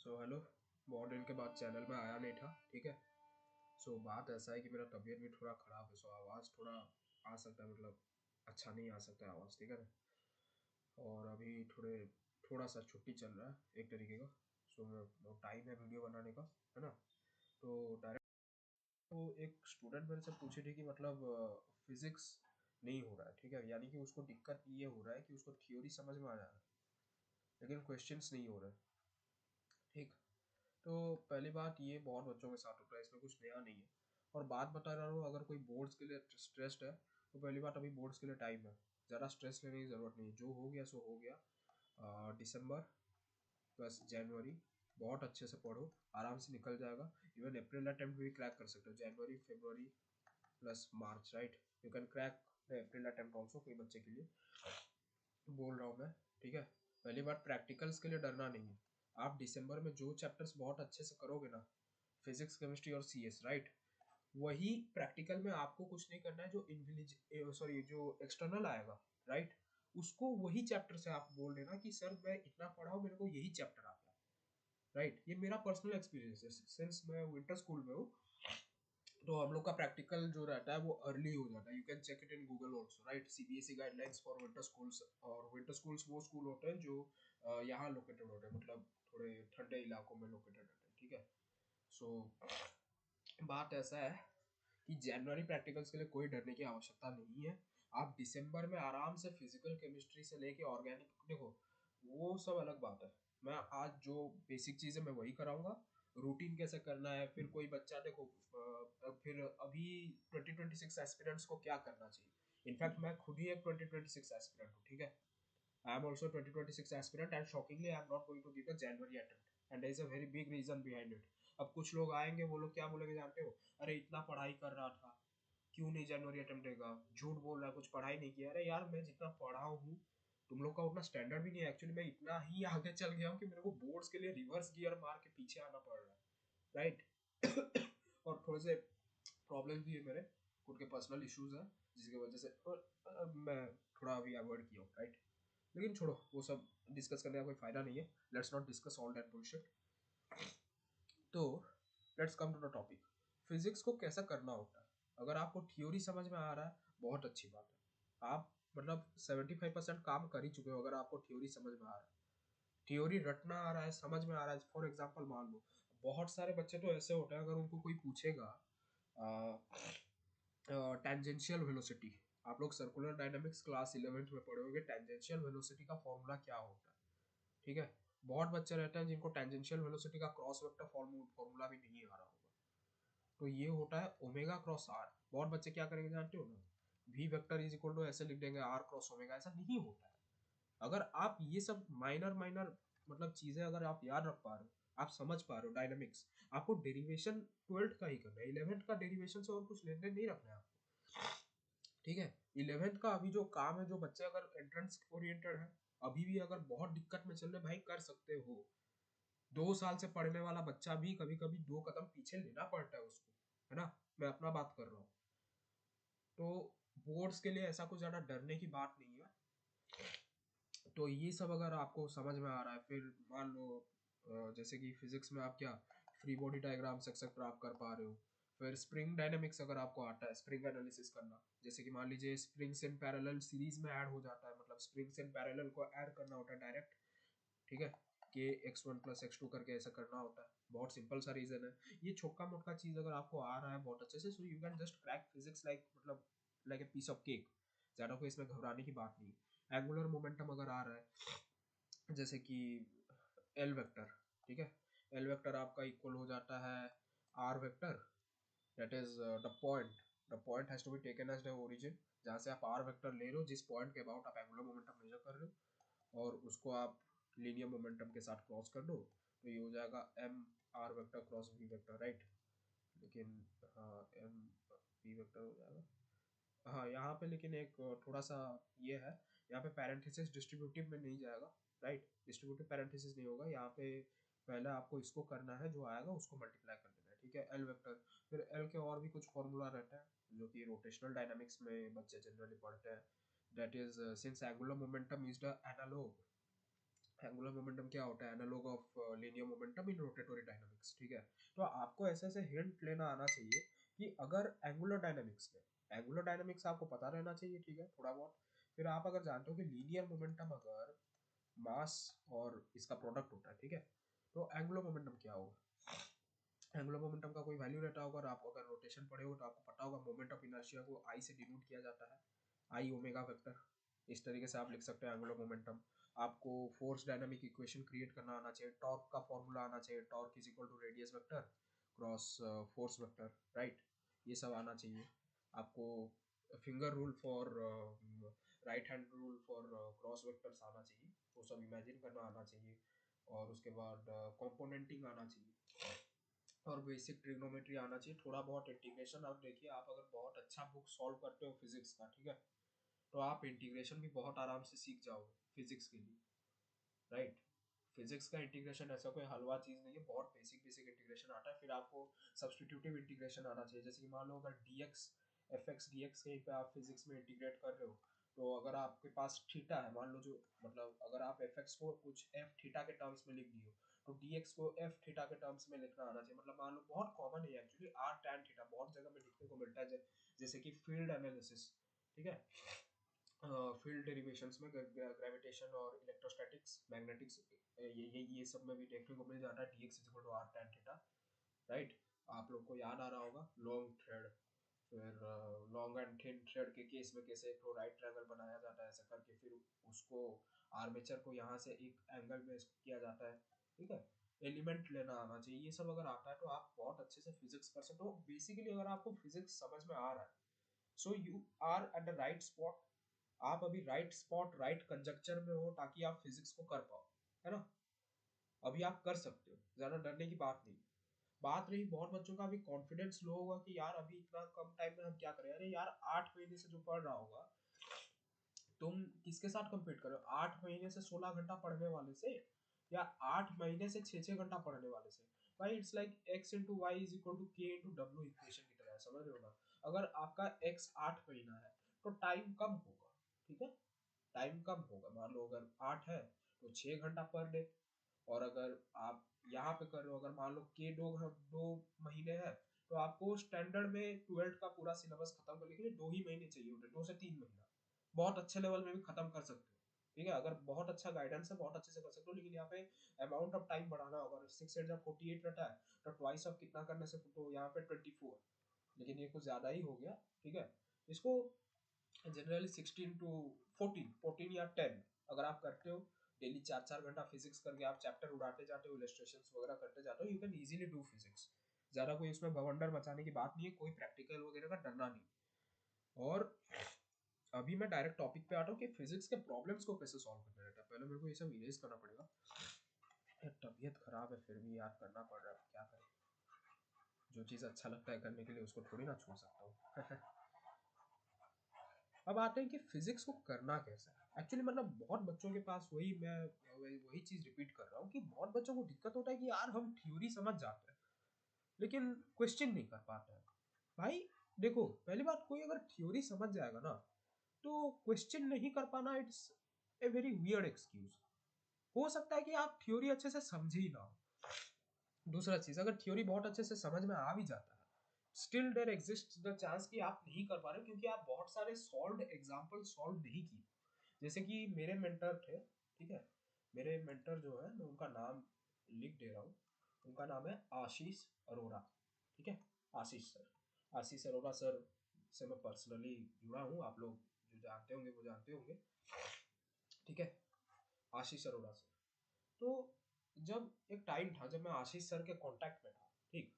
So hello. बहुत दिन के बाद चैनल में आया नहीं था, ठीक है। सो बात ऐसा है कि मेरा तबीयत भी थोड़ा ख़राब है, सो आवाज़ थोड़ा आ सकता है, मतलब अच्छा नहीं आ सकता है आवाज़, ठीक है ना। और अभी थोड़ा सा छुट्टी चल रहा है एक तरीके का। सो टाइम है वीडियो बनाने का, है ना। तो डायरेक्ट तो एक स्टूडेंट मेरे से पूछी थी कि मतलब फिज़िक्स नहीं हो रहा है, ठीक है। यानी कि उसको दिक्कत ये हो रहा है कि उसको थ्योरी समझ में आ जा रहा है लेकिन क्वेश्चंस नहीं हो रहे, ठीक। तो पहली बात ये बहुत बच्चों के साथ होता है, इसमें कुछ नया नहीं है। और बात बता रहा हूँ, अगर कोई बोर्ड्स के लिए स्ट्रेस्ड है तो पहली बात अभी बोर्ड्स के लिए टाइम है, ज़्यादा स्ट्रेस लेने की ज़रूरत नहीं है। जो हो गया सो हो गया। दिसंबर प्लस जनवरी बहुत अच्छे से पढ़ो, आराम से निकल जाएगा। इवन अप्रैल अटेम्प्ट भी क्रैक कर सकते हो, जनवरी फरवरी प्लस मार्च, right. You can crack the April attempt also, कोई बच्चे के लिए बोल रहा हूँ मैं, ठीक है। पहली बार प्रैक्टिकल्स के लिए डरना नहीं है। आप दिसंबर में जो चैप्टर्स बहुत अच्छे से करोगे ना, फिजिक्स केमिस्ट्री और सीएस, राइट, वही प्रैक्टिकल में आपको कुछ नहीं करना है। जो जो एक्सटर्नल आएगा, राइट, उसको वही चैप्टर से आप बोल देना कि सर मैं इतना पढ़ा हूँ, मेरे को यही चैप्टर आ गया, राइट। ये मेरा पर्सनल एक्सपीरियंस है, सिंस मैं विंटर स्कूल में हूँ। तो हम लोग का प्रैक्टिकल जो रहता है वो अर्ली हो जाता है। You can check it in Google also, right. CBSE guidelines for winter schools. और विंटर स्कूल्स वो स्कूल होते हैं जो यहाँ लोकेटेड होते हैं, मतलब थोड़े ठंडे इलाकों में लोकेटेड रहते हैं, ठीक है। सो बात ऐसा है कि जनवरी प्रैक्टिकल्स के लिए कोई डरने की आवश्यकता नहीं है। आप दिसंबर में आराम से फिजिकल केमिस्ट्री से लेके ऑर्गेनिक, देखो वो सब अलग बात है। मैं आज जो बेसिक चीज़ें मैं वही कराऊंगा। रूटीन कैसे करना है, फिर कोई बच्चा देखो फिर अभी 2026 एस्पिरेंट्स को क्या करना चाहिए। इनफैक्ट मैं खुद ही एक 2026 एस्पिरेंट हूँ, ठीक है। I am also 2026 aspirant and shockingly I am not going to give the January attempt and there is a very big reason behind it. अब कुछ लोग आएंगे, वो लोग क्या बोलेंगे जानते हो, अरे इतना पढ़ाई कर रहा था, क्यों नहीं जनवरी अटेम्प्ट देगा, झूठ बोल रहा है, कुछ पढ़ाई नहीं किया। अरे यार मैं जितना पढ़ा हूँ, तुम लोग का उतना स्टैंडर्ड भी नहीं है। एक्चुअली मैं इतना ही आगे चल गया हूँ कि मेरे को बोर्ड्स के लिए रिवर्स गियर मार के पीछे आना पड़ रहा है, राइट। और थोड़े से प्रॉब्लम भी है, मेरे खुद के पर्सनल इश्यूज हैं जिसकी वजह से मैं थोड़ा अभी अवॉइड किया हूँ, राइट। लेकिन छोड़ो, वो सब डिस्कस करने का कोई फायदा नहीं है। Let's not discuss all that bullshit. तो let's come to the topic. Physics को कैसा करना होता है। अगर आपको थ्योरी समझ में आ रहा है, बहुत अच्छी बात है। आप मतलब 75% काम कर ही चुके हो अगर आपको थ्योरी समझ में आ रहा है। थ्योरी रटना आ रहा है, समझ में आ रहा है। फॉर एग्जाम्पल मान लो, बहुत सारे बच्चे तो ऐसे होते हैं, अगर उनको कोई पूछेगा टेंजेंशियल वेलोसिटी, आप लोग सर्कुलर डायनामिक्स क्लास 11th में पढ़े होंगे, टेंजेंशियल वेलोसिटी का फॉर्मूला क्या होता है, ठीक है। बहुत बच्चे रहते हैं जिनको टेंजेंशियल वेलोसिटी का क्रॉस वेक्टर फॉर्मूला भी नहीं आ रहा होगा। तो ये होता है ओमेगा क्रॉस आर। बहुत बच्चे क्या करेंगे जानते हो ना, v vector is equal to ऐसे लिख देंगे आर क्रॉस ओमेगा। ऐसा नहीं होता है। अगर आप ये सब माइनर माइनर मतलब चीजें अगर आप याद रख पा रहे हो, आप समझ पा रहे हो डायनामिक्स, आपको डेरिवेशन 12th का ही करना है। 11th का डेरिवेशन से और कुछ लेन देन नहीं रखना है आपको, ठीक है। 11th का अभी जो काम है, जो बच्चे अगर एंट्रेंस ओरिएंटेड है, अभी भी अगर बहुत दिक्कत में चल रहे, भाई कर सकते हो। 2 साल से पढ़ने वाला बच्चा भी कभी कभी 2 कदम पीछे लेना पड़ता है उसको, है ना। मैं अपना बात कर रहा हूँ। तो बोर्ड्स के लिए ऐसा कुछ ज्यादा डरने की बात नहीं है। तो ये सब अगर आपको समझ में आ रहा है, फिर मान लो जैसे कि फिजिक्स में आप क्या फ्री बॉडी डायग्राम्स एक्सेट्रा आप कर पा रहे हो। फिर स्प्रिंग डायनेमिक्स अगर आपको आता है, स्प्रिंग एनालिसिस करना, जैसे कि मान लीजिए स्प्रिंग्स इन पैरेलल सीरीज में ऐड हो जाता है, मतलब स्प्रिंग्स इन पैरेलल को ऐड करना होता है डायरेक्ट, ठीक है। कि x1 प्लस x2 करके ऐसा करना होता है। बहुत सिंपल सा रीजन है। ये छोटा मोटा चीज अगर आपको आ रहा है बहुत अच्छे से, so you can just crack physics like, मतलब like a piece of cake. ज्यादा कोई इसमें घबराने की बात नहीं। एंगुलर मोमेंटम अगर आ रहा है, जैसे कि एल वेक्टर, ठीक है। एल वेक्टर आपका इक्वल हो जाता है r vector, that is the point has to be taken as the origin. जहाँ से आप आर वेक्टर ले रहे हो, जिस पॉइंट के अबाउट आप एंगुलर मोमेंटम मेजर कर रहे हो, और उसको आप लीनियर मोमेंटम के साथ क्रॉस कर दो, तो ये हो जाएगा m r vector cross v vector, right. लेकिन हाँ, एम वी वेक्टर हो जाएगा। हाँ यहाँ पे लेकिन एक थोड़ा सा ये है, यहाँ पे पैरेंथेसिस डिस्ट्रीब्यूटिव में नहीं जाएगा, राइट। डिस्ट्रीब्यूटिव पैरेंथेसिस नहीं होगा यहाँ पे। पहले आपको इसको करना है, जो आएगा उसको मल्टीप्लाई कर देना है, ठीक है। एल वेक्टर, फिर एल के और भी कुछ फॉर्मूला रहता है जो कि रोटेशनल डायनामिक्स में बच्चे जनरली पढ़ते हैं। That is since angular momentum is the analog angular momentum क्या होता है? Analog of linear momentum in rotatory dynamics, ठीक है। तो आपको ऐसे ऐसे हिंट लेना आना चाहिए कि अगर एंगुलर डायनामिक्स में, एंगुलर डायनामिक्स आपको पता रहना चाहिए, ठीक है, थोड़ा बहुत। फिर आप अगर जानते हो कि लीनियर मोमेंटम अगर मास और इसका प्रोडक्ट होता है, ठीक है, तो एंगुलर मोमेंटम क्या होगा? एंगुलर मोमेंटम का कोई वैल्यू रहता होगा, और आप अगर रोटेशन पढ़े हो तो आपको पता होगा मोमेंट ऑफ इनर्शिया को आई से डिनोट किया जाता है, आई ओमेगा वेक्टर। इस तरीके से आप लिख सकते हैं एंगुलर मोमेंटम। आपको फोर्स डायनामिक इक्वेशन क्रिएट करना आना चाहिए, टॉर्क का फॉर्मूला आना चाहिए, torque is equal to radius vector cross force vector, right, ये सब आना चाहिए आपको। Finger rule for right hand rule for cross vectors आना चाहिए, वो सब इमेजिन करना आना चाहिए। और उसके बाद कंपोनेंटिंग आना चाहिए, और बेसिक ट्रिग्नोमेट्री आना चाहिए, थोड़ा बहुत इंटीग्रेशन। अब देखिए, आप अगर बहुत अच्छा बुक सॉल्व करते हो फिजिक्स का, ठीक है, तो आप इंटीग्रेशन भी बहुत आराम से सीख जाओगे फिजिक्स के लिए, राइट। फिजिक्स का इंटीग्रेशन ऐसा कोई हलवा चीज़ नहीं है, बहुत बेसिक बेसिक इंटीग्रेशन आता है। फिर आपको सब्सटीट्यूटिव इंटीग्रेशन आना चाहिए, जैसे कि मान लो अगर D x F x D x कहीं पे आप फिजिक्स में इंटीग्रेट कर रहे हो, तो अगर आपके पास थीटा है, मान लो, जो मतलब अगर आप एफ एक्स को कुछ एफ थीटा के टर्म्स में लिख दिए, तो डी एक्स को एफ थीटा के टर्म्स में लिखना आना चाहिए। मतलब मान लो बहुत कॉमन है एक्चुअली, आर टैन थीटा बहुत जगह में लिखने को मिलता है, जैसे कि फील्ड एनालिसिस, ठीक है, फील्ड डेरिवेशंस में ग्रेविटेशन और इलेक्ट्रोस्टैटिक्स मैग्नेटिक्स, ये सब में भी देखने को मिल जाता है d x equal to r tan theta, right. आप लोग को याद आ रहा होगा लॉन्ग थ्रेड, फिर लॉन्ग एंड थिन थ्रेड के केस में कैसे एक राइट ट्रायंगल बनाया जाता है ऐसा करके, फिर उसको आर्मेचर को यहाँ से एक एंगल में किया जाता है, ठीक है। एलिमेंट लेना आना चाहिए, ये सब अगर आता है तो आप बहुत अच्छे से फिजिक्स कर सकते हो। बेसिकली अगर आपको फिजिक्स समझ में आ रहा है, so you are at the right spot. आप अभी राइट स्पॉट राइट कंजक्चर में हो ताकि आप फिजिक्स को कर पाओ, है ना। अभी आप कर सकते हो, ज्यादा डरने की बात नहीं। बात रही बहुत बच्चों का अभी कॉन्फिडेंस लो होगा कि यार अभी इतना कम टाइम में हम क्या करें। अरे यार 8 महीने से जो पढ़ रहा होगा, तुम किसके साथ कंपीट करो? 8 महीने से 16 घंटा पढ़ने वाले से, या 8 महीने से 6 6 घंटा पढ़ने वाले से? भाई it's like x into y is equal to k into डब्ल्यू इक्वेशन की तरह है, समझ रहे हो ना। अगर आपका x 8 महीना है तो टाइम कम होगा, ठीक है, टाइम कम होगा। मान लो अगर 8 है तो 6 घंटा पर डे। और अगर आप यहाँ पे कर रहे हो, अगर मान लो के 2 महीने है, तो आपको स्टैंडर्ड में 12th का पूरा सिलेबस खत्म करने के लिए 2 ही महीने चाहिए होते, 2 से 3 महीना। बहुत अच्छे लेवल में भी खत्म कर सकते हो, ठीक है, अगर बहुत अच्छा गाइडेंस है बहुत अच्छे से कर सकते हो। लेकिन यहाँ पे अमाउंट ऑफ टाइम बढ़ाना होगा। 6 जब 48 रहता है तो ट्वाइस ऑफ कितना करने से, तो यहाँ पे 24, लेकिन ये कुछ ज्यादा ही हो गया, ठीक है। इसको जनरली 16 to 14 या 10 अगर आप करते हो डेली 4 4 घंटा फिजिक्स करके, आप चैप्टर उड़ाते जाते हो, इलस्ट्रेशंस वगैरह करते जाते हो, you can easily do physics. ज्यादा कोई उसमें बवंडर मचाने की बात नहीं है, कोई प्रैक्टिकल वगैरह का डरना नहीं। और अभी मैं डायरेक्ट टॉपिक पे आता हूँ कि फिजिक्स के प्रॉब्लम्स को कैसे सॉल्व करना रहता है। पहले मेरे को ये सब इरेज करना पड़ेगा, तबीयत खराब है फिर भी यार करना पड़ रहा है, क्या करें। जो चीज़ अच्छा लगता है करने के लिए उसको थोड़ी ना छोड़ सकता हूँ। अब आते हैं कि फिजिक्स को करना कैसे है एक्चुअली। मतलब बहुत बच्चों के पास वही चीज़ रिपीट कर रहा हूँ कि बहुत बच्चों को दिक्कत होता है कि यार हम थ्योरी समझ जाते हैं लेकिन क्वेश्चन नहीं कर पाते हैं। भाई देखो, पहली बात, कोई अगर थ्योरी समझ जाएगा ना, तो क्वेश्चन नहीं कर पाना it's a very weird excuse. हो सकता है कि आप थ्योरी अच्छे से समझे ही ना हो। दूसरा चीज, अगर थ्योरी बहुत अच्छे से समझ में आ भी जाता है, still there exist the chance कि आप नहीं कर पा रहे हो, क्योंकि आप बहुत सारे सॉल्व्ड एग्जांपल सॉल्व नहीं किए। जैसे कि मेरे मेंटर थे, ठीक है, मेरे मेंटर जो है, मैं उनका नाम लिख दे रहा हूँ। उनका नाम है आशीष अरोड़ा, ठीक है, आशीष सर। आशीष अरोड़ा सर से मैं पर्सनली जुड़ा हूँ, आप लोग जो जानते होंगे वो जानते होंगे, ठीक है, आशीष अरोड़ा सर। तो जब एक टाइम था जब मैं आशीष सर के कांटेक्ट में था, ठीक,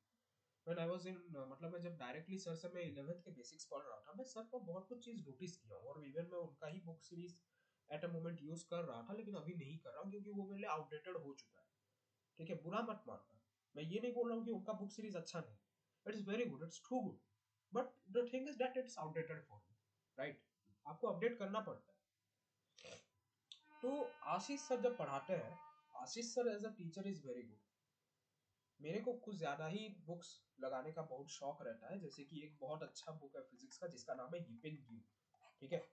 व्हेन आई वाज इन, मतलब मैं जब डायरेक्टली सर से मैं 11th के बेसिक्स पढ़ रहा था, मैं सर को बहुत कुछ चीज़ नोटिस किया हूँ, और इवन मैं उनका ही book series at a moment use कर रहा था, लेकिन अभी नहीं कर रहा हूँ क्योंकि वो मेरे लिए आउटडेटेड हो चुका है, ठीक है। बुरा मत मानना, मैं ये नहीं बोल रहा हूँ कि उनका बुक सीरीज अच्छा नहीं, it is very good, it's too good, but the thing is that it's outdated for me, right. आपको अपडेट करना पड़ता है। तो आशीष सर जब पढ़ाते हैं, Ashish sir as a teacher is very good. मेरे को कुछ ज्यादा ही बुक्स लगाने का बहुत शौक रहता है, जैसे कि एक बहुत अच्छा बुक है फिजिक्स का जिसका नाम है हिपिन ग्यू, ठीक है।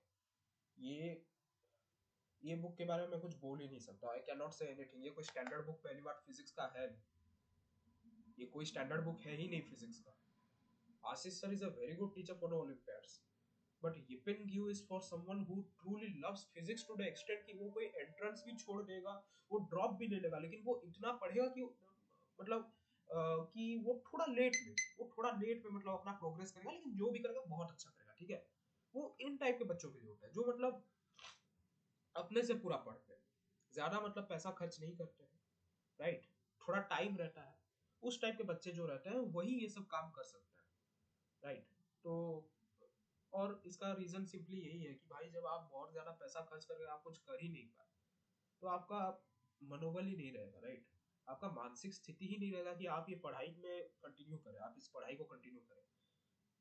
ये ये बुक के बारे में मैं कुछ बोल ही नहीं सकता, I can not say anything. ये कोई स्टैंडर्ड बुक पहली बात फिजिक्स का है नहीं, ये कोई स्टैंडर्ड बुक है ही नहीं फिजिक्स का। Ashish sir is a very good teacher for the olympiads, but Yipen Gu is for someone who truly loves physics to the extent कि वो कोई एंट्रेंस भी छोड़ देगा, वो ड्रॉप भी ले लेगा, लेकिन वो इतना पढ़ेगा कि मतलब कि वो थोड़ा लेट में मतलब अपना प्रोग्रेस करेगा, लेकिन जो भी करेगा बहुत अच्छा करेगा, ठीक है। वो इन टाइप के बच्चों के लिए होता है जो मतलब अपने से पूरा पढ़ते हैं, ज्यादा मतलब पैसा खर्च नहीं करते हैं, राइट, थोड़ा टाइम रहता है, उस टाइप के बच्चे जो रहते हैं वही ये सब काम कर सकते हैं, राइट। तो और इसका रीजन सिंपली यही है कि भाई जब आप बहुत ज्यादा पैसा खर्च करके आप कुछ कर ही नहीं पाए, तो आपका मनोबल ही नहीं रहेगा, राइट। आपका मानसिक स्थिति ही नहीं रहेगा कि आप ये पढ़ाई में कंटिन्यू करें, आप इस पढ़ाई को कंटिन्यू करें,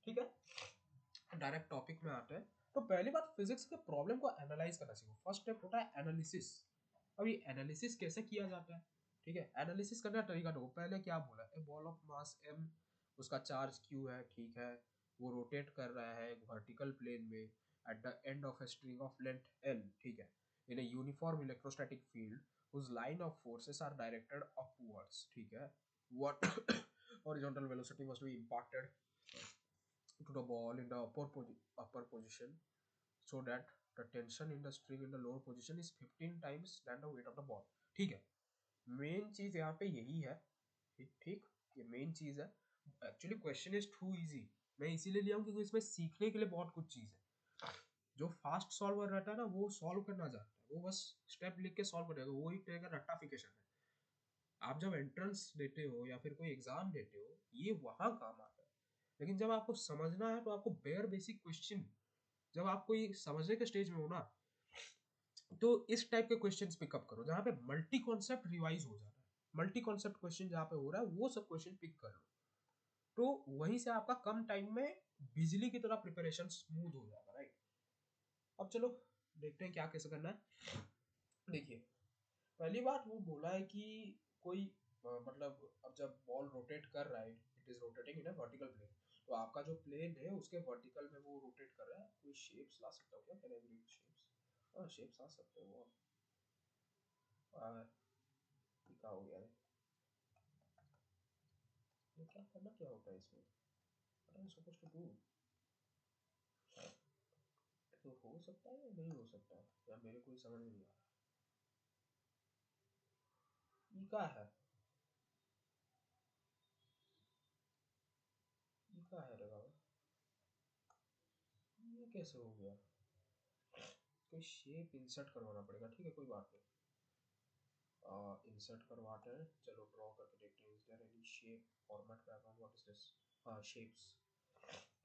ठीक है। डायरेक्ट टॉपिक में आते हैं। तो पहली बात, फिजिक्स के प्रॉब्लम को एनालाइज करना सीखो। फर्स्ट स्टेप होता है एनालिसिस। अब ये एनालिसिस कैसे किया जाता है, ठीक है। एनालिसिस करने का तरीका देखो, पहले क्या बोला, a ball of mass m, उसका चार्ज q है, ठीक है, वो रोटेट कर रहा है वर्टिकल प्लेन में at the end of a string of length l, ठीक है, in a uniform electrostatic field whose line of forces are directed upwards, ठीक है। What horizontal velocity must be imparted to the ball in the upper position so that the tension in the string in the lower position is 15 times than the weight of the ball, ठीक है। Main चीज यहाँ पे यही है, ठीक ठीक, ये मेन चीज है। Actually question is too easy, मैं इसीलिए लिया हूँ क्योंकि इसमें सीखने के लिए बहुत कुछ चीज है। जो फास्ट सॉल्वर रहता है ना वो सॉल्व करना जानता है, वो बस स्टेप लिख के सॉल्व करेगा, वो ही करेगा रट्टाफिकेशन है। आप जब एंट्रेंस देते हो या फिर कोई एग्जाम देते हो ये वहां काम आता है, लेकिन जब आपको समझना है तो आपको बेयर बेसिक क्वेश्चन, जब आप कोई समझने के स्टेज में हो ना, तो इस टाइप के क्वेश्चंस पिकअप करो जहाँ पे मल्टी कॉन्सेप्ट रिवाइज हो जा रहा है। मल्टी कॉन्सेप्ट क्वेश्चन जहाँ पे हो रहा है वो सब क्वेश्चन पिक कर लो, तो वहीं से आपका कम टाइम में बिजली की तरह प्रिपरेशन स्मूथ हो जाएगा, राइट। अब चलो देखते हैं क्या कैसे करना है। देखिए, पहली बात वो बोला है कि कोई मतलब अब जब बॉल रोटेट कर रहा है, it is rotating in a vertical plane, तो आपका जो प्लेन है उसके वर्टिकल में वो रोटेट कर रहा है। कोई शेप्स ला सकता हो क्या, कैन आई ब्रिंग शेप्स? हाँ शेप्स आ सकते हो वो। क्या हो गया है? ये क्या करना क्या होता है इसमें, what I am supposed to do? तो हो सकता है या नहीं हो सकता, या मेरे को ही समझ नहीं आ रहा। ये क्या है, ये क्या है लगा हुआ? ये कैसे हो गया? कोई शेप इंसर्ट करवाना पड़ेगा, ठीक है कोई बात नहीं। इंसर्ट करवाते हैं, चलो ड्रॉ करके देखते हैं। Is there any shape format background, what is this? हाँ शेप्स,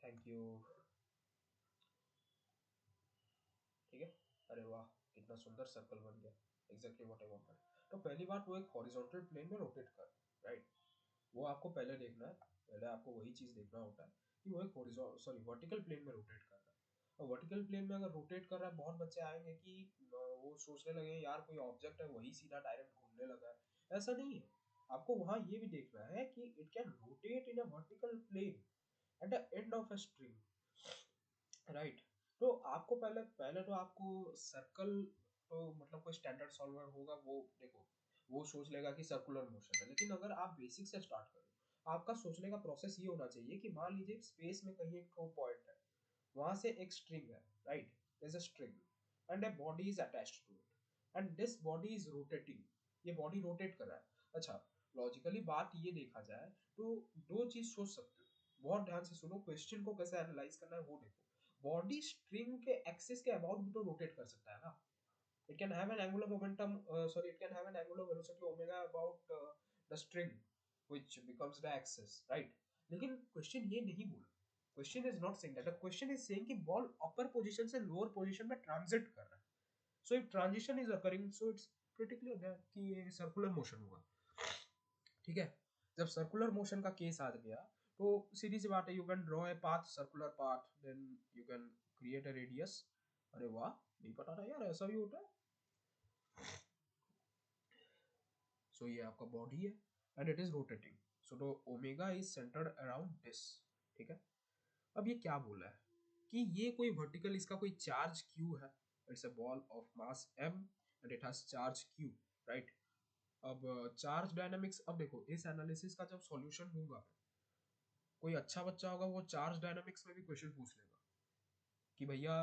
थैंक यू, ठीक है। अरे वाह, कितना सुंदर सर्कल बन गया, एग्जैक्टली व्हाट आई वांटेड। तो पहली बात, वो एक हॉरिजॉन्टल प्लेन में रोटेट कर, राइट, वो आपको पहले देखना है, पहले आपको वही चीज देखना होता है कि वो एक वर्टिकल प्लेन में रोटेट कर रहा है। और वर्टिकल प्लेन में अगर रोटेट कर रहा है, बहुत बच्चे आएंगे कि वो सोचने लगे यार कोई ऑब्जेक्ट है वही सीधा डायरेक्ट घूमने लगा है, ऐसा नहीं है। आपको वहां ये भी देखना है कि it can rotate in a vertical plane at the end of a string, right. तो आपको पहले पहले तो आपको सर्कल, तो मतलब कोई स्टैंडर्ड सॉल्वर होगा वो देखो, वो सोच लेगा कि सर्कुलर मोशन है, लेकिन अगर आप बेसिक से स्टार्ट करो, आपका सोचने का प्रोसेस ये होना चाहिए कि मान लीजिए स्पेस में कहीं एक पॉइंट है, वहां से एक स्ट्रिंग है, right, there's a string and a body is attached to it and this body is rotating, ये बॉडी रोटेट कर रहा है। अच्छा, लॉजिकली बात ये देखा जाए तो दो चीज सोच सकते हो, बहुत ध्यान से सुनो, क्वेश्चन को कैसे एनालाइज करना है वो देखो। बॉडी स्ट्रिंग के एक्सिस के अबाउट भी तो रोटेट कर सकता है ना, it can have an angular momentum, it can have an angular velocity omega about the string which becomes the axis, right। लेकिन क्वेश्चन ये नहीं बोला, question is not saying that, the question is saying कि ball upper position से lower position में transit कर रहा है, so if transition is occurring so it's pretty clear that कि ये सर्कुलर मोशन होगा, ठीक है। जब सर्कुलर मोशन का केस आ गया तो सीधी सी बात है, you can draw a path, circular path, then you can create a radius. अरे वाह, नहीं पता था यार ऐसा भी होता है। सो ये आपका बॉडी है and it is rotating, so the omega is centred around this, ठीक है। अब ये क्या बोला है कि ये कोई वर्टिकल, इसका कोई चार्ज क्यू है, it's a ball of mass m and it has charge q, right. अब चार्ज डायनामिक्स, अब देखो इस एनालिसिस का जब सॉल्यूशन दूंगा, कोई अच्छा बच्चा होगा वो चार्ज डायनामिक्स में भी क्वेश्चन पूछ लेगा कि भैया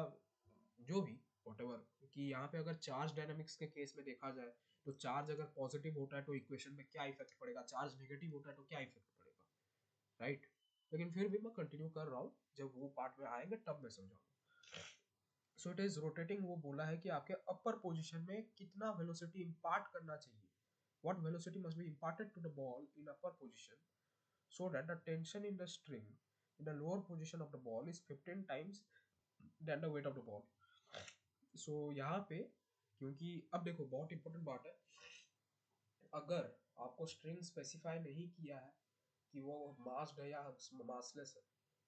जो भी व्हाटएवर, कि यहाँ पे अगर चार्ज डायनामिक्स के केस में देखा जाए तो चार्ज अगर पॉजिटिव होता है तो इक्वेशन में क्या इफेक्ट पड़ेगा, चार्ज नेगेटिव होता है तो क्या इफेक्ट पड़ेगा, राइट। लेकिन फिर भी मैं कंटिन्यू कर रहा हूँ, जब वो पार्ट में आएंगे तब मैं समझाऊंगा। सो इट इज रोटेटिंग, वो बोला है कि आपके अपर पोजीशन में कितना वेलोसिटी इंपार्ट करना चाहिए, what velocity must be imparted to the ball in upper position so that the tension in the string in the lower position of the ball is 15 times than the weight of the ball. So यहाँ पे, क्योंकि अब देखो बहुत important बात है, अगर आपको स्ट्रिंग स्पेसिफाई नहीं किया है कि वो मास्ड है या मासलेस है,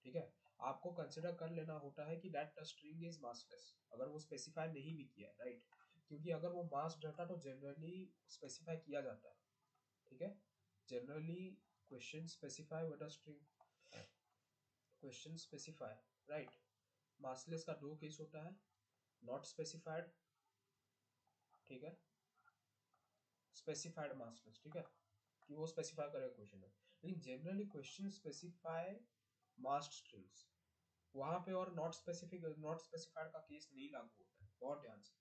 ठीक है, आपको कंसिडर कर लेना होता है कि that the string is massless, अगर वो स्पेसिफाई नहीं भी किया है, राइट। क्योंकि अगर वो मास्ड रहता तो जनरली स्पेसिफाई किया जाता है, ठीक है। Generally question specify what a string, question specify, right. Massless का दो केस होता है, नॉट स्पेसिफाइड, ठीक है, स्पेसिफाइड मासलेस, ठीक है, कि वो स्पेसिफाई करेगा क्वेश्चन में। लेकिन generally question specify massed strings वहां पे, और नॉट स्पेसिफिक नॉट स्पेसिफाइड का केस नहीं लागू होता है, बहुत ध्यान से,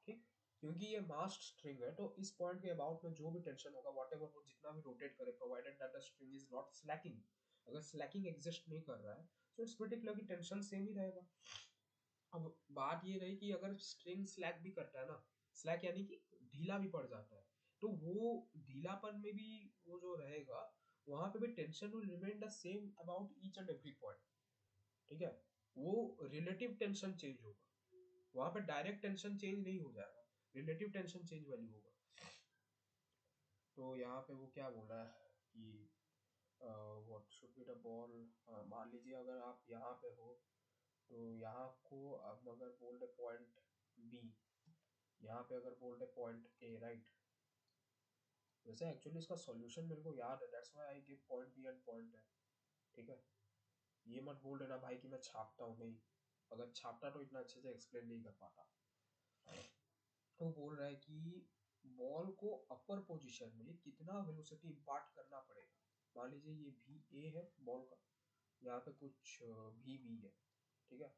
ठीक। क्योंकि ये मास्ड स्ट्रिंग है तो इस पॉइंट के अबाउट में जो भी टेंशन होगा, व्हाटएवर वो जितना भी रोटेट करे, provided that the string is not Slaking, अगर स्लैकिंग एग्जिस्ट नहीं कर रहा है तो इट्स प्रीटी क्लियर कि टेंशन सेम ही रहेगा। अब बात ये रही कि अगर स्ट्रिंग स्लैक भी करता है ना, स्लैक यानी कि ढीला भी पड़ जाता है, तो वो ढीलापन में भी वो जो रहेगा वहां पे भी tension will remain the same about each and every point, ठीक है। वो रिलेटिव टेंशन चेंज होगा, वहां पे डायरेक्ट टेंशन चेंज नहीं हो जाएगा, रिलेटिव टेंशन चेंज वैल्यू होगा। तो यहाँ पे वो क्या बोल रहा है कि what should be the ball, मान लीजिए अगर आप यहाँ पे हो तो यहाँ को अब अगर बोल रहे पॉइंट बी, यहाँ पे अगर बोल रहे पॉइंट ए, राइट। वैसे एक्चुअली इसका सॉल्यूशन मेरे को याद है, that's why I give point B and point है, ठीक है। ये मत बोल देना भाई कि मैं छापता हूँ, नहीं, अगर छापता तो इतना अच्छे से एक्सप्लेन नहीं कर पाता। तो बोल रहा है कि बॉल को अपर पोजीशन में कितना वेलोसिटी इंपार्ट करना पड़ेगा। मान लीजिए ये भी ए है बॉल का, यहाँ पे कुछ भी बी है, ठीक है।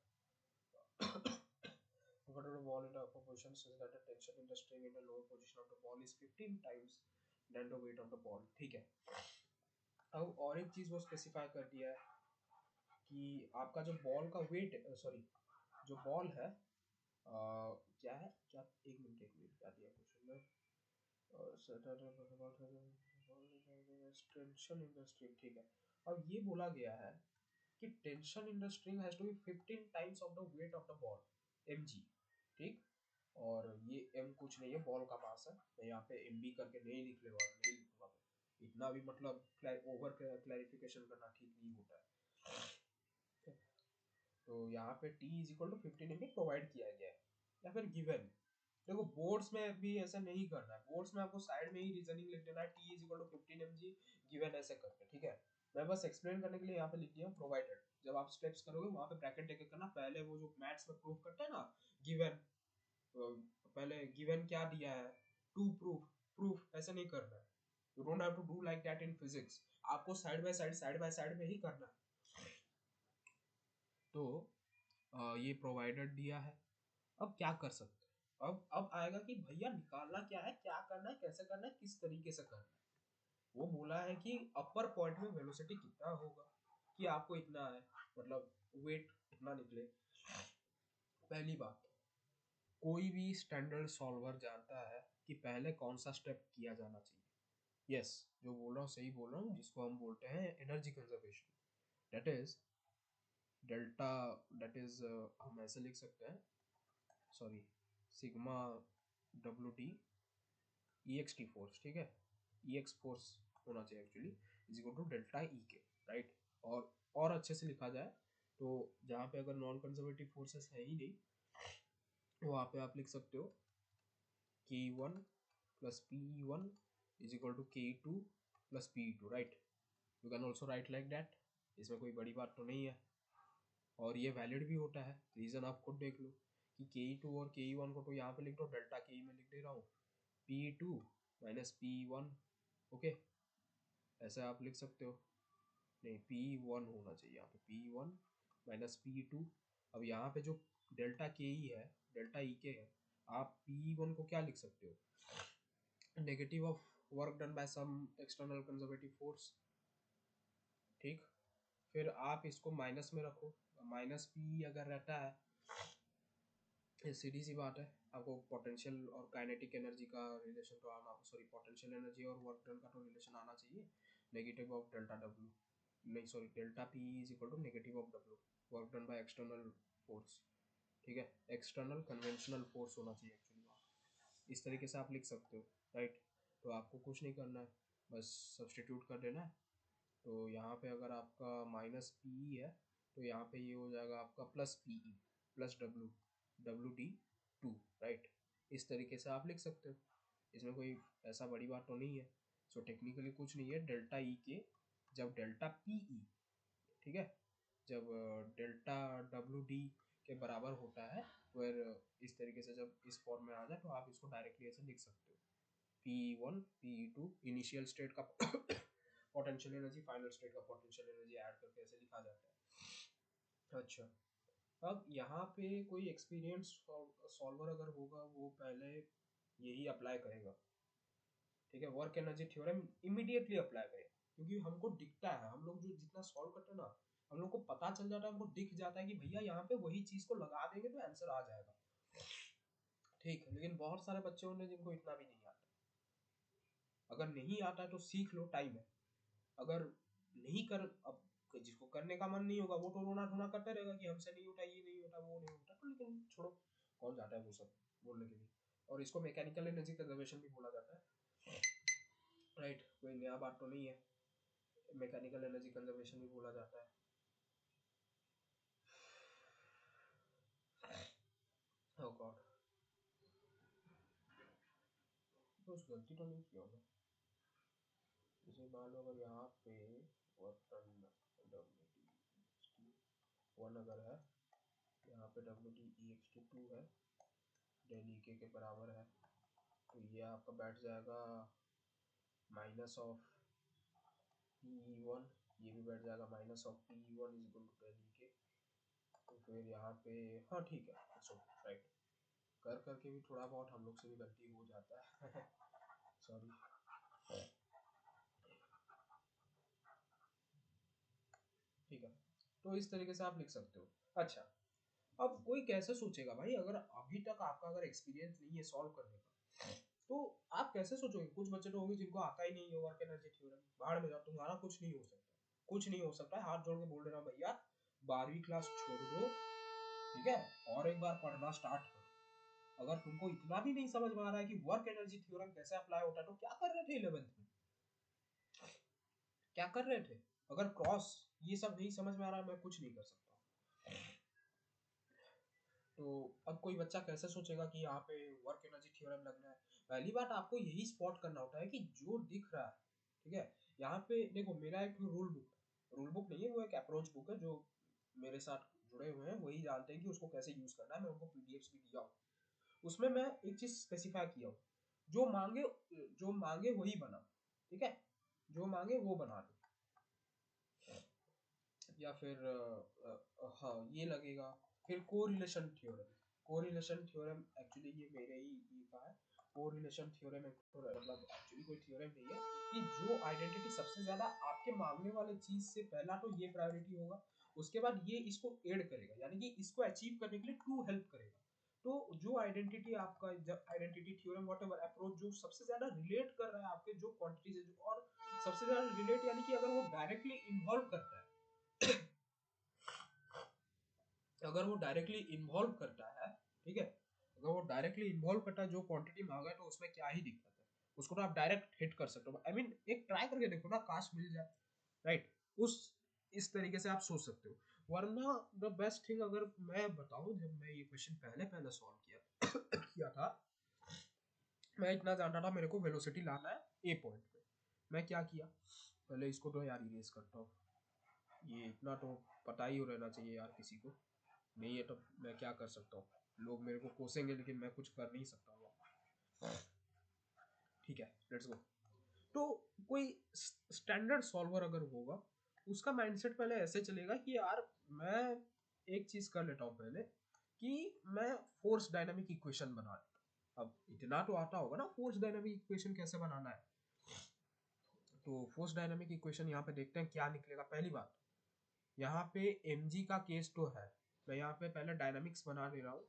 Whatever the ball in the upper position says that the tension in the string in the lower position of the ball is 15 times than the weight of the ball, ठीक है। अब और एक चीज वो स्पेसिफाई कर दिया है कि आपका जो बॉल का वेट, सॉरी, जो बॉल है, क्या है, क्या, एक मिनट क्या दिया क्वेश्चन में, टेंशन इन द स्ट्रिंग, ठीक है। अब ये बोला गया है कि tension in the string has to be 15 times of the weight of the ball, mg, ठीक। और ये m कुछ नहीं है, बॉल का मास है, मैं यहाँ पे mb करके नहीं लिखूंगा, इतना भी मतलब ओवर क्लैरिफिकेशन करना ठीक नहीं होता है। तो यहाँ पे t is equal to 15 mb provide किया गया है या फिर गिवन। देखो बोर्ड्स में भी ऐसा नहीं करना है, बोर्ड्स में आपको साइड में ही रीजनिंग लिख देना है, t is equal to 15 mg given ऐसे करके, ठीक है। मैं बस एक्सप्लेन करने के लिए यहाँ पे लिख दिया प्रोवाइडेड, जब आप स्टेप्स करोगे वहां पे ब्रैकेट लेके करना, पहले वो जो मैथ्स में प्रूफ करते हैं ना, गिवन, पहले गिवन क्या दिया है, टू प्रूफ, प्रूफ ऐसे नहीं करना है, you don't have to do like that in physics, आपको साइड बाय साइड में ही करना है। तो ये प्रोवाइडेड दिया है, अब क्या कर सकते हैं, अब आएगा कि भैया निकालना क्या है, क्या करना है, कैसे करना है, किस तरीके से करना है। वो बोला है कि अपर पॉइंट में वेलोसिटी कितना होगा, कि आपको इतना है, मतलब वेट इतना निकले। पहली बात, कोई भी स्टैंडर्ड सॉल्वर जानता है कि पहले कौन सा स्टेप किया जाना चाहिए। यस, जो बोल रहा हूँ सही बोल रहा हूँ, जिसको हम बोलते हैं energy conservation, that is delta, that is हम ऐसे लिख सकते हैं, सॉरी, सिग्मा डब्ल्यू d e x t force, ठीक है, ई एक्स फोर्स होना चाहिए actually, is equal to delta e k, right. और अच्छे से लिखा जाए तो जहाँ पे अगर नॉन कंजर्वेटिव फोर्सेस है ही नहीं, वहाँ पे आप लिख सकते हो K one plus P one is equal to K two plus P two, right. You can also write like that, इसमें कोई बड़ी बात तो नहीं है, और ये वैलिड भी होता है, रीज़न आप खुद देख लो कि ke2 और ke1 को तो यहाँ पे लिख दो, डेल्टा ke में लिख दे रहा हूँ p2 माइनस p1, ओके, ऐसे आप लिख सकते हो। नहीं, p1 होना चाहिए यहाँ पे, p1 माइनस p2। अब यहाँ पे जो डेल्टा ke है, डेल्टा ek है, आप p1 को क्या लिख सकते हो, negative of work done by some external conservative force, ठीक। फिर आप इसको माइनस में रखो, माइनस पी अगर रहता है, ये सीधी सी बात है, आपको पोटेंशियल और काइनेटिक एनर्जी का रिलेशन तो आना, सॉरी पोटेंशियल एनर्जी और वर्क डन का तो रिलेशन आना चाहिए, नेगेटिव ऑफ डेल्टा डब्ल्यू, नहीं sorry delta p is equal to negative of डब्ल्यू, work done by external force, ठीक है, एक्सटर्नल कन्वेंशनल फोर्स होना चाहिए एक्चुअली वहाँ। इस तरीके से आप लिख सकते हो, राइट। तो आपको कुछ नहीं करना है, बस सब्सटीट्यूट कर देना है। तो यहाँ पे अगर आपका माइनस पी है तो यहाँ पे ये हो जाएगा आपका plus P plus W, W D two, right. इस तरीके से आप लिख सकते हो, इसमें कोई ऐसा बड़ी बात तो नहीं है। सो टेक्निकली कुछ नहीं है, डेल्टा ई के जब डेल्टा पी ई, ठीक है, जब डेल्टा डब्ल्यू डी के बराबर होता है, फिर इस तरीके से जब इस फॉर्म में आ जाए तो आप इसको डायरेक्टली ऐसे लिख सकते हो, P1 P2 इनिशियल स्टेट का पोटेंशियल एनर्जी, फाइनल स्टेट का पोटेंशियल एनर्जी ऐड करके ऐसे लिखा जाता है। अच्छा, अब यहाँ पे कोई एक्सपीरियंस सॉल्वर अगर होगा वो पहले यही अप्लाई करेगा, ठीक है, work energy theorem immediately apply करेगा, क्योंकि हमको दिखता है, हम लोग जो जितना सॉल्व करते हैं ना, हम लोग को पता चल जाता है, हमको दिख जाता है कि भैया यहाँ पे वही चीज को लगा देंगे तो आंसर आ जाएगा, ठीक है। लेकिन बहुत सारे बच्चे होंगे जिनको इतना भी नहीं आता, अगर नहीं आता है तो सीख लो, टाइम है। अगर नहीं कर, अब जिसको करने का मन नहीं होगा वो तो रोना धोना करते रहेगा कि हमसे नहीं होता, ये नहीं होता, वो नहीं होता, तो लेकिन छोड़ो, कौन जाता है वो सब बोलने के लिए। और इसको मैकेनिकल एनर्जी कंजर्वेशन भी बोला जाता है, राइट, कोई नया बात तो नहीं है, मैकेनिकल एनर्जी कंजर्वेशन भी बोला जाता है। ओह गॉड, कुछ गलती तो नहीं किया मैं, जैसे मान लो अगर यहाँ पे वर्क डन वन अगर है, यहाँ पे डब्ल्यू d e x t two है, डेल ई के बराबर है, तो ये आपका बैठ जाएगा माइनस ऑफ पी वन, ये भी बैठ जाएगा minus of p one is equal to del e k. तो फिर यहाँ पे हाँ ठीक है, इट्स ओके, राइट। कर करके भी थोड़ा बहुत हम लोग से भी गलती हो जाता है सॉरी। ठीक है, तो इस तरीके से आप लिख सकते हो। अच्छा, अब कोई कैसे सोचेगा भाई, अगर अभी तक आपका अगर एक्सपीरियंस नहीं है सॉल्व करने का, तो आप कैसे सोचोगे। कुछ बच्चे तो होंगे जिनको आता ही नहीं है वर्क एनर्जी थ्योरम, बाहर में जाओ, तुम्हारा कुछ नहीं हो सकता, कुछ नहीं हो सकता है, हाथ जोड़ के बोल दे रहा हूँ भैया 12वीं क्लास छोड़ दो, ठीक है, और एक बार पढ़ना स्टार्ट करो। अगर तुमको इतना भी नहीं समझ में आ रहा है कि वर्क एनर्जी थ्योरम कैसे अप्लाई होता है, तो क्या कर रहे थे 11th में, क्या कर रहे थे। अगर क्रॉस ये सब नहीं समझ में आ रहा है, मैं कुछ नहीं कर सकता। तो अब कोई बच्चा कैसे सोचेगा कि यहाँ पे वर्क एनर्जी थ्योरम लगना है। पहली बात आपको यही स्पॉट करना होता है कि जो दिख रहा है, ठीक है, यहाँ पे देखो मेरा एक रूल बुक, रूल बुक नहीं है वो एक अप्रोच बुक है, जो मेरे साथ जुड़े हुए हैं वही जानते हैं कि उसको कैसे यूज करना है, मैं उनको पीडीएफ्स भी दिया हूँ, उसमें मैं एक चीज स्पेसिफाई किया हूँ, जो मांगे, जो मांगे वही बना, ठीक है, जो मांगे वो बना दो। या फिर हाँ ये लगेगा। फिर correlation theorem, correlation theorem actually ये मेरे ही ये का है, कोरिलेशन थ्योरम मतलब एक्चुअली कोई थ्योरम नहीं है, कि जो आइडेंटिटी सबसे ज्यादा आपके मांगने वाले चीज से पहला तो ये प्रायोरिटी होगा, उसके बाद ये इसको ऐड करेगा, यानी कि इसको अचीव करने के लिए टू हेल्प करेगा। तो जो आइडेंटिटी आपका, जब आइडेंटिटी थ्योरम व्हाटएवर अप्रोच जो सबसे ज्यादा रिलेट कर रहा है आपके जो क्वांटिटी से, और सबसे ज्यादा रिलेट यानी कि अगर वो डायरेक्टली इन्वॉल्व करता है, अगर वो डायरेक्टली इन्वॉल्व करता है, ठीक है, अगर वो डायरेक्टली इन्वॉल्व करता है जो क्वांटिटी मांगा है, तो उसमें क्या ही दिक्कत है, उसको तो आप डायरेक्ट हिट कर सकते हो। आई मीन एक ट्राई करके देखो ना, काश मिल जाए, राइट, उस इस तरीके से आप सोच सकते हो। वरना द बेस्ट थिंग अगर मैं बताऊं, जब मैं ये क्वेश्चन पहले पहले सॉल्व किया था, मैं इतना जानता था मेरे को वेलोसिटी लाना है ए पॉइंट पे। मैं क्या किया, पहले इसको तो यार इरेज करता हूँ, ये इतना तो पता ही हो रहना चाहिए यार किसी को, नहीं है तो मैं क्या कर सकता हूँ। लोग मेरे को कोसेंगे लेकिन मैं कुछ कर नहीं सकता हूँ। ठीक है, लेट्स गो। तो कोई स्टैंडर्ड सॉल्वर अगर होगा, उसका माइंडसेट पहले ऐसे चलेगा कि यार मैं एक चीज कर लेता हूँ पहले, कि मैं फोर्स डायनामिक इक्वेशन बना लेता हूँ। अब इतना तो आता होगा ना फोर्स डायनामिक इक्वेशन कैसे बनाना है। तो फोर्स डायनामिक इक्वेशन यहाँ पे देखते हैं क्या निकलेगा। पहली बात, यहाँ पे mg का केस तो है, मैं यहाँ पे पहले डायनामिक्स बना ले रहा हूँ,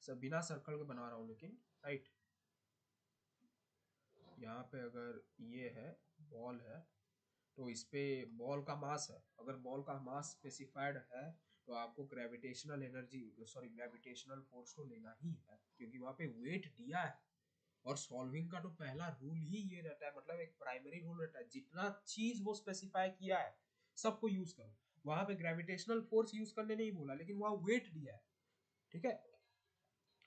सब बिना सर्कल के बना रहा हूँ लेकिन, राइट। यहाँ पे अगर ये है, बॉल है, तो इस पे बॉल का मास है, अगर बॉल का मास स्पेसिफाइड है तो आपको gravitational energy, sorry gravitational force तो लेना ही है, क्योंकि वहाँ पे वेट दिया है। और सॉल्विंग का तो पहला रूल ही ये रहता है, मतलब एक प्राइमरी रूल रहता है, जितना चीज वो स्पेसिफाई किया है सबको यूज करो। वहां पे ग्रेविटेशनल फोर्स यूज करने नहीं बोला, लेकिन वहां वेट दिया है। ठीक है,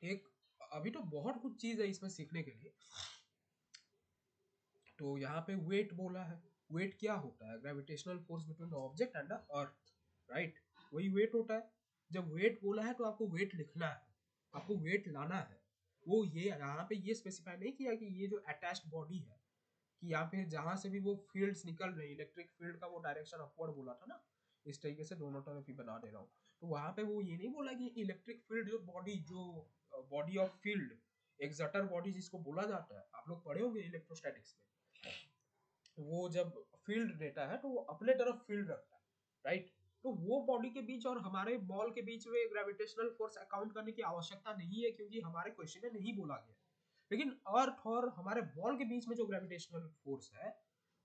एक अभी तो बहुत कुछ चीज है इसमें सीखने के लिए। तो यहाँ पे वेट बोला है, वेट क्या होता है, gravitational force between the object and the earth, right, वही वेट होता है। जब वेट बोला है तो आपको वेट लिखना है, आपको वेट लाना है। वो ये यहाँ पे ये स्पेसिफाई नहीं किया कि ये जो अटैच्ड बॉडी है, कि यहाँ पे जहां से भी वो फील्ड्स निकल रही, इलेक्ट्रिक फील्ड का वो डायरेक्शन अपवर्ड बोला था ना, इस तरीके से दोनों तरफ ही बना दे रहा हूँ। तो वहां पे वो ये नहीं बोला कि इलेक्ट्रिक फील्ड जो बॉडी, जो बॉडी ऑफ फील्ड, एक्सर्टर बॉडी जिसको बोला जाता है, आप लोग पढ़े होंगे इलेक्ट्रोस्टैटिक्स में, वो जब फील्ड देता है तो वो अपने तरफ फील्ड रखता है, राइट। तो वो बॉडी के बीच और हमारे बॉल के बीच में ग्रेविटेशनल फोर्स अकाउंट करने की आवश्यकता नहीं है, क्योंकि हमारे क्वेश्चन में नहीं बोला गया। लेकिन अर्थ और हमारे बॉल के बीच में जो ग्रेविटेशनल फोर्स है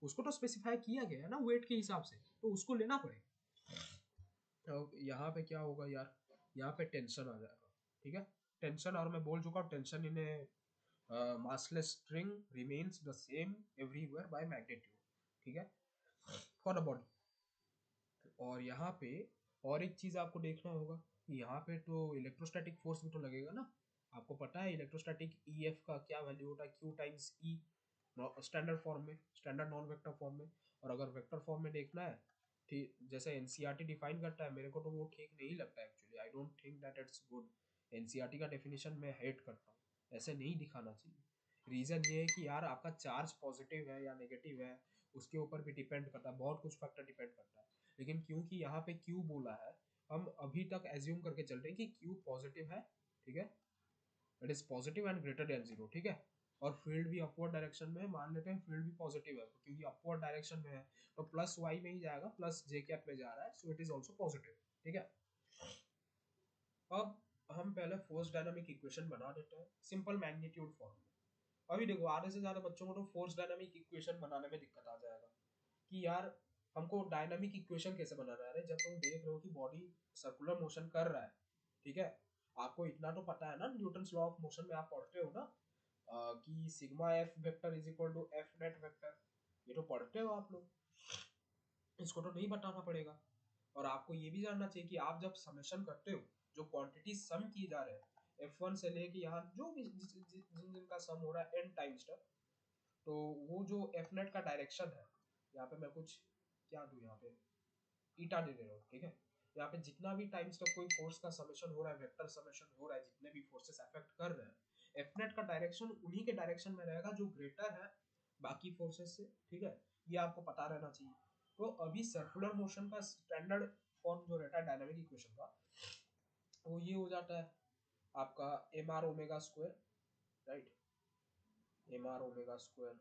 उसको तो स्पेसिफाई किया गया है ना वेट के हिसाब से, तो उसको लेना पड़ेगा। तो यहाँ पे क्या होगा यार, यहाँ पे टेंशन आ जाएगा। ठीक है, टेंशन, और मैं बोल चुका हूँ tension in A massless string remains the same everywhere by magnitude, ठीक है, फॉर द बॉडी। और यहाँ पे और एक चीज आपको देखना होगा कि यहाँ पे तो इलेक्ट्रोस्टैटिक फोर्स भी तो लगेगा ना। आपको पता है इलेक्ट्रोस्टैटिक ईएफ का क्या वैल्यू होता है, क्यू टाइम्स ई, स्टैंडर्ड फॉर्म में, स्टैंडर्ड नॉन वेक्टर फॉर्म में। और अगर वेक्टर फॉर्म में देखना है, ठीक जैसे एनसीईआरटी डिफाइन करता है, मेरे को तो वो ठीक नहीं लगता actually, I don't think that it's good. NCERT का डेफिनेशन मैं हेट करता हूँ, ऐसे नहीं दिखाना चाहिए। रीजन ये है कि यार आपका चार्ज पॉजिटिव है या नेगेटिव है, उसके ऊपर भी डिपेंड करता है, बहुत कुछ फैक्टर डिपेंड करता है। लेकिन क्योंकि यहाँ पे Q बोला है, हम अभी तक एज्यूम करके चल रहे हैं कि Q पॉजिटिव है, ठीक है, it is positive and greater than zero, ठीक है। और फील्ड भी अपवर्ड डायरेक्शन में है, मान लेते हैं फील्ड भी पॉजिटिव है, क्योंकि अपवर्ड डायरेक्शन में है तो प्लस वाई में ही जाएगा, प्लस जे कैप में जा रहा है, so it is also positive. ठीक है, अब हम पहले फोर्स डायनामिक इक्वेशन बना देते हैं सिंपल मैग्नीट्यूड फॉर्म में। अभी देखो आधे से ज्यादा बच्चों को तो फोर्स डायनामिक इक्वेशन बनाने में दिक्कत आ जाएगा कि यार हमको डायनामिक इक्वेशन कैसे बनाना है। जब तुम देख रहे हो कि बॉडी सर्कुलर मोशन कर रहा है, ठीक है, आपको इतना तो पता है ना, न्यूटन्स लॉ ऑफ मोशन में आप पढ़ते हो ना, कि sigma f vector is equal to f net vector, ये तो पढ़ते हो आप लोग, इसको तो नहीं बताना पड़ेगा। और आपको ये भी जानना चाहिए कि आप जब समेशन करते हो, जो क्वांटिटी सम की जा रहे हैं F1 से लेके यहाँ जो भी जिन जिन का सम हो रहा है n टाइम्स तक, तो वो जो F नेट का डायरेक्शन है, यहाँ पे मैं कुछ क्या दूं, यहाँ पे ईटा दे रहा हूँ, ठीक है। यहाँ पे जितना भी टाइम्स तक कोई फोर्स का समेशन हो रहा है, वेक्टर समेशन हो रहा है, जितने भी फोर्सेस अफेक्ट कर रहे हैं, F नेट का डायरेक्शन उन्हीं के डायरेक्शन में रहेगा जो ग्रेटर है बाकी फोर्सेस से, ठीक है, ये आपको पता रहना चाहिए। तो अभी सर्कुलर मोशन का स्टैंडर्ड फॉर्म जो रहता है डायनामिक इक्वेशन का, वो ये हो जाता है आपका m r omega square, right, m r omega square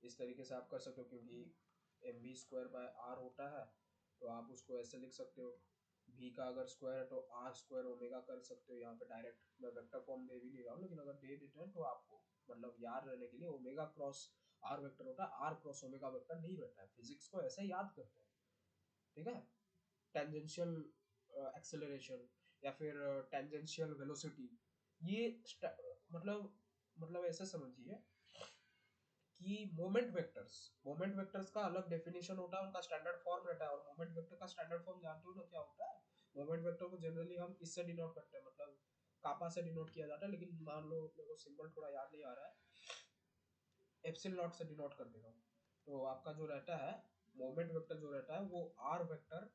इस तरीके से आप कर सकते हो, क्योंकि m b square by r होता है, तो आप उसको ऐसे लिख सकते हो। v का अगर स्क्वायर है तो आर स्क्वायर ओमेगा कर सकते हो। यहाँ पे डायरेक्ट मैं वेक्टर फॉर्म दे भी नहीं रहा हूँ, लेकिन अगर दे देते हैं तो आपको मतलब याद रहने के लिए ओमेगा क्रॉस आर वेक्टर होता है, आर क्रॉस ओमेगा वेक्टर नहीं रहता है, फिजिक्स को ऐसे याद करते हैं, ठीक है। टेंजेंशियल एक्सेलरेशन या फिर टेंजेंशियल वेलोसिटी, ये मतलब ऐसे समझिए कि मोमेंट वेक्टर्स का अलग डेफिनेशन होता है, उनका स्टैंडर्ड फॉर्म रहता है। और मोमेंट वेक्टर का स्टैंडर्ड फॉर्म जानते हो ना क्या होता है। मोमेंट वेक्टर को जनरली हम इससे डिनोट करते हैं, मतलब कापा से डिनोट किया जाता है, लेकिन मान लो मेरे को सिंबल थोड़ा याद नहीं आ रहा है, एप्सिलॉन नॉट से डिनोट कर दे रहा हूँ। तो आपका जो रहता है मोमेंट वेक्टर जो रहता है वो आर वेक्टर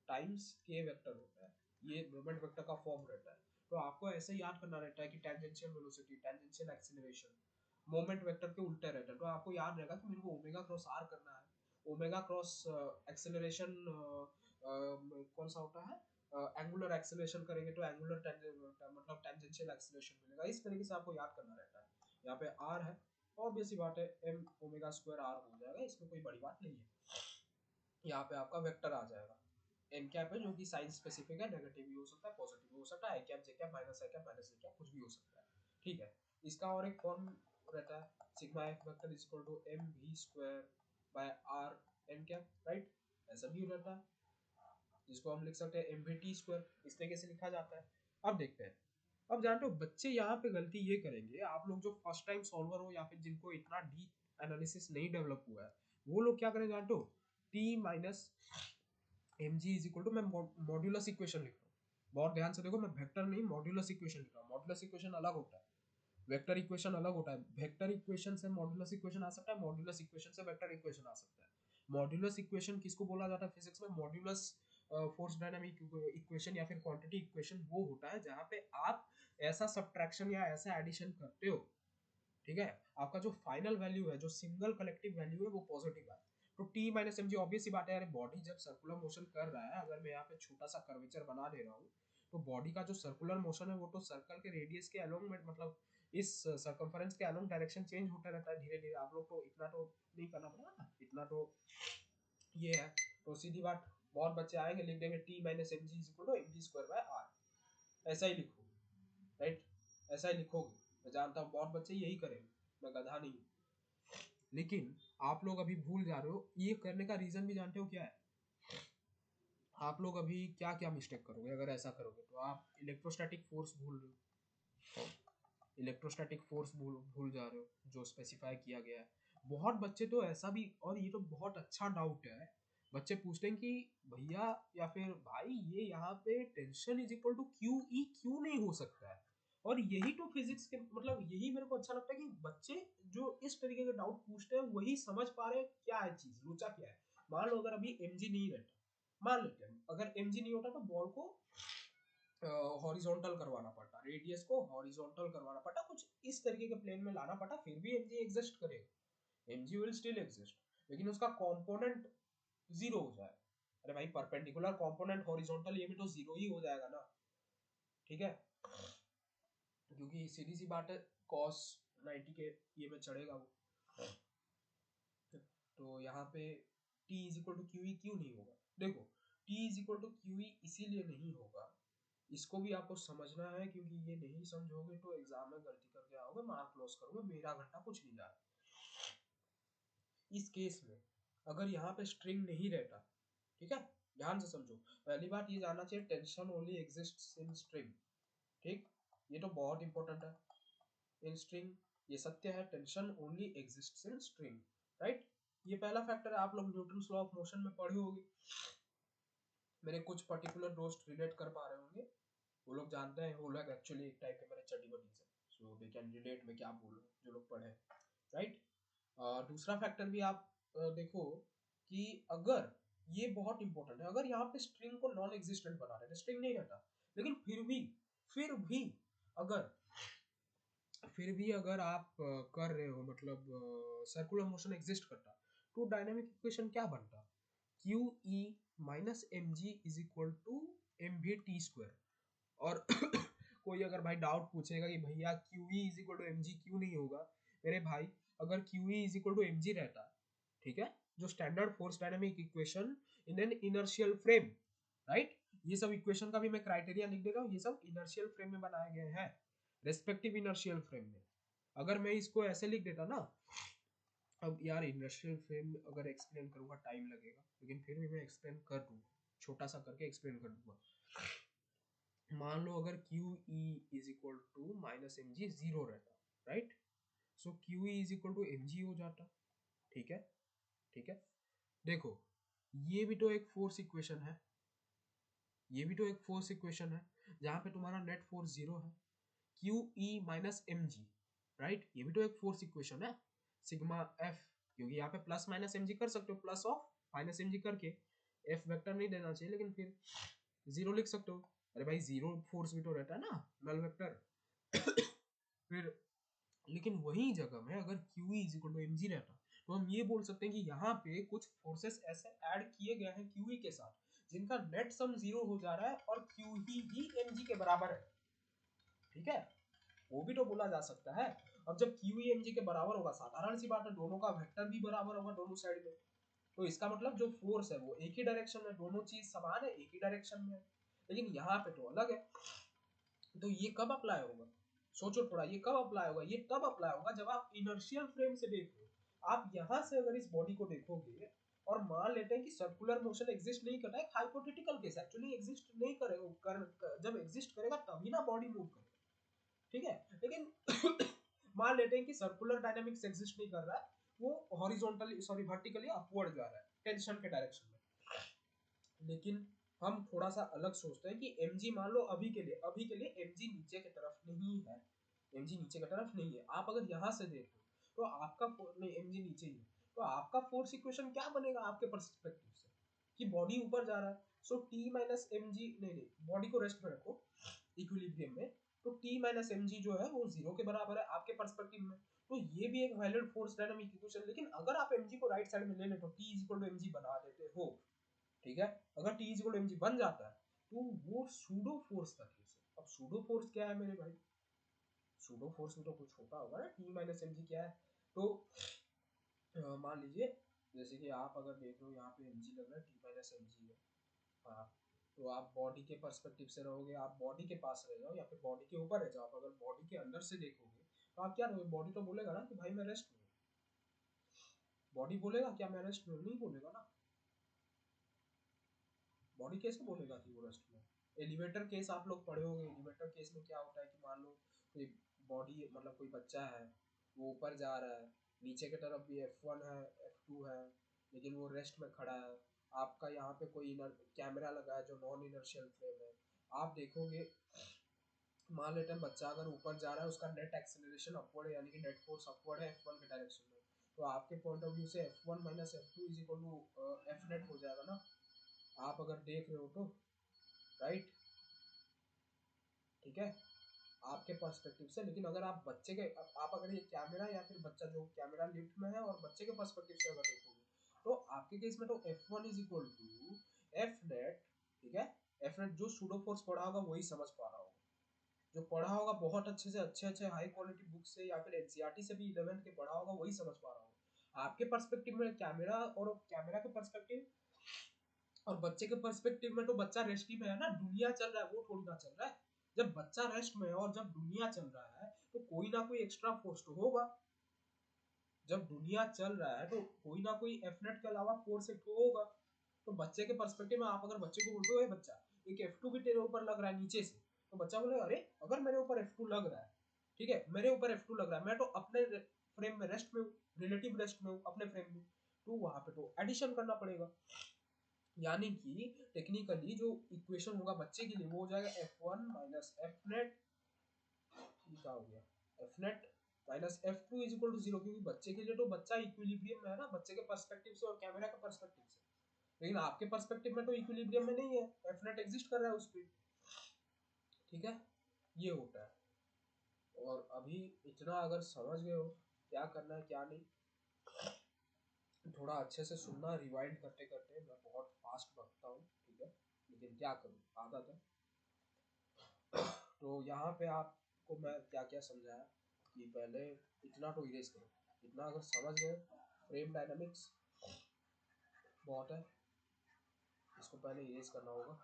टाइम्स के वेक्टर होता है, ये मोमेंट वेक्टर का फॉर्म रहता है। तो आपको ऐसे याद करना रहता है कि tangential velocity, tangential acceleration moment vector के उल्टे रहता है। तो आपको याद रहेगा कि मेरे को ओमेगा क्रॉस आर करना है, ओमेगा क्रॉस एक्सेलरेशन कौन सा होता है, एंगुलर एक्सेलरेशन करेंगे तो एंगुलर मतलब टेंजेंशियल एक्सेलरेशन मिलेगा। इस तरीके से आपको याद करना रहता है। यहाँ पे आर है, ऑब्वियस सी बात है एम ओमेगा स्क्वायर आर हो जाएगा, इसमें कोई बड़ी बात नहीं है। यहाँ पे आपका वेक्टर आ जाएगा एन कैप है जो कि साइन स्पेसिफिक है, नेगेटिव भी हो सकता है पॉजिटिव भी हो सकता है, आई कैप जे कैप माइनस आई कैप माइनस जे कैप कुछ भी हो सकता है, ठीक है। इसका और एक फॉर्म रहता है sigma f vector is equal to M we square by r N cap, right, ऐसा भी रहता है जिसको हम लिख सकते हैं एम वी टी स्क्वायर, इस तरीके से लिखा जाता है। अब देखते हैं, अब जानते हो बच्चे यहाँ पे गलती ये करेंगे, आप लोग जो फर्स्ट टाइम सॉल्वर हो या फिर जिनको इतना डीप एनालिसिस नहीं डेवलप हुआ है, वो लोग क्या करें जानते हो, t minus M G is equal to, मैं मॉड्यूलस इक्वेशन लिख रहा हूँ, बहुत ध्यान से देखो, मैं वेक्टर नहीं मॉड्यूलस इक्वेशन लिख रहा हूँ। मॉड्यूलस इक्वेशन अलग होता है, वेक्टर इक्वेशन अलग होता है। वेक्टर इक्वेशन से मॉड्यूलस इक्वेशन आ सकता है, मॉड्यूलस इक्वेशन से वेक्टर इक्वेशन आ सकता है। मॉड्यूलस इक्वेशन किसको बोला जाता है फिजिक्स में, मॉड्यूलस फोर्स डायनामिक इक्वेशन या फिर क्वांटिटी इक्वेशन वो होता है जहाँ पे आप ऐसा सब्ट्रैक्शन या ऐसा एडिशन करते हो, ठीक है, आपका जो फाइनल वैल्यू है, जो सिंगल कलेक्टिव वैल्यू है वो पॉजिटिव है। तो T minus M G obvious सी बात है यार, बॉडी जब सर्कुलर मोशन कर रहा है, अगर मैं यहाँ पे छोटा सा कर्वेचर बना दे रहा हूँ, तो बॉडी का जो सर्कुलर मोशन है वो तो सर्कल के रेडियस के अलोंग में, मतलब इस सर्कम्फरेंस के अलोंग डायरेक्शन चेंज होता रहता है धीरे धीरे। आप लोग को इतना तो नहीं करना पड़ेगा ना, इतना तो ये है। तो सीधी बात, बहुत बच्चे आएंगे लिख देंगे t minus M G is equal to M g square by r, ऐसा ही लिखो, राइट, ऐसा ही लिखोगे। मैं जानता हूँ बहुत बच्चे यही करेंगे, मैं गधा नहीं हूँ। लेकिन आप लोग अभी भूल जा रहे हो, ये करने का रीजन भी जानते हो क्या है, आप लोग अभी क्या क्या मिस्टेक करोगे अगर ऐसा करोगे, तो आप इलेक्ट्रोस्टैटिक फोर्स भूल रहे हो, इलेक्ट्रोस्टैटिक फोर्स भूल जा रहे हो जो स्पेसिफाई किया गया है। बहुत बच्चे तो ऐसा भी, और ये तो बहुत अच्छा डाउट है, बच्चे पूछते हैं कि भैया या फिर भाई ये यहाँ पे tension is equal to q e क्यों नहीं हो सकता है। और यही तो फिजिक्स के मतलब, यही मेरे को अच्छा लगता है कि बच्चे जो इस तरीके के डाउट पूछते हैं वही समझ पा रहे हैं क्या है चीज, लोचा क्या है। मान लो अगर अभी एम नहीं रहता, मान लेते हैं अगर एम नहीं होता तो बॉल को हॉरिजॉन्टल करवाना पड़ता, रेडियस को हॉरिजॉन्टल करवाना पड़ता, कुछ इस तरीके के प्लेन में लाना पड़ता, फिर भी एमजी एग्जिस्ट करेगा, एमजी विल स्टिल एग्जिस्ट, लेकिन उसका कंपोनेंट जीरो हो जाए। अरे भाई परपेंडिकुलर कंपोनेंट हॉरिजॉन्टल, ये भी तो जीरो ही हो जाएगा ना, ठीक है, क्योंकि सीधी सी बात है cos 90 के ये में चढ़ेगा वो। तो यहाँ पे t is equal to q e क्यों नहीं होगा, देखो t is equal to q e इसीलिए नहीं होगा, इसको भी आपको समझना है, क्योंकि ये नहीं समझोगे तो एग्जाम में गलती करके आओगे, मार्क लॉस करोगे, मेरा घंटा कुछ नहीं जा रहा। इस केस में अगर यहाँ पे स्ट्रिंग नहीं रहता, ठीक है, ध्यान से समझो, पहली बात ये जानना चाहिए tension only exists in string, ठीक, ये तो बहुत इंपॉर्टेंट है, इन स्ट्रिंग ये सत्य है, tension only exists in string, right, ये पहला फैक्टर है। आप लोग न्यूटन्स लॉ ऑफ मोशन में पढ़े होंगे, मेरे कुछ पर्टिकुलर दोस्त रिलेट कर पा रहे होंगे, वो लोग जानते हैं, वो लोग एक्चुअली एक टाइप के मेरे चड्डी बडीज हैं, सो दे कैन रिलेट में क्या बोल रहा हूँ जो लोग पढ़े, राइट। दूसरा फैक्टर भी आप देखो कि अगर ये बहुत इंपॉर्टेंट है, अगर यहाँ पे स्ट्रिंग को नॉन एग्जिस्टेंट बना रहे हैं, स्ट्रिंग नहीं रहता, लेकिन फिर भी अगर आप कर रहे हो, मतलब सर्कुलर मोशन एग्जिस्ट करता, तो डायनामिक इक्वेशन क्या बनता, q E minus M G is equal to M we T square. और कोई अगर भाई डाउट पूछेगा कि भैया q E is equal to M g क्यों नहीं होगा, मेरे भाई अगर Q E is equal to M g रहता, ठीक है, जो standard force dynamic equation in an inertial frame, right, ये सब इक्वेशन का भी मैं क्राइटेरिया लिख देता हूँ, ये सब इनर्शियल फ्रेम में बनाए गए हैं, रेस्पेक्टिव इनर्शियल फ्रेम में। अगर मैं इसको ऐसे लिख देता ना, अब यार इंडस्ट्रियल फ्रेम अगर एक्सप्लेन करूंगा टाइम लगेगा, लेकिन फिर भी मैं एक्सप्लेन कर दूंगा, छोटा सा करके एक्सप्लेन कर दूंगा। मान लो अगर Q E is equal to minus M G zero रहता, right, so Q E is equal to M G हो जाता, ठीक है, ठीक है। देखो ये भी तो एक फोर्स इक्वेशन है, ये भी तो एक फोर्स इक्वेशन है जहां पे तुम्हारा नेट फोर्स जीरो है, क्यू ई माइनस एम जी, राइट, ये भी तो एक फोर्स इक्वेशन है, सिग्मा एफ, क्योंकि यहाँ पे प्लस माइनस एम जी कर सकते हो, plus of minus M g करके, एफ वेक्टर नहीं देना चाहिए लेकिन फिर जीरो लिख सकते हो, अरे भाई जीरो फोर्स भी तो रहता है ना नल वेक्टर। फिर लेकिन वही जगह में अगर q is equal to M g रहता तो हम ये बोल सकते हैं कि यहाँ पे कुछ फोर्सेस ऐसे ऐड किए गए हैं क्यू के साथ जिनका नेट सम जीरो हो जा रहा है और क्यू ही एम जी के बराबर है। ठीक है, वो भी तो बोला जा सकता है। अब जब क्यू एम जी के बराबर होगा, साधारण सी बात है, दोनों का वेक्टर भी बराबर होगा दोनों साइड में, तो इसका मतलब जो फोर्स है वो एक ही डायरेक्शन में, दोनों चीज समान है, एक ही डायरेक्शन में है। लेकिन यहाँ पे तो अलग है। तो ये कब अप्लाई होगा, सोचो थोड़ा, ये कब अप्लाई होगा? ये तब अप्लाई होगा जब आप इनर्शियल फ्रेम से देखो। आप यहाँ से अगर इस बॉडी को देखोगे और मान लेते हैं कि सर्कुलर मोशन एग्जिस्ट नहीं करता है, हाइपोथेटिकल केस, एक्चुअली एग्जिस्ट नहीं करेगा, जब एग्जिस्ट करेगा तभी ना बॉडी मूव करेगा। ठीक है, लेकिन मान लेते हैं कि सर्कुलर डायनामिक्स एग्जिस्ट नहीं कर रहा है, वो हॉरिजॉन्टली सॉरी वर्टिकली अपवर्ड जा रहा है टेंशन के डायरेक्शन में। लेकिन हम थोड़ा सा अलग सोचते हैं कि mg, मान लो अभी के लिए mg नीचे की तरफ नहीं है, mg नीचे की तरफ नहीं है। आप अगर यहाँ से देखो तो आपका नहीं, mg नीचे ही है, तो आपका फोर्स इक्वेशन क्या बनेगा आपके पर्सपेक्टिव से कि बॉडी ऊपर जा रहा है, सो t माइनस एम जी, नहीं बॉडी को रेस्ट में रखो इक्विलिब्रियम में, तो t माइनस एम जी जो है वो जीरो के बराबर है आपके पर्सपेक्टिव में। तो ये भी एक वैलिड फोर्स डायनामिक इक्वेशन। लेकिन अगर आप mg को राइट साइड में ले ले तो t is equal to mg बना देते हो। ठीक है, अगर t is equal to mg बन जाता है तो वो सूडो फोर्स का केस है। अब सूडो फोर्स क्या है मेरे भाई? सूडो फोर्स में तो कुछ होता होगा ना, t माइनस एम जी क्या है? तो मान लीजिए जैसे कि आप अगर देख रहे हो यहाँ पे mg लग रहा है, t माइनस एम जी है। हाँ, तो आप बॉडी के पर्सपेक्टिव से रहोगे, आप बॉडी के पास रह जाओ या फिर बॉडी के ऊपर रह जाओ। आप अगर बॉडी के अंदर से देखोगे तो आप क्या रहोगे? बॉडी तो बोलेगा ना कि भाई मैं रेस्ट में हूँ। बॉडी बोलेगा क्या मैं रेस्ट में हूँ? नहीं बोलेगा ना। बॉडी कैसे बोलेगा कि वो रेस्ट में? एलिवेटर केस आप लोग पढ़े होंगे। एलिवेटर केस में क्या होता है कि मान लो कोई बॉडी, मतलब कोई बच्चा है, वो ऊपर जा रहा है, नीचे की तरफ भी F1 है, F2 है, लेकिन वो रेस्ट में खड़ा है। आपका यहाँ पे कोई कैमरा लगा है जो नॉन इनर्शियल फ्रेम है। आप देखोगे, मान लेते हैं बच्चा अगर ऊपर जा रहा है, उसका नेट एक्सेलरेशन अपवर्ड है, यानी कि नेट फोर्स अपवर्ड है F1 के डायरेक्शन में, तो आपके पॉइंट ऑफ व्यू से F1 minus F2 is equal to F net हो जाएगा ना, आप अगर देख रहे हो तो, राइट? ठीक है, आपके पर्सपेक्टिव से। लेकिन अगर आप बच्चे के, आप अगर ये कैमरा या फिर बच्चा जो कैमरा लिफ्ट में है और बच्चे के पर्सपेक्टिव से अगर देखोगे तो आपके केस में तो F1 is equal to F net. ठीक है, F नेट जो सूडो फोर्स पढ़ा होगा वही समझ पा रहा होगा, जो पढ़ा होगा बहुत अच्छे से, अच्छे अच्छे हाई क्वालिटी बुक से या फिर एनसीईआरटी से भी 11th के पढ़ा होगा वही समझ पा रहा होगा। आपके पर्सपेक्टिव में कैमरा, और कैमरा के पर्सपेक्टिव और बच्चे के पर्सपेक्टिव में तो बच्चा रेस्ट में है ना, दुनिया चल रहा है, वो थोड़ी ना चल रहा है। जब बच्चा रेस्ट में है और जब दुनिया चल रहा है तो कोई ना कोई एक्स्ट्रा फोर्स तो होगा। जब दुनिया चल रहा है तो कोई ना कोई एफनेट के अलावा फोर्स एक तो होगा। तो बच्चे के पर्सपेक्टिव में आप अगर बच्चे को बोलते हो बच्चा एक F2 भी तेरे ऊपर लग रहा है नीचे से, तो बच्चा बोले अरे अगर मेरे ऊपर F2 लग रहा है, ठीक है मेरे ऊपर F2 लग रहा है, मैं तो अपने फ्रेम में रेस्ट में हूँ, रिलेटिव रेस्ट में हूँ अपने फ्रेम में, तो वहां पे तो एडिशन करना पड़ेगा। यानी कि टेक्निकली जो इक्वेशन होगा बच्चे के लिए वो हो जाएगा F1 माइनस एफ नेट, क्या हो गया, f net minus F2 is equal to zero, क्योंकि बच्चे के लिए तो बच्चा इक्विलिब्रियम में है ना, बच्चे के पर्सपेक्टिव से और कैमरा के पर्सपेक्टिव से। लेकिन आपके पर्सपेक्टिव में तो इक्विलिब्रियम में नहीं है, एफ नेट एग्जिस्ट कर रहा है उस पर। ठीक है, ये होता है। और अभी इतना अगर समझ गए हो क्या करना है क्या नहीं, थोड़ा अच्छे से सुनना, रिवाइंड करते करते। मैं बहुत फास्ट बकता हूँ, ठीक है, लेकिन क्या करूँ, आदत है। तो यहाँ पे आपको मैं क्या क्या समझाया कि पहले इतना तो इरेज करो, इतना अगर समझ गए, फ्रेम डायनामिक्स बहुत है, इसको पहले इरेज करना होगा।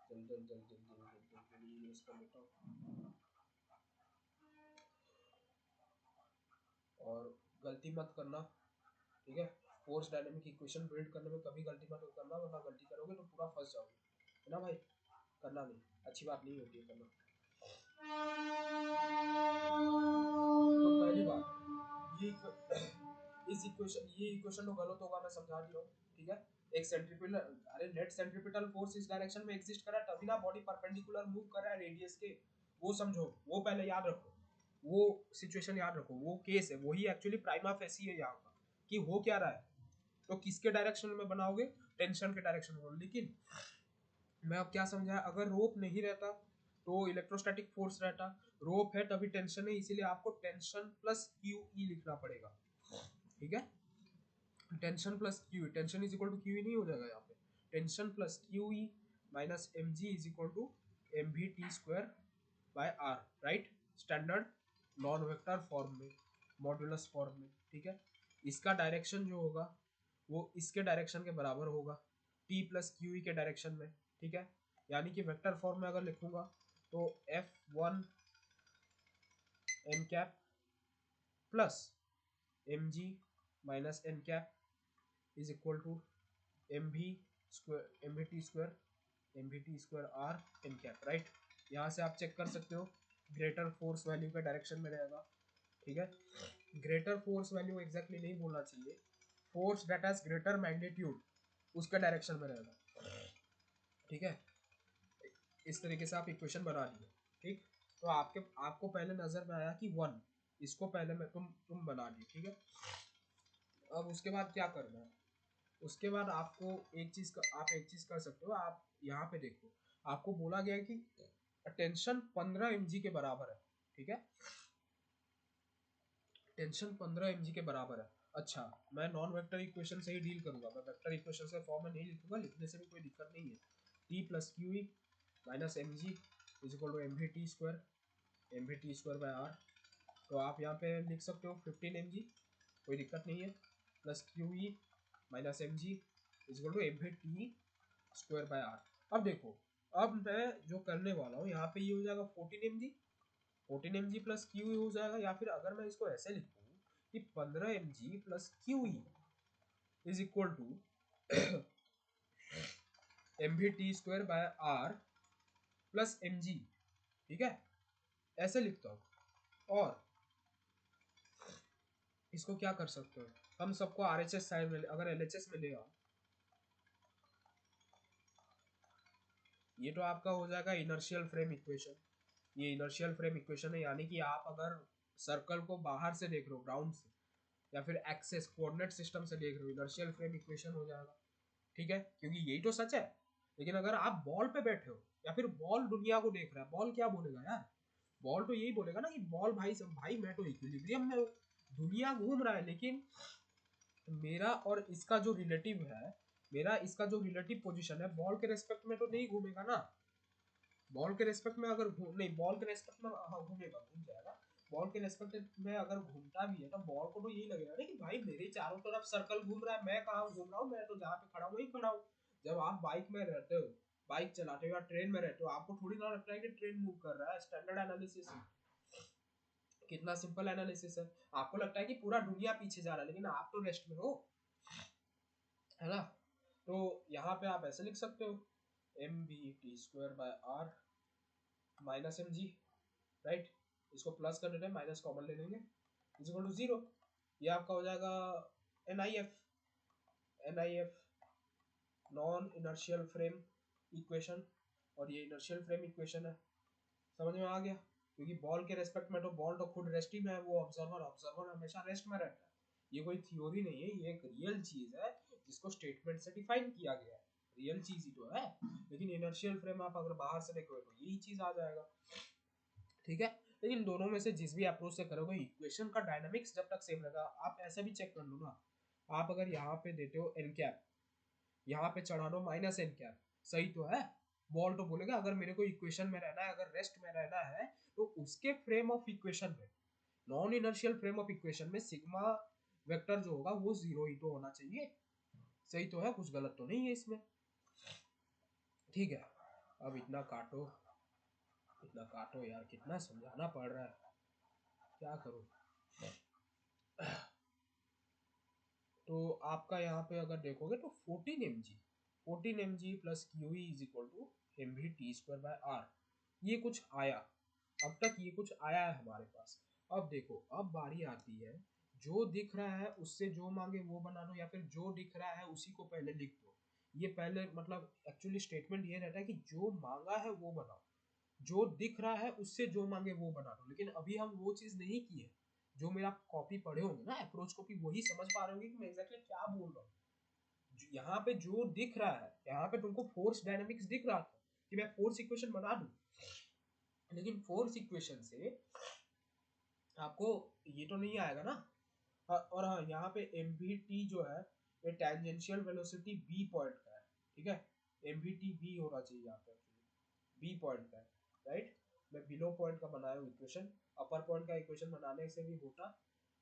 जल्दी जल्दी जल्दी जल्दी जल्दी जल्दी इरेज कर लेता हूँ। और गलती मत करना, ठीक है, फोर्स डायनामिक इक्वेशन बिल्ड करने में कभी गलती मत करना, वरना गलती करोगे तो पूरा फंस जाओगे, है ना भाई? करना नहीं, अच्छी बात नहीं होती है करना। तो पहली बात, ये इस इक्वेशन, ये इक्वेशन तो गलत होगा, मैं समझा दिया हूँ, ठीक है। एक सेंट्रीपिटल, अरे नेट सेंट्रीपिटल फोर्स इस डायरेक्शन में एग्जिस्ट कर रहा है तभी ना बॉडी परपेंडिकुलर मूव कर रहा है रेडियस के, वो समझो, वो पहले याद रखो, वो सिचुएशन याद रखो, वो केस है, वही एक्चुअली प्राइमा फेसी है यहाँ का कि हो क्या रहा है। तो किसके डायरेक्शन में बनाओगे? टेंशन के डायरेक्शन में। लेकिन मैं अब क्या समझा, अगर रोप नहीं रहता तो इलेक्ट्रोस्टैटिक फोर्स रहता, रोप है तभी टेंशन है, इसीलिए आपको टेंशन प्लस क्यू ई लिखना पड़ेगा, ठीक है। Tension plus q, tension is equal to q e नहीं हो जाएगा यहाँ पे, tension plus Q E minus M G is equal to M we T square by r, right, standard non vector form में, मॉड्यूलस फॉर्म में, ठीक है। इसका डायरेक्शन जो होगा वो इसके डायरेक्शन के बराबर होगा, टी प्लस क्यू ई के डायरेक्शन में, ठीक है। यानी कि वेक्टर फॉर्म में अगर लिखूंगा तो F one N cap plus M G minus N cap is equal to M we square M we T square M we T square R N cap, right. यहाँ से आप चेक कर सकते हो ग्रेटर फोर्स वैल्यू के direction में रहेगा, ठीक है। ग्रेटर फोर्स वैल्यू एग्जैक्टली नहीं बोलना चाहिए, force that has greater magnitude उसके डायरेक्शन में रहेगा, ठीक है। इस तरीके से आप इक्वेशन बना लिए, ठीक। तो आपको पहले नजर में आया कि वन, इसको पहले में तुम बना लिए, ठीक है। अब उसके बाद क्या करना है, उसके बाद आपको आप एक चीज कर सकते हो, आप यहाँ पे देखो, आपको बोला गया है कि टेंशन 15 mg के बराबर है, ठीक है। टेंशन 15 mg के बराबर है। अच्छा, मैं नॉन वेक्टर इक्वेशन से ही डील करूंगा, मैं वेक्टर इक्वेशन से फॉर्म में नहीं लिखूंगा, लिखने से भी कोई दिक्कत नहीं है। T plus Q E minus M G is equal to M we T square by R. तो आप यहाँ पे लिख सकते हो 15 mg, कोई दिक्कत नहीं है, plus Q E minus M G is equal to M we T square by R. अब देखो, अब मैं जो करने वाला हूँ यहाँ पे ये हो जाएगा 14 mg प्लस क्यू ई हो जाएगा, या फिर अगर मैं इसको ऐसे लिखूँ कि 15 mg plus Q E is equal to M we T square by R plus M G, ठीक है, ऐसे लिखता हूँ। और इसको क्या कर सकते हो, हम सबको आर एच एस साइड में, अगर एल एच एस में ले आओ, ये तो आपका हो जाएगा इनर्शियल फ्रेम इक्वेशन। ये इनर्शियल फ्रेम इक्वेशन है, यानी कि आप अगर सर्कल को बाहर से देख रहे हो, ग्राउंड से, या फिर एक्सेस कोऑर्डिनेट सिस्टम से देख रहे हो, इनर्शियल फ्रेम इक्वेशन हो जाएगा, ठीक है, क्योंकि यही तो सच है। लेकिन अगर आप बॉल पे बैठे हो या फिर बॉल दुनिया को देख रहा है, बॉल क्या बोलेगा यार, बॉल तो यही बोलेगा ना कि बॉल भाई सब भाई मैं तो इक्विलिब्रियम में हूँ, दुनिया घूम रहा है, लेकिन मेरा और इसका जो रिलेटिव है, मेरा इसका जो रिलेटिव पोजीशन है बॉल के रेस्पेक्ट में तो नहीं घूमेगा ना। बॉल के रेस्पेक्ट में अगर नहीं, बॉल के रेस्पेक्ट में हाँ घूमेगा, घूम जाएगा। बॉल के रेस्पेक्ट में अगर घूमता भी है तो बॉल को तो यही लगेगा ना कि भाई मेरे चारों तरफ सर्कल घूम रहा है, मैं कहाँ घूम रहा हूँ, मैं तो जहाँ पे खड़ा हूँ वहीं खड़ा हूँ। जब आप बाइक में रहते हो, बाइक चलाते हो या ट्रेन में रहते हो, आपको थोड़ी ना लगता है कि ट्रेन मूव कर रहा है, स्टैंडर्ड एनालिसिस, कितना सिंपल एनालिसिस है। आपको लगता है कि पूरा दुनिया पीछे जा रहा है, लेकिन आप तो रेस्ट में हो, है ना। तो यहाँ पे आप ऐसे लिख सकते हो M B T square by R minus M G, right. इसको प्लस कर देते हैं, माइनस कॉमन ले लेंगे, इज इक्वल टू जीरो। ये आपका हो जाएगा N I F, N I F non inertial frame equation, और ये इनर्शियल फ्रेम इक्वेशन है, समझ में आ गया। क्योंकि बॉल के रेस्पेक्ट में तो बॉल तो खुद रेस्ट ही में है, वो ऑब्जर्वर ऑब्जर्वर हमेशा रेस्ट में रहता है। ये कोई थ्योरी नहीं है, ये एक रियल चीज है जिसको स्टेटमेंट से डिफाइन किया गया है, रियल चीज ही तो है। लेकिन इनर्शियल फ्रेम आप अगर बाहर से देखोगे तो यही चीज आ जाएगा, ठीक है। लेकिन दोनों में से जिस भी अप्रोच से करोगे इक्वेशन का डायनामिक्स जब तक सेम रहेगा, आप ऐसा भी चेक कर लो ना, आप अगर यहाँ पे देते हो एन कैप, यहाँ पे चढ़ा दो माइनस एन कैप, सही तो है। बॉल तो बोलेगा अगर मेरे को इक्वेशन में रहना है, अगर रेस्ट में रहना है, तो उसके फ्रेम ऑफ इक्वेशन में, non inertial frame of equation में सिग्मा वेक्टर जो होगा वो जीरो ही तो होना चाहिए, सही तो है, कुछ गलत तो नहीं है इसमें, ठीक है। अब इतना काटो, इतना काटो यार, कितना समझाना पड़ रहा है, क्या करूं। तो आपका यहाँ पे अगर देखोगे तो 14 mg plus Q is equal to M we T square by R, ये कुछ आया, अब तक ये कुछ आया है हमारे पास। अब देखो, अब बारी आती है, जो दिख रहा है उससे जो मांगे वो बना दो, या फिर जो दिख रहा है उसी को पहले लिख दो। ये पहले मतलब एक्चुअली स्टेटमेंट ये रहता है कि जो मांगा है वो बनाओ, जो दिख रहा है उससे जो मांगे वो बना दो। लेकिन अभी हम वो चीज नहीं की है, जो मेरा कॉपी पढ़े होंगे ना, अप्रोच कॉपी, वही समझ पा रहे होंगे कि मैं एग्जैक्टली क्या बोल रहा हूँ। यहाँ पे जो दिख रहा है, यहाँ पे तुमको फोर्स डायनामिक्स दिख रहा था कि मैं फोर्स इक्वेशन बना दूं, लेकिन फोर्स इक्वेशन से आपको ये तो नहीं आएगा ना। और हाँ, यहाँ पे mvt जो है ये टेंजेंशियल वेलोसिटी b पॉइंट का है, ठीक है। mvt b होना चाहिए यहाँ पे, b पॉइंट का है, राइट। मैं बिलो पॉइंट का बनाया हूँ इक्वेशन, अपर पॉइंट का इक्वेशन बनाने से भी होता,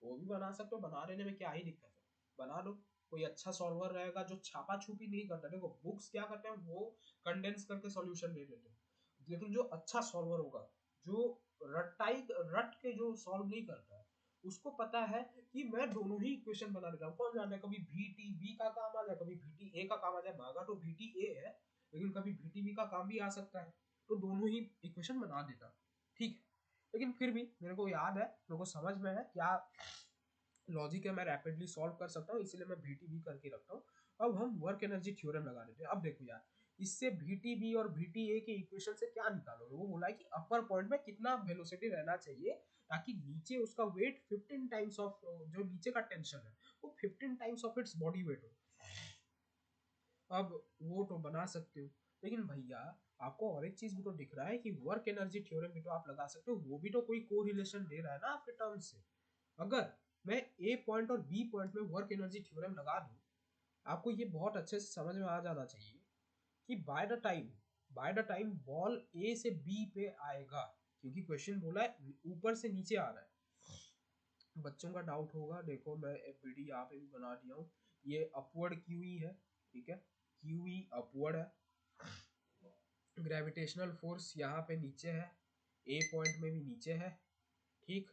वो भी बना सकते हो, बना लेने में क्या ही दिक्कत है, बना लो। कोई अच्छा सॉल्वर रहेगा जो छापा छुपी नहीं करता। देखो बुक्स क्या करते हैं, वो कंडेंस करके सॉल्यूशन दे देते हैं, लेकिन जो अच्छा सॉल्वर होगा, जो रट के जो सॉल्व नहीं करता है, उसको पता है कि मैं दोनों ही इक्वेशन बना देता हूँ। कौन जाने कभी VT B का काम आ जाए, कभी VT A का काम आ जाए। मांगा तो VT A है, लेकिन कभी VT B का काम भी आ सकता है, तो दोनों ही इक्वेशन बना देता, ठीक है। लेकिन फिर भी मेरे को याद है, मेरे को समझ में है क्या लॉजिक है, मैं रैपिडली सॉल्व कर सकता हूँ, इसलिए मैं VTB करके रखता हूँ। अब हम वर्क एनर्जी थ्योरम लगा देते हैं। अब देखो यार, इससे VTB और VTA के इक्वेशन से क्या निकालोगे, वो बोला है कि अपर पॉइंट में कितना वेलोसिटी रहना चाहिए ताकि नीचे उसका वेट 15 टाइम्स ऑफ, जो नीचे का टेंशन है वो 15 times of its body weight हो। अब वो तो बना सकते हो, लेकिन भैया आपको और एक चीज भी तो दिख रहा है कि वर्क एनर्जी थ्योरम भी तो आप लगा सकते हो, वो भी तो कोई कोरिलेशन दे रहा है ना आपके टर्म्स से। अगर मैं ए पॉइंट और बी पॉइंट में वर्क एनर्जी थ्योरम लगा दूं, आपको ये बहुत अच्छे से समझ में आ जाना चाहिए कि बाय द टाइम बॉल ए से बी पे आएगा, क्योंकि क्वेश्चन बोला है ऊपर से नीचे आ रहा है। बच्चों का डाउट होगा, देखो मैं एफबीडी यहाँ पे भी बना दिया हूँ, ये अपवर्ड क्यूई है, ठीक है, क्यूई अपवर्ड है। ग्रेविटेशनल फोर्स यहाँ पे नीचे है, ए पॉइंट में भी नीचे है, ठीक।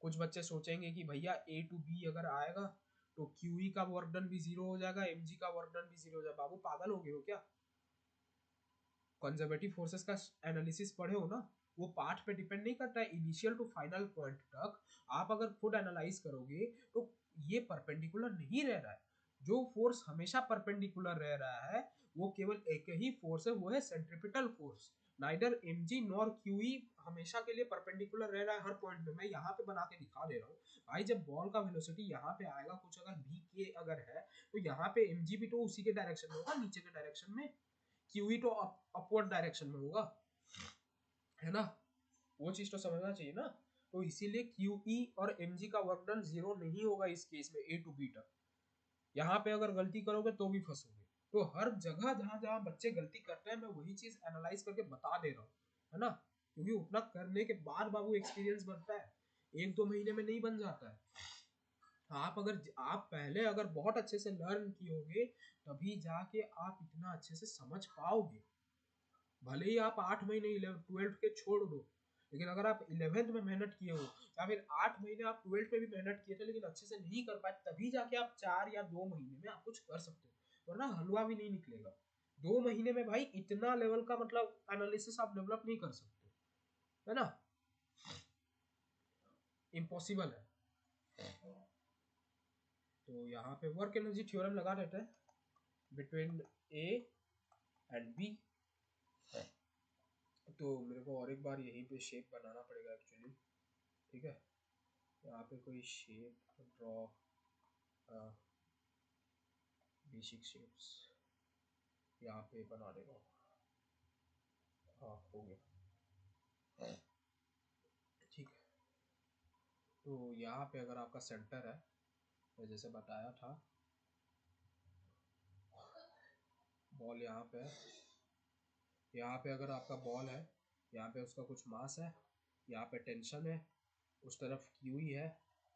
कुछ बच्चे सोचेंगे कि भैया ए टू बी अगर आएगा तो क्यूई का वर्क डन भी जीरो हो जाएगा, एमजी का वर्क डन भी जीरो हो जाएगा। बाबू पागल हो गए हो क्या? कंजर्वेटिव फोर्सेस का एनालिसिस पढ़े हो ना, वो पार्ट पे डिपेंड नहीं करता है, इनिशियल टू फाइनल पॉइंट तक आप अगर खुद एनालाइज करोगे तो ये परपेंडिकुलर नहीं रह रहा है। जो फोर्स हमेशा परपेंडिकुलर रह रहा है वो केवल एक ही फोर्स है, वो है centripetal force. Neither mg nor qe हमेशा के लिए परपेंडिकुलर रह रहा है हर पॉइंट में। मैं यहाँ पे बना के दिखा दे रहा हूँ भाई, जब बॉल का वेलोसिटी यहाँ पे आएगा कुछ अगर vk अगर है, तो यहाँ पे mg भी तो उसी के डायरेक्शन में होगा, नीचे के डायरेक्शन में। क्यूई तो अपवर्ड डायरेक्शन में होगा, है ना। वो चीज तो समझना चाहिए ना। तो इसीलिए क्यूई और mg का वर्क डन जीरो नहीं होगा इस केस में, ए टू बी तक। यहाँ पे अगर गलती करोगे तो भी फंसोगे। तो हर जगह जहां जहां बच्चे गलती करते हैं मैं वही चीज एनालाइज करके बता दे रहा हूँ, है ना। क्योंकि उतना करने के बाद बाबू एक्सपीरियंस बनता है, एक दो महीने में नहीं बन जाता है। आप पहले अगर बहुत अच्छे से लर्न किए होगे तभी जाके आप इतना अच्छे से समझ पाओगे। भले ही आप 8 महीने 12th के छोड़ दो, लेकिन अगर आप 11th में मेहनत किए हो या फिर 8 महीने आप 12th में भी मेहनत किए थे लेकिन अच्छे से नहीं कर पाए, तभी जाके आप 4 या 2 महीने में आप कुछ कर सकते हो, वरना हलवा भी नहीं निकलेगा। 2 महीने में भाई इतना लेवल का मतलब एनालिसिस आप डेवलप नहीं कर सकते, है ना, इम्पॉसिबल है। तो यहाँ पे वर्क एनर्जी थ्योरम लगा देते हैं बिटवीन ए एंड बी। तो मेरे को और एक बार यहीं पे शेप बनाना पड़ेगा एक्चुअली, ठीक है। यहाँ पे कोई शेप ड्रॉ, बेसिक शेप्स यहाँ पे बना देगा। हाँ हो गया, ठीक है। तो यहाँ पे अगर आपका सेंटर है, मैं जैसे बताया था, बॉल यहाँ पे है, यहाँ पे अगर आपका बॉल है, यहाँ पे उसका कुछ मास है, यहाँ पे टेंशन है, उस तरफ क्यू ही है,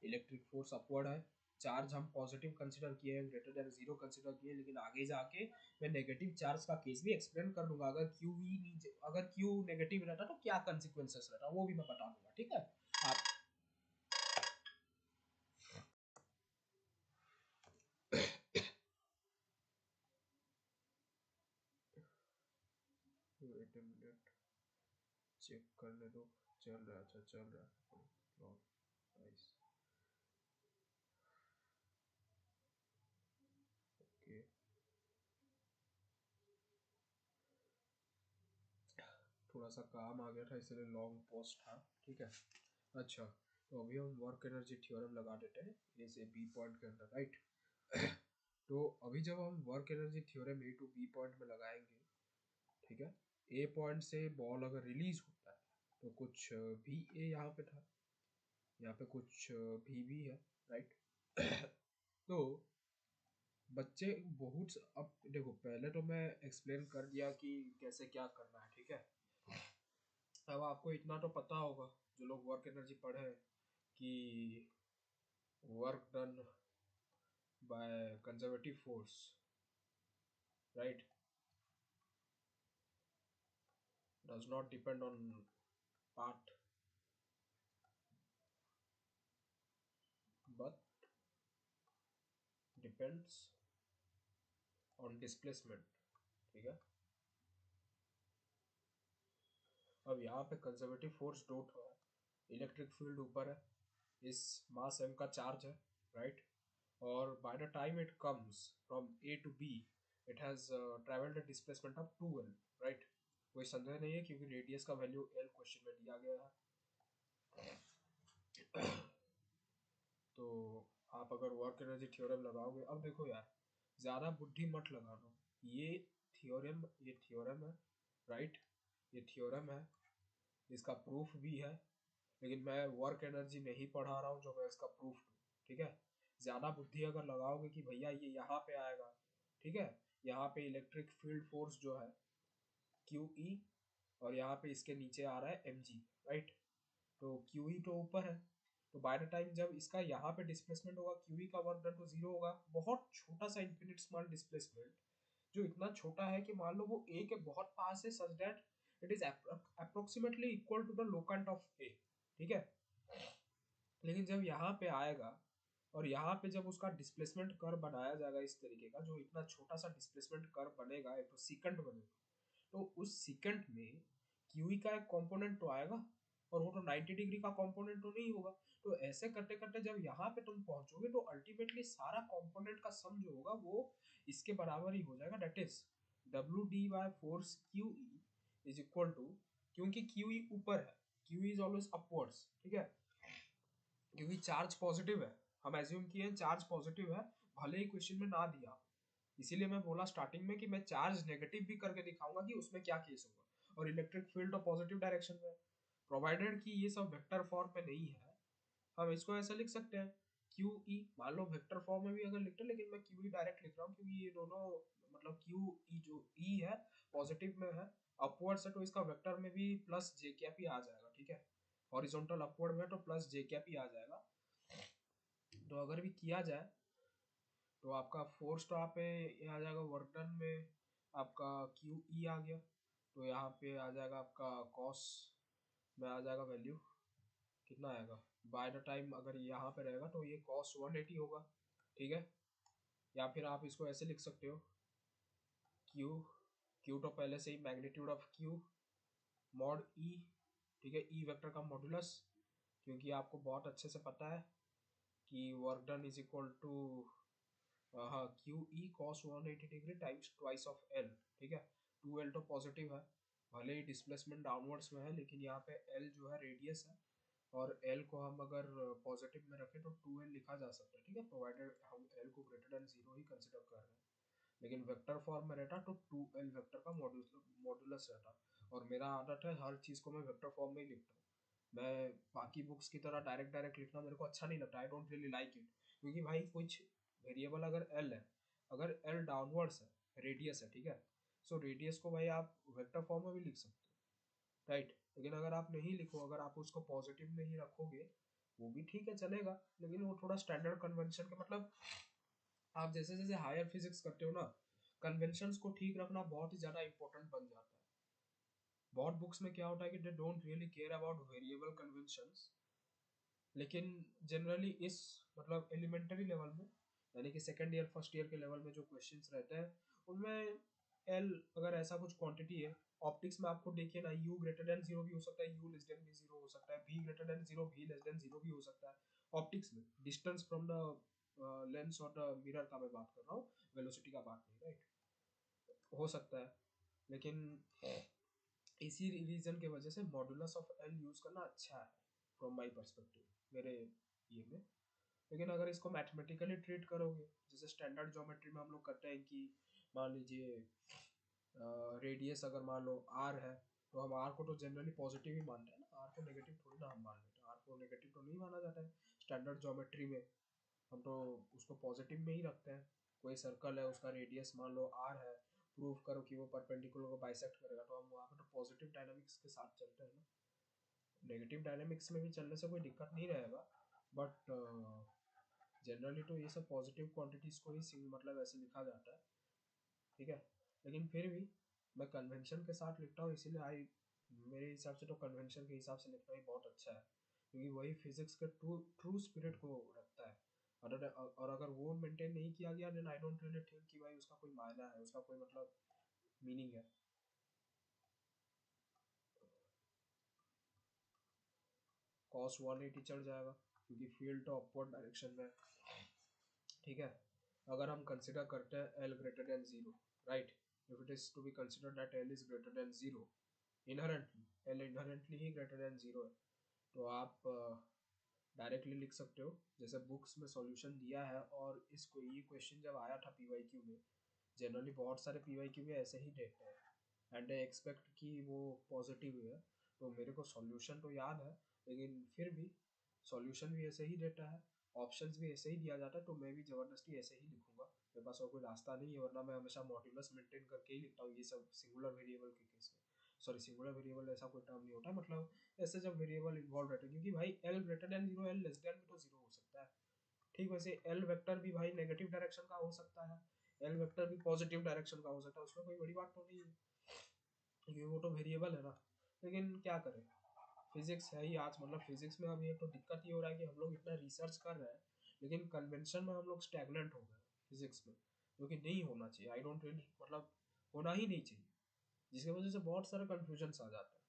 इलेक्ट्रिक फोर्स अपवर्ड है। चार्ज हम पॉजिटिव कंसीडर किए हैं, ग्रेटर देन जीरो कंसीडर किए, लेकिन आगे जाके मैं नेगेटिव चार्ज का केस भी एक्सप्लेन कर दूंगा। अगर क्यू नेगेटिव रहता तो क्या कंसिक्वेंसेस रहता वो भी मैं बता दूंगा, ठीक है। आप वेट अ मिनट, चेक करने दो, चल रहा है, अच्छा चल रहा है, नाइस, ओके। थोड़ा सा काम आ गया था इसलिए लॉन्ग पोस्ट था, ठीक है। अच्छा, तो अभी हम वर्क एनर्जी थ्योरम लगा देते हैं ए से बी पॉइंट के अंदर, राइट। तो अभी जब हम work energy theorem A to B point में लगाएंगे, ठीक है, ए पॉइंट से बॉल अगर रिलीज होता है तो कुछ भी ए यहाँ पे था, यहाँ पे कुछ भी है, राइट। तो बच्चे बहुत, अब देखो पहले तो मैं एक्सप्लेन कर दिया कि कैसे क्या करना है, ठीक है। अब आपको इतना तो पता होगा जो लोग वर्क एनर्जी पढ़े हैं कि work done by conservative force, right, does not depend on path but depends on displacement, ठीक है। अब यहाँ पे कंजर्वेटिव फोर्स डॉट है, इलेक्ट्रिक फील्ड ऊपर है, इस मास m का चार्ज है, राइट, और by the time it comes from a to b it has travelled a displacement of 2l, right. कोई संदेह नहीं है क्योंकि रेडियस का वैल्यू l क्वेश्चन में दिया गया है। तो आप अगर वर्क एनर्जी थ्योरम लगाओगे, अब देखो यार ज़्यादा बुद्धि मत लगाना, ये थ्योरम है, राइट, ये थ्योरम है, इसका प्रूफ भी है, लेकिन मैं वर्क एनर्जी नहीं पढ़ा रहा हूँ जो मैं इसका प्रूफ दूँ, ठीक है। ज़्यादा बुद्धि अगर लगाओगे कि भैया ये यहाँ पे आएगा, ठीक है, यहाँ पे इलेक्ट्रिक फील्ड फोर्स जो है क्यू ई, और यहाँ पे इसके नीचे आ रहा है एम जी, राइट। तो क्यू ई तो ऊपर है, तो बाय द टाइम जब इसका यहाँ पे डिस्प्लेसमेंट होगा क्यू ई का वर्क डन तो जीरो होगा। बहुत छोटा सा इन्फिनिट स्मॉल डिस्प्लेसमेंट, जो इतना छोटा है कि मान लो वो ए के बहुत पास है, such that it is approximately equal to the locant of A, ठीक है। लेकिन जब यहाँ पे आएगा और यहाँ पे जब उसका डिस्प्लेसमेंट कर्व बनाया जाएगा इस तरीके का, जो इतना छोटा सा डिस्प्लेसमेंट कर्व बनेगा, एक तो सीकेंट बनेगा, तो उस सीकेंट में क्यूई का एक कंपोनेंट तो आएगा, और वो तो 90 डिग्री का कंपोनेंट तो नहीं होगा। तो ऐसे करते करते जब यहाँ पे तुम पहुंचोगे तो अल्टीमेटली सारा कंपोनेंट का सम जो होगा वो इसके बराबर ही हो जाएगा, that is W D by force Q E is equal to, क्योंकि क्यू ई ऊपर है, क्यू इज ऑलवेज अपवर्ड्स, ठीक है, क्योंकि चार्ज पॉजिटिव है, हम एज्यूम किए चार्ज पॉजिटिव है, भले ही क्वेश्चन में ना दिया, इसीलिए मैं बोला स्टार्टिंग में कि मैं चार्ज नेगेटिव भी करके दिखाऊंगा कि उसमें क्या केस होगा, और इलेक्ट्रिक फील्ड तो पॉजिटिव डायरेक्शन में है, प्रोवाइडेड कि ये सब वेक्टर फॉर्म में नहीं है। हम इसको ऐसा लिख सकते हैं क्यू ई, मान लो वेक्टर फॉर्म में भी अगर लिखते हैं, लेकिन मैं क्यू ई डायरेक्ट लिख रहा हूँ क्योंकि ये दोनों, मतलब क्यू ई जो ई है पॉजिटिव में है, अपवर्ड से, तो इसका वेक्टर में भी प्लस जे कैप ही आ जाएगा, ठीक है। हॉरिजॉन्टल अपवर्ड में तो प्लस जे कैप ही आ जाएगा। तो अगर भी किया जाए तो आपका फोर्स तो आप पे ये आ जाएगा, वर्क डन में आपका क्यू ई आ गया, तो यहाँ पे आ जाएगा आपका कॉस में आ जाएगा वैल्यू, कितना आएगा बाय द टाइम, अगर यहाँ पे रहेगा तो ये कॉस 180 होगा, ठीक है। या फिर आप इसको ऐसे लिख सकते हो क्यू, क्यू तो पहले से ही मैग्नीट्यूड ऑफ क्यू मॉड ई, ठीक है, ई वेक्टर का मॉडुलस, क्योंकि आपको बहुत अच्छे से पता है कि work done is equal to, हाँ, Q E cos 180 degree times twice of L, ठीक है। 2l तो पॉजिटिव है, भले ही डिस्प्लेसमेंट डाउनवर्ड्स में है, लेकिन यहाँ पे l जो है रेडियस है, और l को हम अगर पॉजिटिव में रखें तो 2l लिखा जा सकता है, ठीक है, प्रोवाइडेड हम l को ग्रेटर देन जीरो ही कंसिडर कर रहे हैं। लेकिन वेक्टर फॉर्म में रहता तो 2l वेक्टर का मॉड्यूलस रहता, और मेरा आदत है हर चीज़ को मैं वेक्टर फॉर्म में ही लिखता हूँ। मैं बाकी बुक्स की तरह डायरेक्ट डायरेक्ट लिखना मेरे को अच्छा नहीं लगता, आई डोंट रियली लाइक इट, क्योंकि भाई कुछ वेरिएबल अगर एल है, अगर एल डाउनवर्ड्स है, रेडियस है, ठीक है, सो रेडियस को भाई आप वेक्टर फॉर्म में भी लिख सकते हो, राइट। लेकिन अगर आप नहीं लिखो, अगर आप उसको पॉजिटिव में ही रखोगे वो भी ठीक है चलेगा, लेकिन वो थोड़ा स्टैंडर्ड कन्वेंशन के, मतलब आप जैसे जैसे हायर फिजिक्स करते हो ना, कन्वेंशंस को ठीक रखना बहुत ही ज़्यादा इंपॉर्टेंट बन जाता है। बहुत बुक्स में क्या होता है कि they don't really care about variable conventions, लेकिन जनरली इस, मतलब एलिमेंटरी लेवल में, यानी कि सेकेंड ईयर फर्स्ट ईयर के लेवल में जो क्वेश्चंस रहते हैं उनमें एल अगर ऐसा कुछ क्वांटिटी है, ऑप्टिक्स में आपको देखिए ना, यू ग्रेटर देन जीरो भी हो सकता है, यू लेस देन भी जीरो हो सकता है, भी ग्रेटर देन जीरो भी लेस देन जीरो भी हो सकता है। ऑप्टिक्स में डिस्टेंस फ्रॉम द लेंस और द मिरर का मैं बात कर रहा हूँ, वेलोसिटी का बात नहीं, राइट, हो सकता है। लेकिन इसी रीजन के वजह से मॉडुलस ऑफ एल यूज करना अच्छा है फ्रॉम माय पर्सपेक्टिव, मेरे ये में। लेकिन अगर इसको मैथमेटिकली ट्रीट करोगे, जैसे स्टैंडर्ड ज्योमेट्री में हम लोग करते हैं कि मान लीजिए रेडियस अगर मान लो आर है, तो हम आर को तो जनरली पॉजिटिव ही मानते हैं ना, आर को नेगेटिव थोड़ी ना हम मान लेते हैं, आर को नेगेटिव तो नहीं माना जाता है स्टैंडर्ड ज्योमेट्री में, हम तो उसको पॉजिटिव में ही रखते हैं। कोई सर्कल है, उसका रेडियस मान लो आर है, प्रूव करो कि वो परपेंडिकुलर को बाइसेक्ट करेगा, तो हम वहाँ पे तो पॉजिटिव डायनामिक्स के साथ चलते हैं ना। नेगेटिव डायनामिक्स में भी चलने से कोई दिक्कत नहीं रहेगा, बट जनरली तो ये सब पॉजिटिव क्वांटिटीज को ही मतलब ऐसे लिखा जाता है, ठीक है। लेकिन फिर भी मैं कन्वेंशन के साथ लिखता हूँ, इसीलिए आई मेरे हिसाब से तो कन्वेंशन के हिसाब से लिखना ही बहुत अच्छा है, क्योंकि वही फिजिक्स के ट्रू ट्रू स्पिरिट को रखता है। और अगर वो मेंटेन नहीं किया गया, then I don't really think कि भाई उसका कोई मायना है, उसका कोई मतलब मीनिंग है। कॉस 180 चढ़ जाएगा, क्योंकि फील्ड तो अपवर्ड डायरेक्शन में है, ठीक है। अगर हम कंसिडर करते हैं L greater than zero, right, if it is to be consider that L is greater than zero inherently, L inherently ही ग्रेटर देन जीरो है, तो आप डायरेक्टली लिख सकते हो, जैसे बुक्स में सॉल्यूशन दिया है। और इसको ये क्वेश्चन जब आया था पीवाईक्यू में, जनरली बहुत सारे पीवाईक्यू में ऐसे ही देते हैं एंड आई एक्सपेक्ट कि वो पॉजिटिव है, तो मेरे को सॉल्यूशन तो याद है, लेकिन फिर भी सॉल्यूशन भी ऐसे ही देता है, ऑप्शंस भी ऐसे ही दिया जाता है, तो मैं भी ज़बरदस्ती ऐसे ही लिखूंगा, मेरे पास और कोई रास्ता नहीं है, वरना मैं हमेशा मॉड्यूलस मेंटेन करके ही लिखता हूँ ये सब सिंगुलर वेरिएबल के केस में। सॉरी, सिंगुलर वेरिएबल ऐसा कोई टर्म नहीं होता, मतलब ऐसे जब वेरिएबल इन्वॉल्व रहते हैं, क्योंकि भाई L greater than zero, L less than भी तो जीरो हो सकता है, ठीक। वैसे एल वेक्टर भी भाई नेगेटिव डायरेक्शन का हो सकता है, एल वेक्टर भी पॉजिटिव डायरेक्शन का हो सकता है, उसमें कोई बड़ी बात तो नहीं है, क्योंकि वो तो वेरिएबल है ना। लेकिन क्या करें, फिजिक्स है ही आज, मतलब फिजिक्स में अभी एक तो दिक्कत ये हो रहा है कि हम लोग इतना रिसर्च कर रहे हैं, लेकिन कन्वेंशन में हम लोग स्टैग्नेंट हो गए फिजिक्स में, जो कि नहीं होना चाहिए, आई डोंट रियली मतलब होना ही नहीं चाहिए, जिसकी वजह से बहुत सारे कन्फ्यूजन आ जाता है,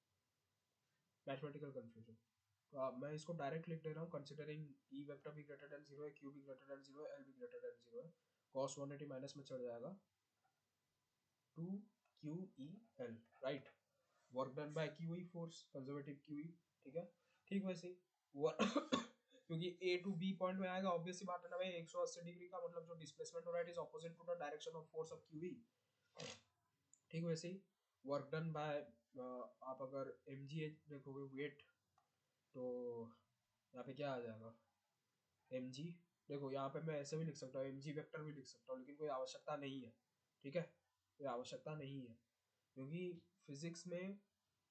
मैथमेटिकल कन्फ्यूजन। तो अब मैं इसको डायरेक्ट लिख दे रहा हूँ, कंसिडरिंग ई वेक्टर भी ग्रेटर देन जीरो है, क्यू भी ग्रेटर देन जीरो है, एल भी ग्रेटर देन जीरो है, कॉस 180 माइनस में चढ़ जाएगा 2 QE L, right. Work done bye QE force, conservative QE, ठीक है। ठीक वैसे क्योंकि ए टू बी पॉइंट में आएगा, ऑब्वियस सी बात है ना भाई, 180 डिग्री का मतलब जो डिस्प्लेसमेंट हो रहा है, it is opposite to the direction of force of QE, ठीक वैसे ही वर्क डन बाय, आप अगर mg देखोगे वेट, तो यहाँ पे क्या आ जाएगा mg, देखो यहाँ पे मैं ऐसे भी लिख सकता हूँ, mg वेक्टर भी लिख सकता हूँ, लेकिन कोई आवश्यकता नहीं है, ठीक है, कोई आवश्यकता नहीं है, क्योंकि फिजिक्स में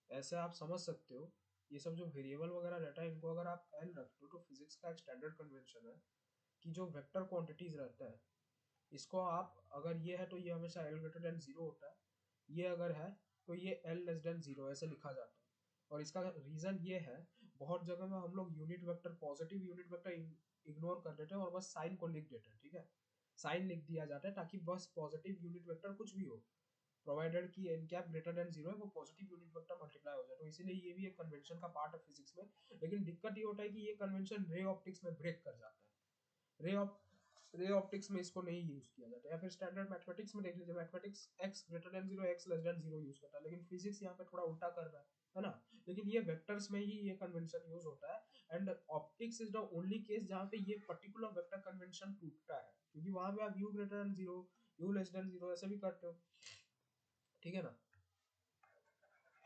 ऐसे आप समझ सकते हो, ये सब जो वेरिएबल वगैरह रहता है, इनको अगर आप एल रखते हो, तो फिजिक्स का एक स्टैंडर्ड कन्वेंशन है कि जो वेक्टर क्वांटिटीज रहता है, इसको आप अगर ये है तो ये हमेशा एल ग्रेटर देन जीरो होता है, ये अगर है तो ये एल लेस देन जीरो ऐसे लिखा जाता है। और इसका रीजन ये है, बहुत जगह में हम लोग unit vector, positive unit vector ignore कर देते हैं और बस साइन को लिख देते हैं, ठीक है, साइन लिख दिया जाता है ताकि बस पॉजिटिव यूनिट वेक्टर कुछ भी हो, प्रोवाइडेड कि N cap greater than zero है, वो पॉजिटिव यूनिट वेक्टर मल्टीप्लाई हो जाए, तो इसीलिए ये भी एक कन्वेंशन का पार्ट है फिजिक्स में। लेकिन दिक्कत ये होता है कि ये कन्वेंशन रे ऑप्टिक्स में ब्रेक कर जाता है, रे ऑप्टिक्स में इसको नहीं यूज किया जाता, या फिर स्टैंडर्ड मैथमेटिक्स में देख लीजिए, mathematics x greater than zero, x less than zero use करता है, लेकिन फिजिक्स यहाँ पे थोड़ा उल्टा कर रहा है ना। लेकिन ये वेक्टर्स में ही ये कन्वेंशन यूज होता है, and optics is the only case जहाँ पे ये पर्टिकुलर वेक्टर कन्वेंशन टूटता है, क्योंकि वहां पे आप you greater than zero, you less than zero ऐसे भी करते हो, ठीक है ना।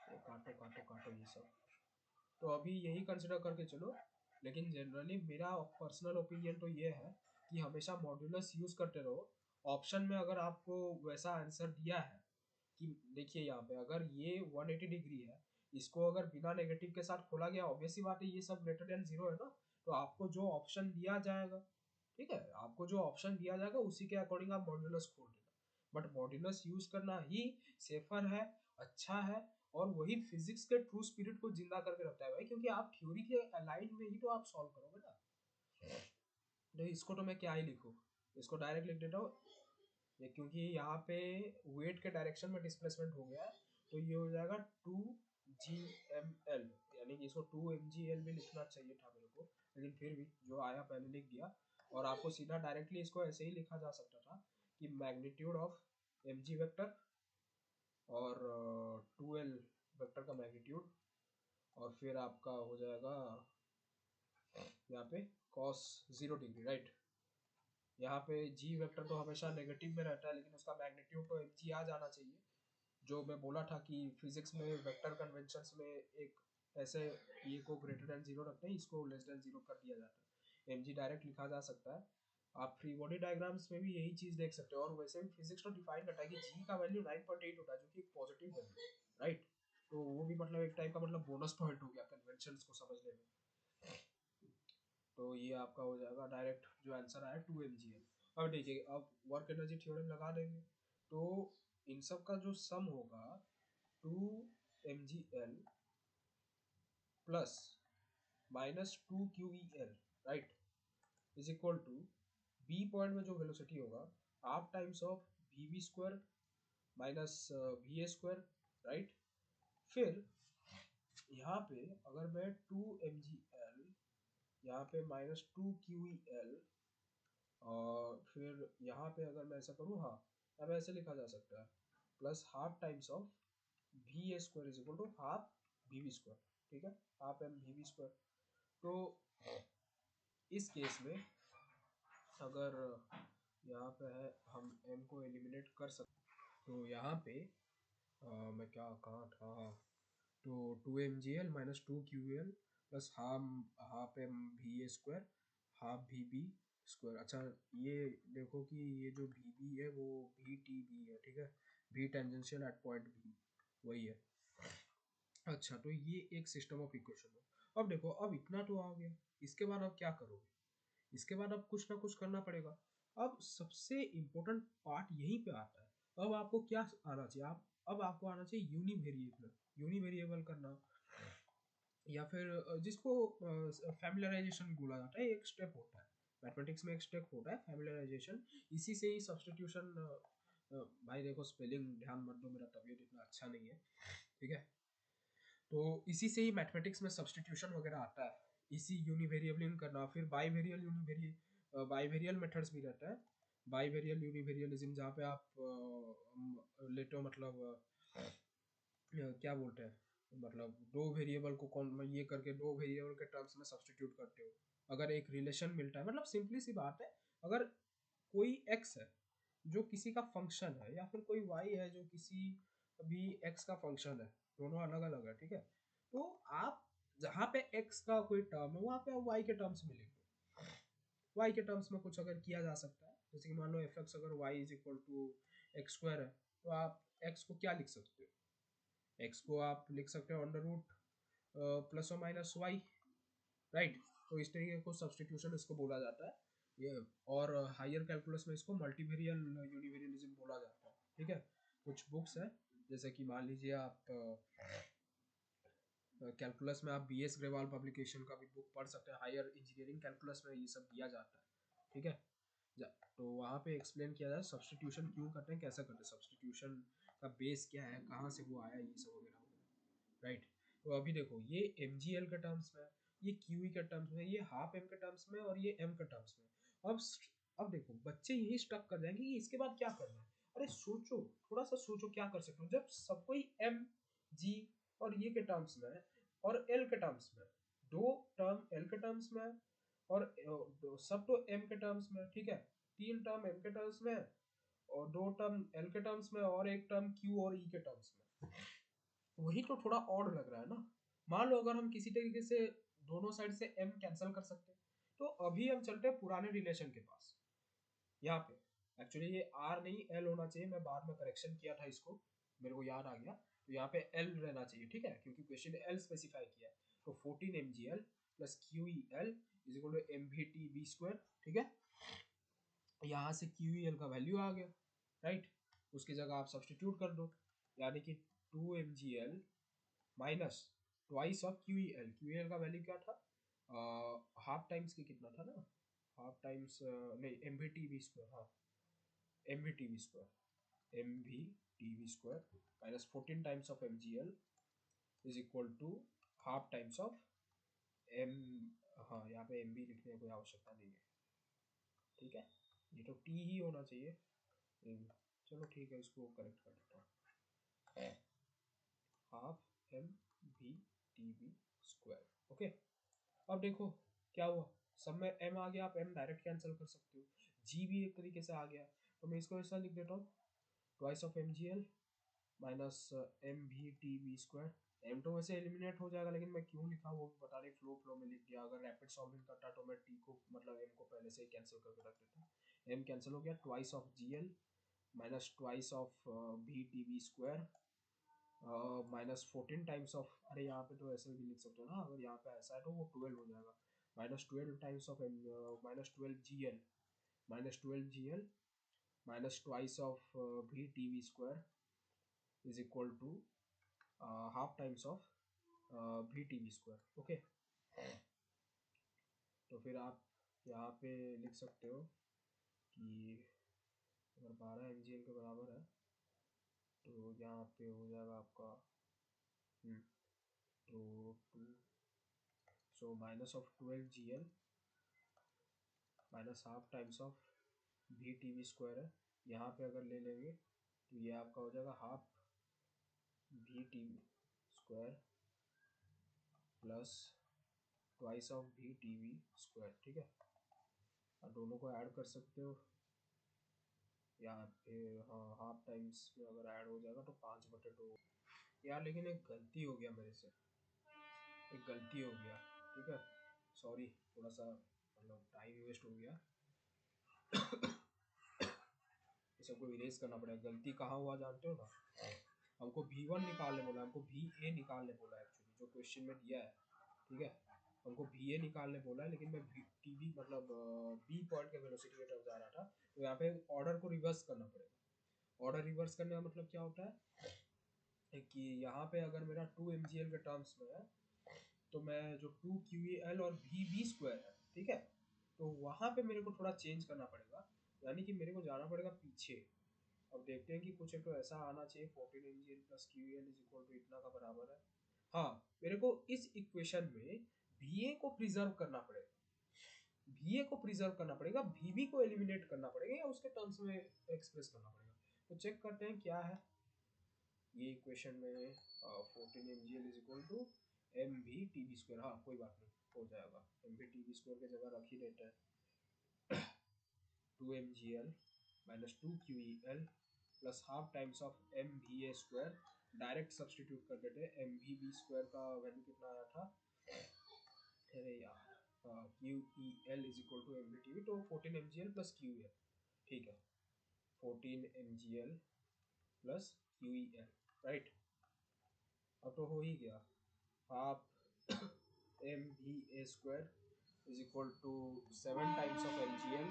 तो काटो काटो काटो ये सब, तो अभी यही कंसिडर करके चलो। लेकिन जनरली मेरा पर्सनल ओपिनियन तो ये है कि हमेशा मॉड्यूलस यूज करते रहो। ऑप्शन में अगर आपको वैसा आंसर दिया है कि देखिए यहाँ पे अगर ये 180 डिग्री है, इसको अगर बिना नेगेटिव के साथ खोला गया, ऑब्वियसली बात है ये सब ग्रेटर देन जीरो है ना, तो आपको जो ऑप्शन दिया जाएगा, ठीक है, आपको जो ऑप्शन दिया जाएगा उसी के अकॉर्डिंग आप मॉड्यूलस खोल देना, बट मॉड्यूलस यूज करना ही सेफर है, अच्छा है, और वही फिजिक्स के ट्रू स्पिरिट को जिंदा करके रखता है भाई, क्योंकि आप थ्योरी के लाइन में ही तो आप सॉल्व करोगे ना। तो इसको तो मैं क्या ही लिखूं, इसको डायरेक्ट लिख देता हूँ, ये क्योंकि यहाँ पे वेट के डायरेक्शन में डिस्प्लेसमेंट हो गया है, तो ये हो जाएगा 2 GML, यानी कि इसको 2 MGL भी लिखना चाहिए था मेरे को, लेकिन फिर भी जो आया पहले लिख दिया। और आपको सीधा डायरेक्टली इसको ऐसे ही लिखा जा सकता था कि मैग्नीट्यूड ऑफ mg वेक्टर और 2L वेक्टर का मैग्नीट्यूड, और फिर आपका हो जाएगा यहाँ पे cos 0 डिग्री, राइट। यहाँ पे जी वेक्टर तो हमेशा नेगेटिव में रहता है, लेकिन उसका मैग्नीट्यूड तो एम जी आ जाना चाहिए। जो मैं बोला था कि फिजिक्स में वेक्टर कन्वेंशंस में एक ऐसे ये को ग्रेटर देन जीरो रखते हैं, इसको लेस देन जीरो कर दिया जाता है, एम जी डायरेक्ट लिखा जा सकता है। आप फ्री बॉडी डायग्राम्स में भी यही चीज देख सकते हो, और वैसे भी फिजिक्स तो डिफाइन करता है कि जी का वैल्यू 9.8 होता है, जो कि एक पॉजिटिव वैल्यू है, राइट। तो वो भी मतलब एक टाइप का मतलब बोनस पॉइंट हो गया कन्वेंशंस को समझने में। तो ये आपका हो जाएगा डायरेक्ट जो आंसर आया 2 mgl। अब देखिए, अब वर्क एनर्जी थ्योरम लगा देंगे, तो इन सब का जो सम होगा 2 mgl plus -2 QEL, right, is equal to B point में जो वेलोसिटी होगा half times of V square minus V A square, right. फिर यहाँ पे अगर मैं 2 mgl यहाँ पे -2 QEL, और फिर यहाँ पे अगर मैं ऐसा करूँ, हाँ, अब ऐसे लिखा जा सकता है plus half times of V A square is equal to half V V square, ठीक है, half M V V square. तो इस केस में अगर यहाँ पे है, हम m को एलिमिनेट कर सकते, तो यहाँ पे मैं क्या कहाँ था, तो 2 mgl minus 2 QL plus half M V A square half V B square. अच्छा, ये देखो कि ये जो वी बी है वो वी टी बी है, ठीक है, V tangential at point B, वही है। अच्छा, तो ये एक सिस्टम ऑफ इक्वेशन है। अब देखो, अब इतना तो आ गया, इसके बाद अब क्या करोगे, इसके बाद अब कुछ ना कुछ करना पड़ेगा। अब सबसे इम्पोर्टेंट पार्ट यहीं पे आता है। अब आपको क्या आना चाहिए, आप अब आपको आना चाहिए यूनिवेरिएबल, यूनिवेरिएबल करना, या फिर जिसको फैमिलियराइजेशन बोला जाता है, एक स्टेप होता है मैथमेटिक्स में, एक स्टेप होता है फैमिलियराइजेशन। इसी से ही सब्सटीट्यूशन, भाई देखो स्पेलिंग ध्यान मत दो, मेरा तबीयत इतना अच्छा नहीं है, ठीक है। तो इसी से ही मैथमेटिक्स में सब्सटीट्यूशन वगैरह आता है, इसी यूनिवेरिएबलिंग करना। फिर बाइवेरियल मेथड्स भी रहता है, बाइवेरियल यूनिवेरियलिज्म, जहाँ पे आप लेते हो, मतलब क्या बोलते हैं, मतलब दो वेरिएबल को कौन ये करके दो वेरिएबल के टर्म्स में सब्सटीट्यूट करते हो, अगर एक रिलेशन मिलता है। मतलब सिंपली सी बात है, अगर कोई एक्स है जो किसी का फंक्शन है, या फिर कोई वाई है जो किसी भी एक्स का फंक्शन है, दोनों अलग अलग है, ठीक है, तो आप जहाँ पे एक्स का कोई टर्म है, वहाँ पे आप वाई के टर्म्स मिलेंगे, वाई के टर्म्स में कुछ अगर किया जा सकता है, जैसे कि मान लो एफ एक्स अगर Y is equal to X square है, तो आप एक्स को क्या लिख सकते हो, एक्स को आप लिख सकते हो अंडर रूट प्लस और माइनस वाई, राइट। तो इस तरीके को सब्सटीट्यूशन इसको बोला जाता है ये, और हायर कैलकुलस में इसको मल्टीवेरियल यूनिवेरियलिज्म बोला जाता है, ठीक है। कुछ बुक्स है, जैसे कि मान लीजिए आप कैलकुलस में आप बी एस ग्रेवाल पब्लिकेशन का भी बुक पढ़ सकते हैं, हायर इंजीनियरिंग कैलकुलस में ये सब दिया जाता है, ठीक है। तो वहाँ पे एक्सप्लेन किया जाए सब्सटीट्यूशन क्यों करते हैं, कैसे करते हैं, सब्सटीट्यूशन का बेस क्या है, कहाँ से वो आया, ये सब वगैरह वगैरह, राइट। तो अभी देखो, ये एम जी एल के टर्म्स में, ये क्यू ई के टर्म्स में, ये हाफ एम के टर्म्स में, और ये एम के टर्म्स में। अब अब देखो, बच्चे यही स्टक कर जाएंगे कि इसके बाद क्या करना है। अरे सोचो, थोड़ा सा सोचो क्या कर सकते हो, जब सब कोई एम जी और ये के टर्म्स में है, और एल के टर्म्स में, दो टर्म एल के टर्म्स में है, और सब तो एम के टर्म्स में, ठीक है, तीन टर्म एम के टर्म्स में, और दो टर्म एल के टर्म्स में, और एक टर्म क्यू और ई के टर्म्स में। वही तो थोड़ा ऑड लग रहा है ना। मान लो अगर हम किसी तरीके से दोनों साइड से एम कैंसिल कर सकते हैं, तो अभी हम चलते हैं पुराने रिलेशन के पास। यहाँ पे एक्चुअली ये आर नहीं एल होना चाहिए, मैं बाद में करेक्शन किया था इसको, मेरे को याद आ गया, तो यहाँ पे एल रहना चाहिए, ठीक है, क्योंकि क्वेश्चन एल स्पेसिफाई किया है। तो 14 mgl plus Q E L is equal to M we T B square, ठीक है। यहाँ से क्यू ई एल का वैल्यू आ गया, राइट, उसकी जगह आप सब्सटीट्यूट कर दो, यानी कि 2 mgl minus twice of Q E L, Q E L का वैल्यू क्या था, हाफ टाइम्स की कितना था ना, हाफ टाइम्स नहीं, M we T B square, हाँ, M we T B square, M we T B square minus 14 times of M G L is equal to half times of M, हाँ, यहाँ पे M B लिखने की कोई आवश्यकता नहीं है, ठीक है, ये तो टी ही होना चाहिए। चलो ठीक है, इसको करेक्ट कर देता हूँ, half M we T B square, okay. अब देखो, क्या हुआ, सब में m आ गया, आप m डायरेक्ट कैंसिल कर सकते हो, g भी एक तरीके से आ गया, तो मैं इसको ऐसा लिख देता हूँ, twice of mgl minus M we T V square. Um तो वैसे एलिमिनेट हो जाएगा, लेकिन मैं क्यों लिखा वो भी बता रही, फ्लो में लिख दिया। अगर रैपिड सॉल्विंग करता तो मैं टी को मतलब एम को पहले से ही कैंसिल करके रख देता। एम कैंसिल हो गया, twice of ji L minus twice of V T V square minus 14 times of, अरे यहाँ पे तो ऐसे भी लिख सकते हो ना, अगर यहाँ पे ऐसा है तो वो 12 हो जाएगा, minus 12 times of minus 12 G L minus 12 G L minus twice of V T V square is equal to half times of V T V square. Okay, तो फिर आप यहाँ पे लिख सकते हो कि अगर 12 एम के बराबर है तो यहाँ पे हो जाएगा आपका तो 2, so minus of 12 G L minus half times of V T V square है, यहाँ पे अगर ले लेंगे तो ये आपका हो जाएगा half we T V square plus twice of V T V square. ठीक है, और दोनों को ऐड कर सकते हो यहाँ पे, हाँ हाफ टाइम्स में अगर ऐड हो जाएगा तो 5/2। यार लेकिन एक गलती हो गया मेरे से, एक गलती हो गया, ठीक है, सॉरी, थोड़ा सा मतलब टाइम वेस्ट हो गया, ये सबको इरेज करना पड़ेगा। गलती कहाँ हुआ जानते हो ना, हमको V1 निकालने बोला, हमको VA निकालने बोला एक्चुअली, जो क्वेश्चन में दिया है, ठीक है, हमको VA निकालने बोला है, लेकिन मैं टीवी मतलब बी पॉइंट के वेलोसिटी की तरफ जा रहा था, तो यहाँ पे ऑर्डर को रिवर्स करना पड़ेगा। ऑर्डर रिवर्स करने का मतलब क्या होता है कि यहाँ पे अगर मेरा 2 mgl के टर्म्स में है, तो मैं जो 2QEL और VB स्क्वायर है, ठीक है, तो वहाँ पे मेरे को थोड़ा चेंज करना पड़ेगा, यानी कि मेरे को जाना पड़ेगा पीछे। अब देखते हैं कि कुछ एक तो ऐसा आना चाहिए, 14 mgl plus QEL is equal to इतना का बराबर है। हाँ, मेरे को इस इक्वेशन में VA को प्रिजर्व करना पड़ेगा, VA को प्रिजर्व करना पड़ेगा, VB को एलिमिनेट करना पड़ेगा या उसके टर्म्स में एक्सप्रेस करना पड़ेगा। तो चेक करते हैं क्या है ये इक्वेशन में, 14 mgl is equal to M we T V square, हाँ कोई बात नहीं, हो जाएगा, M we T V square की जगह रख ही देते हैं, 2 mgl minus 2QEL plus half times of M V A square, direct substitute कर देते हैं, एम वी बी स्क्वायर का वैल्यू कितना आया था, अरे यार, QEL is equal to M we T V, तो 14 mgl प्लस QEL, ठीक है, 14 mgl प्लस QEL, राइट, अब तो हो ही गया, half M V A square is equal to 7 times of mgl,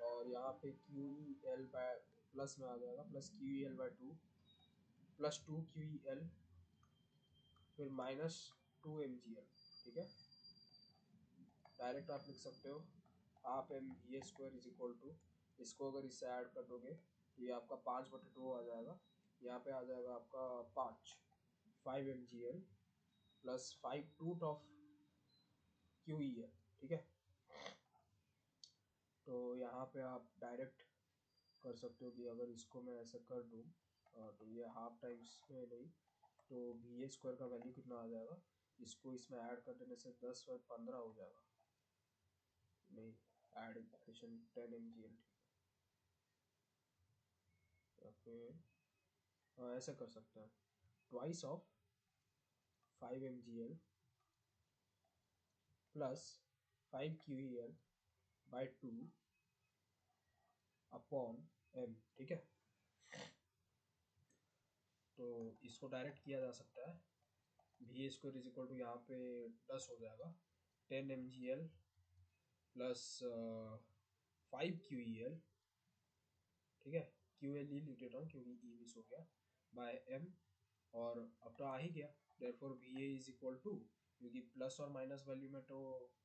और यहाँ पे QEL बाय प्लस में आ जाएगा, plus QEL bye 2 plus 2QEL फिर माइनस 2 mgl, ठीक है, डायरेक्ट आप लिख सकते हो half M V A square is equal to, इसको अगर इससे ऐड कर दोगे तो ये आपका 5/2 आ जाएगा, यहाँ पे आ जाएगा आपका 5 mgl प्लस 5 QEL, ठीक है, तो यहाँ पे आप डायरेक्ट कर सकते हो कि अगर इसको मैं ऐसे कर दूँ तो ये हाफ टाइम्स में नहीं, तो VA स्क्वायर का वैल्यू कितना आ जाएगा, इसको इसमें ऐड कर देने से 10 और 15 हो जाएगा, नहीं, ऐड इक्वेशन 10 mgl, या फिर ऐसे कर सकते हैं, twice of 5 mgl plus 5QEL by 2 upon m, ठीक है, तो इसको डायरेक्ट किया जा सकता है, VA square is equal to यहाँ पे 10 हो जाएगा, 10 mgl प्लस 5QEL, ठीक है, QL ही लिख देता हूँ क्योंकि ई मिस हो गया, बाय m, और अब तो आ ही गया, therefore VA is equal to, क्योंकि प्लस और माइनस वैल्यू में तो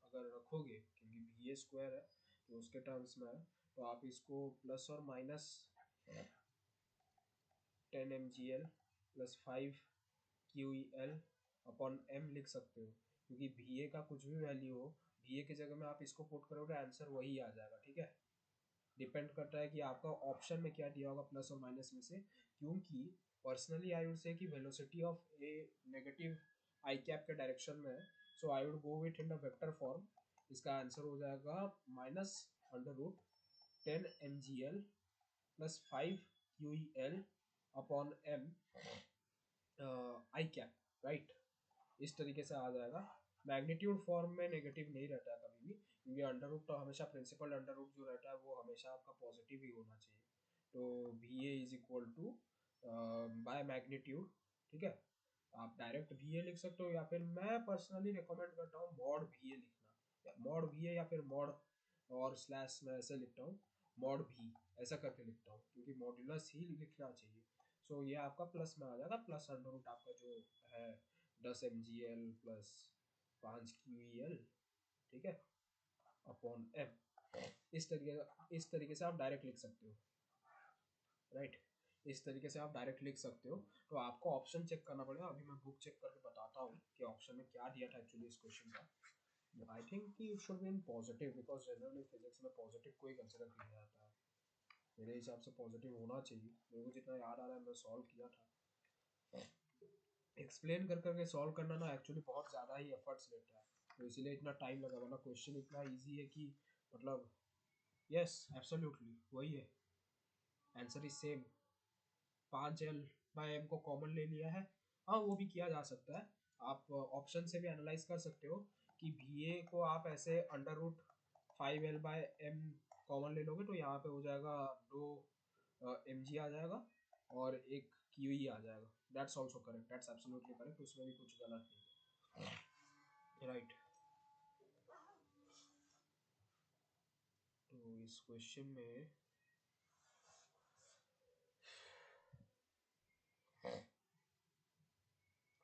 अगर रखोगे, क्योंकि VA स्क्वायर है तो उसके टर्म्स में है, तो आप इसको प्लस और minus 10 mgl plus 5QEL upon m लिख सकते हो, क्योंकि VA का कुछ भी वैल्यू हो, VA की जगह में आप इसको पुट करोगे आंसर वही आ जाएगा, ठीक है, डिपेंड करता है कि आपका ऑप्शन में क्या दिया होगा प्लस और माइनस में से, क्योंकि पर्सनली आई वुड से कि velocity of a negative I cap के डायरेक्शन में है, so I would go with in the vector form. इसका आंसर हो जाएगा minus under root 10 mgl plus 5 QEL upon m I cap, right. इस तरीके से आ जाएगा। मैग्नीट्यूड फॉर्म में नेगेटिव नहीं रहता है कभी भी, क्योंकि अंडर रूट तो हमेशा प्रिंसिपल अंडर रूट जो रहता है वो हमेशा आपका पॉजिटिव ही होना चाहिए। तो V A is equal to by magnitude, ठीक है। आप डायरेक्ट वी ए लिख सकते हो, या फिर मैं पर्सनली रिकमेंड करता हूँ मॉड वी ए लिखना, या मॉड वी ए, या फिर मॉड और स्लैश में ऐसे लिखता हूँ, मॉड भी ऐसा करके लिखता हूँ, क्योंकि मॉड्यूलस ही लिखना चाहिए। सो ये आपका प्लस में आ जाएगा, प्लस अंडर रूट आपका जो है 10 mgl प्लस 5 QEL, ठीक है, अपॉन m। इस तरीके से आप डायरेक्ट लिख सकते हो, राइट। इस तरीके से आप डायरेक्ट लिख सकते हो। तो आपको ऑप्शन चेक करना पड़ेगा। अभी मैं बुक चेक करके बताता हूँ कि ऑप्शन में क्या दिया था एक्चुअली इस क्वेश्चन का। आई थिंक कि it should be in positive, because generally physics में पॉजिटिव को ही कंसिडर किया जाता है। मेरे हिसाब से पॉजिटिव होना चाहिए, मेरे को जितना याद आ रहा है मैं सॉल्व किया था। एक्सप्लेन कर करके सॉल्व करना ना एक्चुअली बहुत ज़्यादा ही एफर्ट्स लेता है, तो इसीलिए इतना टाइम लगा, वरना क्वेश्चन इतना इजी है कि मतलब यस एब्सोल्युटली वही है, आंसर इज सेम। 5l/m को कॉमन ले लिया है। हाँ वो भी किया जा सकता है, आप ऑप्शन से भी एनालाइज कर सकते हो कि वी ए को आप ऐसे अंडर रूट 5l/m कॉमन ले लोगे तो यहाँ पे हो जाएगा 2 mg आ जाएगा और एक QE आ जाएगा। That's also correct, that's absolutely correct, उसमें भी कुछ गलत नहीं है, राइट। तो इस क्वेश्चन में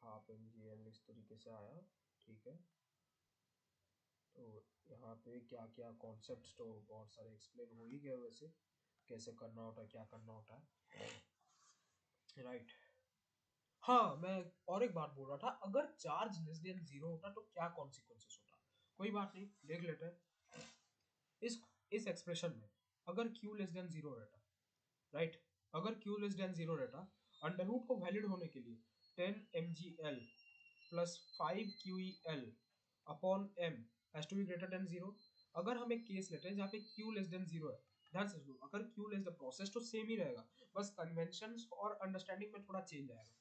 हाफ mgl इस तरीके से आया, ठीक है। तो यहाँ पे क्या क्या कॉन्सेप्ट्स तो बहुत सारे एक्सप्लेन हो ही गए, वैसे कैसे करना होता है, क्या करना होता है, राइट। हाँ मैं और एक बात बोल रहा था, अगर चार्ज लेस देन 0 होता तो क्या कॉन्सिक्वेंसेस होता। कोई बात नहीं, देख लेते हैं। इस एक्सप्रेशन में अगर q लेस देन 0 रहता, राइट, अगर q लेस देन 0 रहता, अंडर रूट को वैलिड होने के लिए 10 mgl plus 5 QEL upon m has to be greater than 0। अगर हम एक केस लेते हैं जहाँ पे q लेस देन 0 है, ध्यान से सुनो, अगर q लेस द प्रोसेस तो सेम ही रहेगा, बस कन्वेंशंस और अंडरस्टैंडिंग में थोड़ा चेंज आएगा।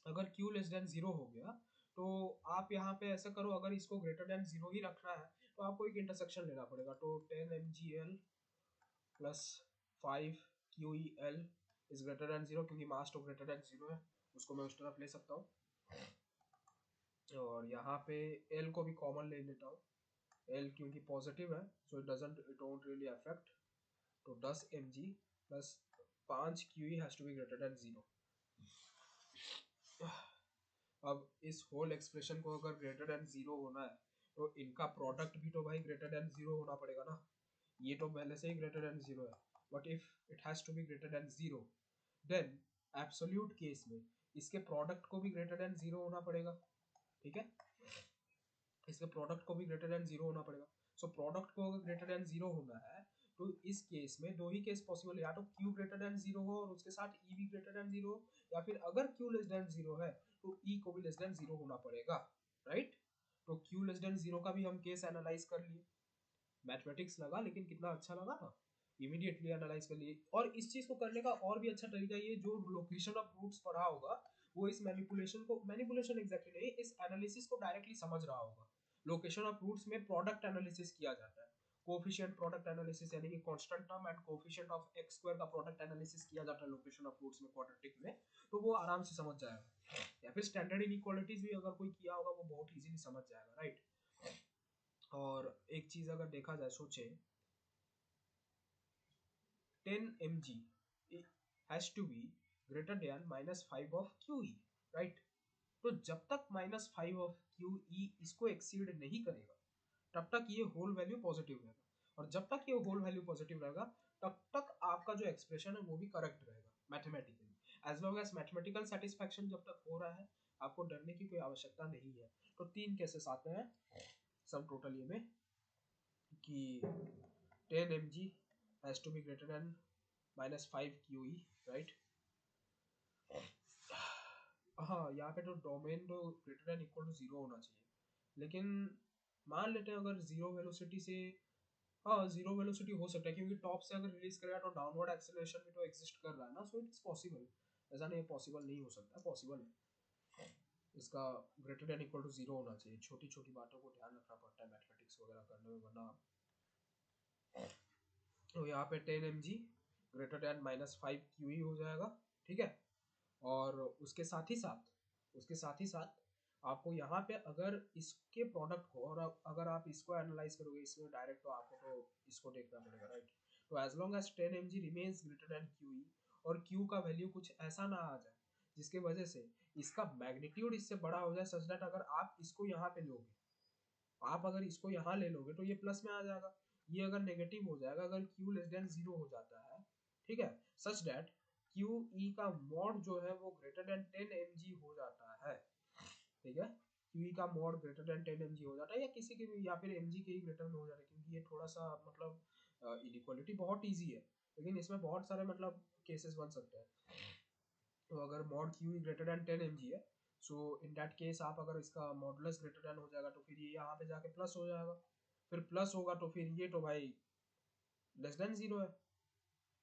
अगर q लेस देन 0 हो गया तो आप यहाँ पे ऐसा करो, अगर इसको ग्रेटर देन 0 ही रखना है तो आपको एक इंटरसेक्शन लेना पड़ेगा। तो 10 mgl plus 5 QEL is greater than 0, क्योंकि मास तो ग्रेटर देन 0 है, उसको मैं उस तरफ ले सकता हूँ। और यहाँ पे L को भी कॉमन ले लेता हूँ, L क्योंकि पॉजिटिव है, so it don't really affect. तो 10 mg plus 5 QE has to be greater than 0। अब इस होल एक्सप्रेशन को अगर ग्रेटर देन 0 होना है तो इनका प्रोडक्ट भी तो भाई ग्रेटर देन 0 होना पड़ेगा ना। ये तो पहले से ही ग्रेटर देन 0 है, but if it has to be greater than 0 then absolute case में इसके प्रोडक्ट को भी ग्रेटर देन 0 होना पड़ेगा, ठीक है। इसके प्रोडक्ट को भी ग्रेटर देन 0 होना पड़ेगा। सो प्रोडक्ट को अगर ग्रेटर देन 0 होना है तो इस केस में दो ही केस पॉसिबल है, या तो q ग्रेटर देन 0 हो और उसके साथ e भी ग्रेटर देन 0 हो, या फिर अगर q लेस देन 0 है तो e को भी लेस देन 0 होना पड़ेगा, राइट। तो q लेस देन 0 का भी हम केस एनालाइज कर लिए, मैथमेटिक्स लगा लेकिन कितना अच्छा लगा ना, इमीडिएटली एनालाइज कर लिए। और इस चीज को करने का और भी अच्छा तरीका ये, जो लोकेशन ऑफ रूट्स पढ़ा होगा वो इस मैनिपुलेशन एग्जैक्टली नहीं, इस एनालिसिस को डायरेक्टली समझ रहा होगा। लोकेशन ऑफ रूट्स में प्रोडक्ट एनालिसिस किया जाता है, कोफिशिएंट प्रोडक्ट एनालिसिस, यानी कि constant term and coefficient of x square का प्रोडक्ट एनालिसिस किया जाता है लोकेशन ऑफ रूट्स में, क्वाड्रेटिक में। तो वो आराम से समझ जाएगा, या फिर स्टैंडर्ड इनइक्वालिटीज भी अगर कोई किया होगा वो बहुत इजीली समझ जाएगा, राइट। और एक चीज अगर देखा जाए, सोचे 10 mg has to be greater than -5 of QE, right। तो जब तक -5 ऑफ QE इसको एक्सीड नहीं करेगा तब तक ये होल वैल्यू पॉजिटिव रहेगा, और जब तक ये होल वैल्यू पॉजिटिव रहेगा तब तक आपका जो एक्सप्रेशन है वो भी करेक्ट रहेगा mathematically. As long as mathematical satisfaction जब तक हो रहा है आपको डरने की कोई आवश्यकता नहीं है। तो 3 केसेस आते हैं सम टोटल ये में कि 10 mg has to be greater than -5 QE, right. हाँ यहाँ पे तो डोमेन तो ग्रेटर देन इक्वल टू 0 होना चाहिए, लेकिन मान लेते हैं अगर जीरो वेलोसिटी से, हाँ जीरो वेलोसिटी हो सकता है क्योंकि टॉप से अगर रिलीज करेगा तो डाउनवर्ड एक्सेलरेशन भी तो एग्जिस्ट कर रहा है ना, सो इट्स पॉसिबल। ऐसा नहीं पॉसिबल नहीं हो सकता, पॉसिबल है। इसका greater than equal to zero होना चाहिए। छोटी छोटी बातों को ध्यान रखना पड़ता है मैथमेटिक्स वगैरह करने में, वरना तो यहाँ पे 10 mg ग्रेटर देन -5 QE हो जाएगा, ठीक है। और उसके साथ ही साथ आपको यहाँ पे अगर इसके प्रोडक्ट को, और अगर आप इसको एनालाइज करोगे इसमें डायरेक्ट, तो आपको तो इसको देखना पड़ेगा, राइट। तो as long as 10 mg remains greater than QE और Q का वैल्यू कुछ ऐसा ना आ जाए जिसके वजह से इसका मैग्नीट्यूड इससे बड़ा हो जाए, सच दैट अगर आप इसको यहाँ पे लोगे, आप अगर इसको यहाँ ले लोगे तो ये प्लस में आ जाएगा, ये अगर नेगेटिव हो जाएगा अगर Q लेस देन जीरो हो जाता है, ठीक है, सच दैट क्यू ई का मॉड जो है वो ग्रेटर देन 10 mg हो जाता है, ठीक है। क्यू ई का मॉड ग्रेटर देन 10 mg हो जाता है, या किसी के भी, या फिर mg के ही ग्रेटर में हो जाता है, क्योंकि ये थोड़ा सा मतलब इनइक्वालिटी बहुत ईजी है, लेकिन इसमें बहुत सारे मतलब केसेस बन सकते हैं। तो अगर mod Q E greater than 10 mg है, सो इन दैट केस आप अगर इसका मॉडुलस ग्रेटर देन हो जाएगा तो फिर ये यहाँ पे जाके प्लस हो जाएगा, फिर प्लस होगा तो फिर ये तो भाई लेस देन जीरो है,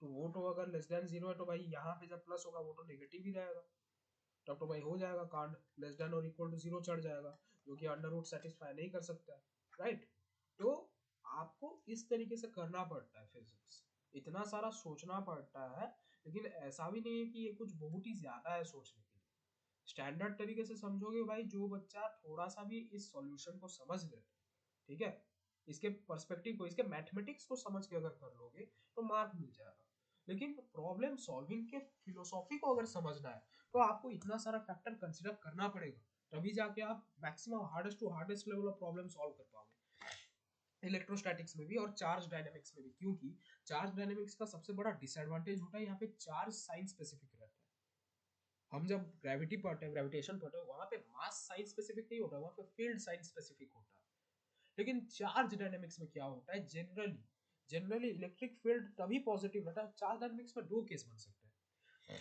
तो वो तो अगर लेस देन जीरो है तो भाई यहाँ पे जब प्लस होगा वो तो नेगेटिव ही रहेगा, तब तो भाई हो जाएगा कांड, लेस देन और इक्वल टू जीरो चढ़ जाएगा, जो कि अंडर रूट सेटिस्फाई नहीं कर सकता है, राइट। तो आपको इस तरीके से करना पड़ता है फिजिक्स, इतना सारा सोचना पड़ता है, लेकिन ऐसा भी नहीं है कि ये कुछ बहुत ही ज्यादा है सोचने के लिए। स्टैंडर्ड तरीके से समझोगे भाई, जो बच्चा थोड़ा सा भी इस सॉल्यूशन को समझ ले, ठीक है, इसके पर्सपेक्टिव को, इसके मैथमेटिक्स को समझ के अगर कर लोगे तो मार्क मिल जाएगा। लेकिन प्रॉब्लम सॉल्विंग के फिलोसॉफी को अगर समझना है तो आपको इतना सारा फैक्टर कंसिडर करना पड़ेगा, तभी जाके आप maximum hardest to hardest level of problem solve कर पाओगे, इलेक्ट्रोस्टैटिक्स में भी और चार्ज डायनेमिक्स में भी। क्योंकि चार्ज डायनेमिक्स का सबसे बड़ा डिसएडवांटेज होता है यहाँ पे चार्ज साइन स्पेसिफिक रहता है। हम जब ग्रेविटी पढ़ते हैं, ग्रेविटेशन पढ़ते हैं, वहां पे मास साइन स्पेसिफिक नहीं होता, वहां पे फील्ड साइन स्पेसिफिक होता है। लेकिन चार्ज डायनेमिक्स में क्या होता है, जनरली जनरली इलेक्ट्रिक फील्ड तभी पॉजिटिव रहता है। चार्ज डायनेमिक्स में दो केस बन सकते हैं,